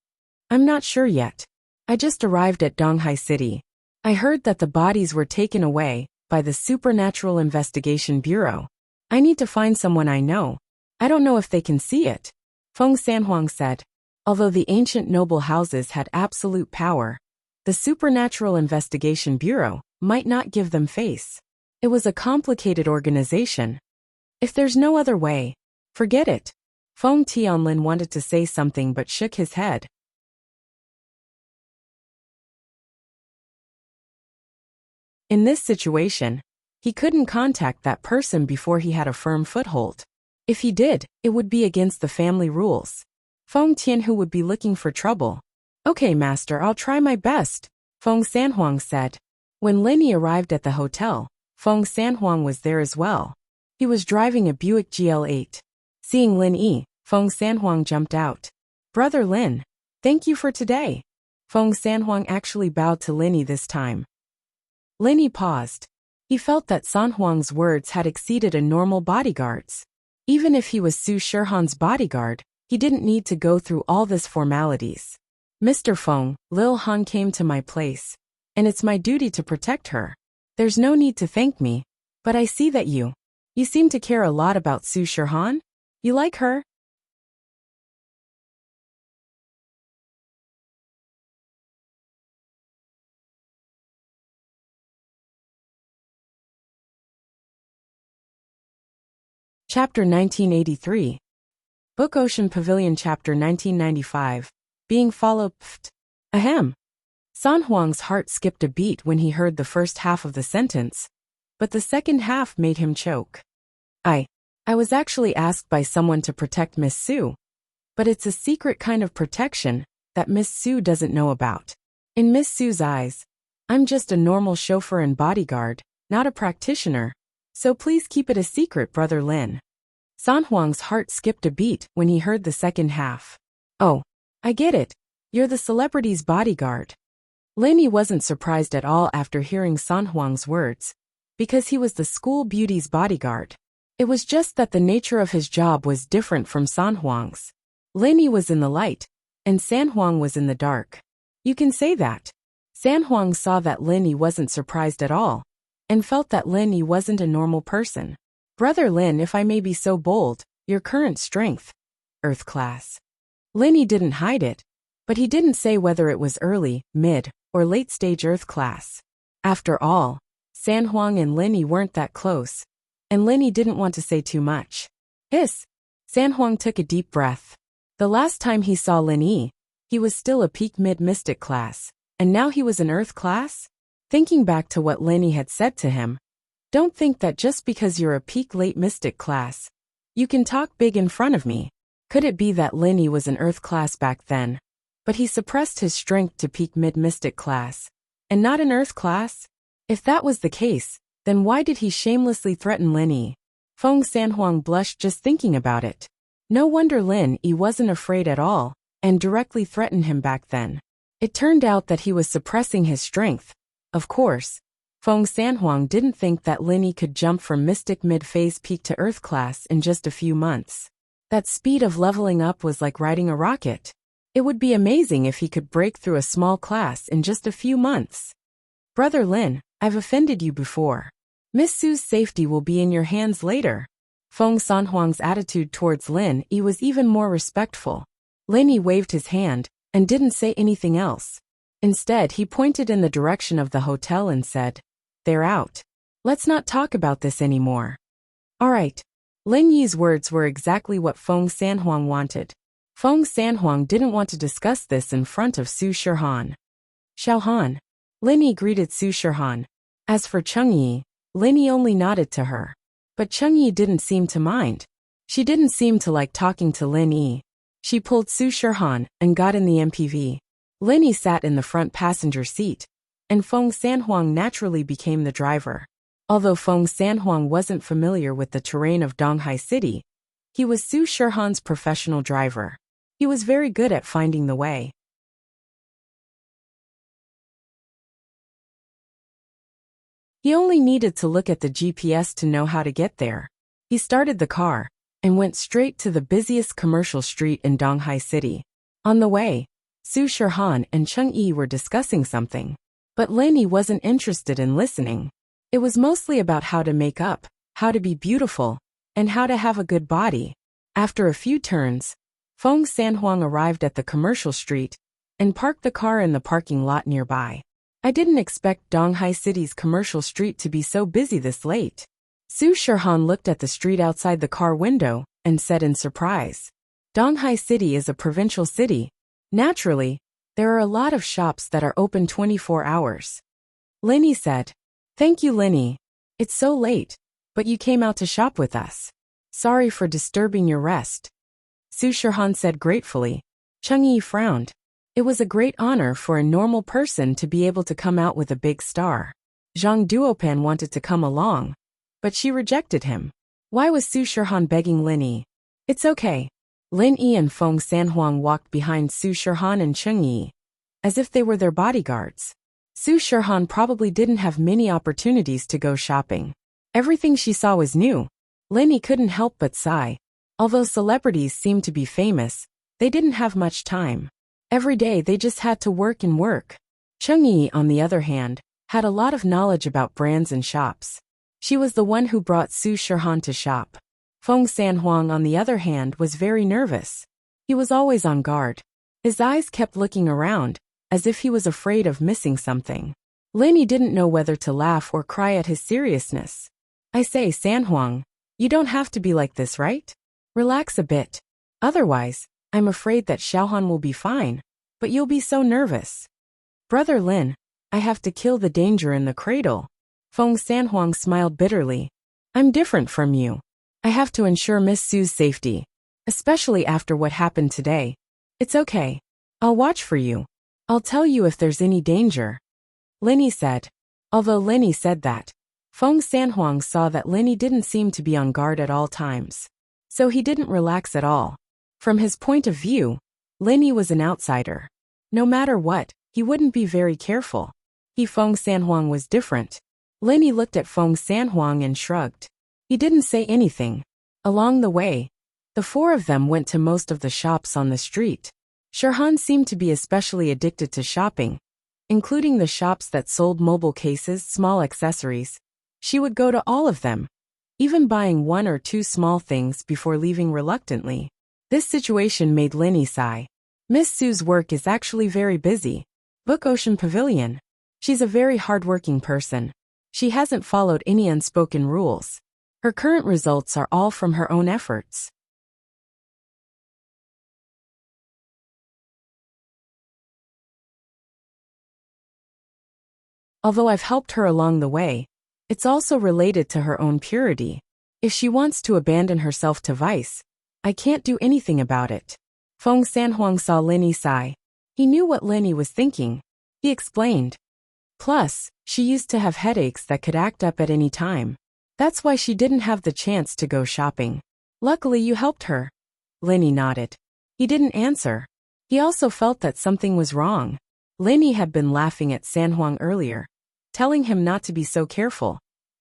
I'm not sure yet. I just arrived at Donghai City. I heard that the bodies were taken away by the Supernatural Investigation Bureau. I need to find someone I know. I don't know if they can see it, Feng Sanhuang said. Although the ancient noble houses had absolute power, the Supernatural Investigation Bureau might not give them face. It was a complicated organization. If there's no other way, forget it. Feng Tianlin wanted to say something but shook his head. In this situation, he couldn't contact that person before he had a firm foothold. If he did, it would be against the family rules. Feng Tianhu would be looking for trouble. Okay, master, I'll try my best, Feng Sanhuang said. When Lin Yi arrived at the hotel, Feng Sanhuang was there as well. He was driving a Buick GL8. Seeing Lin Yi, Feng Sanhuang jumped out. Brother Lin, thank you for today. Feng Sanhuang actually bowed to Lin Yi this time. Lin Yi paused. He felt that Sanhuang's words had exceeded a normal bodyguard's. Even if he was Su Shihan's bodyguard, he didn't need to go through all this formalities. Mr. Feng, Lil Han came to my place, and it's my duty to protect her. There's no need to thank me, but I see that you seem to care a lot about Su Shihan? You like her? Chapter 1983. Book Ocean Pavilion Chapter 1995. Being followed. Ahem. Sanhuang's heart skipped a beat when he heard the first half of the sentence, but the second half made him choke. I was actually asked by someone to protect Miss Su, but it's a secret kind of protection that Miss Su doesn't know about. In Miss Su's eyes, I'm just a normal chauffeur and bodyguard, not a practitioner, so please keep it a secret, Brother Lin. Sanhuang's heart skipped a beat when he heard the second half. Oh, I get it. You're the celebrity's bodyguard. Lin Yi wasn't surprised at all after hearing Sanhuang's words, because he was the school beauty's bodyguard. It was just that the nature of his job was different from Sanhuang's. Lin Yi was in the light, and Sanhuang was in the dark. You can say that. Sanhuang saw that Lin Yi wasn't surprised at all, and felt that Lin Yi wasn't a normal person. Brother Lin, if I may be so bold, your current strength. Earth class. Lin Yi didn't hide it, but he didn't say whether it was early, mid, or late stage Earth class. After all, Sanhuang and Lin Yi weren't that close, and Lin Yi didn't want to say too much. Hiss. Sanhuang took a deep breath. The last time he saw Lin Yi, he was still a peak mid mystic class, and now he was an Earth class? Thinking back to what Lin Yi had said to him, don't think that just because you're a peak late mystic class, you can talk big in front of me. Could it be that Lin Yi was an Earth class back then, but he suppressed his strength to peak mid mystic class, and not an Earth class? If that was the case, then why did he shamelessly threaten Lin Yi? Feng Sanhuang blushed just thinking about it. No wonder Lin Yi wasn't afraid at all, and directly threatened him back then. It turned out that he was suppressing his strength. Of course, Feng Sanhuang didn't think that Lin Yi could jump from mystic mid-phase peak to Earth class in just a few months. That speed of leveling up was like riding a rocket. It would be amazing if he could break through a small class in just a few months. Brother Lin, I've offended you before. Miss Su's safety will be in your hands later. Feng Sanhuang's attitude towards Lin Yi was even more respectful. Lin Yi waved his hand, and didn't say anything else. Instead, he pointed in the direction of the hotel and said, "They're out. Let's not talk about this anymore." All right. Lin Yi's words were exactly what Feng Sanhuang wanted. Feng Sanhuang didn't want to discuss this in front of Su Shihan. Xiaohan. Lin Yi greeted Su Shihan. As for Cheng Yi, Lin Yi only nodded to her. But Chung-yi didn't seem to mind. She didn't seem to like talking to Lin-yi. She pulled Su Shirhan and got in the MPV. Lin-yi sat in the front passenger seat, and Feng Sanhuang naturally became the driver. Although Feng Sanhuang wasn't familiar with the terrain of Donghai City, he was Su Shirhan's professional driver. He was very good at finding the way. He only needed to look at the GPS to know how to get there. He started the car and went straight to the busiest commercial street in Donghai City. On the way, Su Shirhan and Chung-yi were discussing something. But Lin-yi wasn't interested in listening. It was mostly about how to make up, how to be beautiful, and how to have a good body. After a few turns, Feng Sanhuang arrived at the commercial street and parked the car in the parking lot nearby. I didn't expect Donghai City's commercial street to be so busy this late. Su Shirhan looked at the street outside the car window and said in surprise, Donghai City is a provincial city. Naturally, there are a lot of shops that are open 24 hours. Lin-yi said, Thank you, Lin-yi. It's so late, but you came out to shop with us. Sorry for disturbing your rest. Su Shirhan said gratefully. Chung-yi frowned. It was a great honor for a normal person to be able to come out with a big star. Zhang Duopan wanted to come along, but she rejected him. Why was Su Shirhan begging Lin-yi? It's okay. Lin-yi and Feng Sanhuang walked behind Su Shirhan and Chung-yi, as if they were their bodyguards. Su Shirhan probably didn't have many opportunities to go shopping. Everything she saw was new. Lin-yi couldn't help but sigh. Although celebrities seemed to be famous, they didn't have much time. Every day they just had to work and work. Chung-yi, on the other hand, had a lot of knowledge about brands and shops. She was the one who brought Su Shirhan to shop. Feng Sanhuang, on the other hand, was very nervous. He was always on guard. His eyes kept looking around, as if he was afraid of missing something. Lin-yi didn't know whether to laugh or cry at his seriousness. I say, Sanhuang, you don't have to be like this, right? Relax a bit. Otherwise, I'm afraid that Xiaohan will be fine, but you'll be so nervous. Brother Lin, I have to kill the danger in the cradle. Feng Sanhuang smiled bitterly. I'm different from you. I have to ensure Miss Su's safety, especially after what happened today. It's okay. I'll watch for you. I'll tell you if there's any danger. Lin-yi said. Although Lin-yi said that, Feng Sanhuang saw that Lin-yi didn't seem to be on guard at all times. So he didn't relax at all. From his point of view, Lin-yi was an outsider. No matter what, he wouldn't be very careful. Feng Sanhuang was different. Lin-yi looked at Feng Sanhuang and shrugged. He didn't say anything. Along the way, the four of them went to most of the shops on the street. Shirhan seemed to be especially addicted to shopping, including the shops that sold mobile cases, small accessories. She would go to all of them, even buying one or two small things before leaving reluctantly. This situation made Lin-yi sigh. Miss Su's work is actually very busy. Book Ocean Pavilion. She's a very hardworking person. She hasn't followed any unspoken rules. Her current results are all from her own efforts. Although I've helped her along the way, it's also related to her own purity. If she wants to abandon herself to vice, I can't do anything about it. Feng Sanhuang saw Lin-yi sigh. He knew what Lin-yi was thinking. He explained. Plus, she used to have headaches that could act up at any time. That's why she didn't have the chance to go shopping. Luckily you helped her. Lin-yi nodded. He didn't answer. He also felt that something was wrong. Lin-yi had been laughing at Sanhuang earlier, telling him not to be so careful.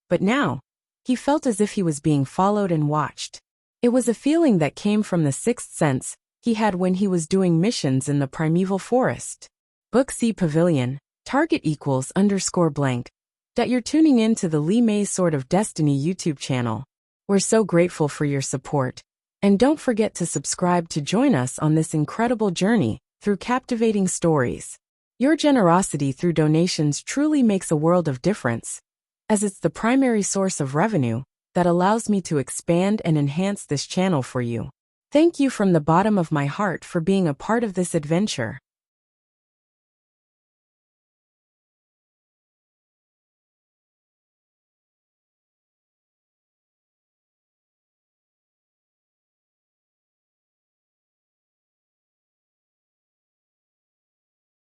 But now, he felt as if he was being followed and watched. It was a feeling that came from the sixth sense he had when he was doing missions in the primeval forest. Book C Pavilion, target =_blank. That you're tuning in to the Li Mei's Sword of Destiny YouTube channel. We're so grateful for your support. And don't forget to subscribe to join us on this incredible journey through captivating stories. Your generosity through donations truly makes a world of difference, as it's the primary source of revenue that allows me to expand and enhance this channel for you. Thank you from the bottom of my heart for being a part of this adventure.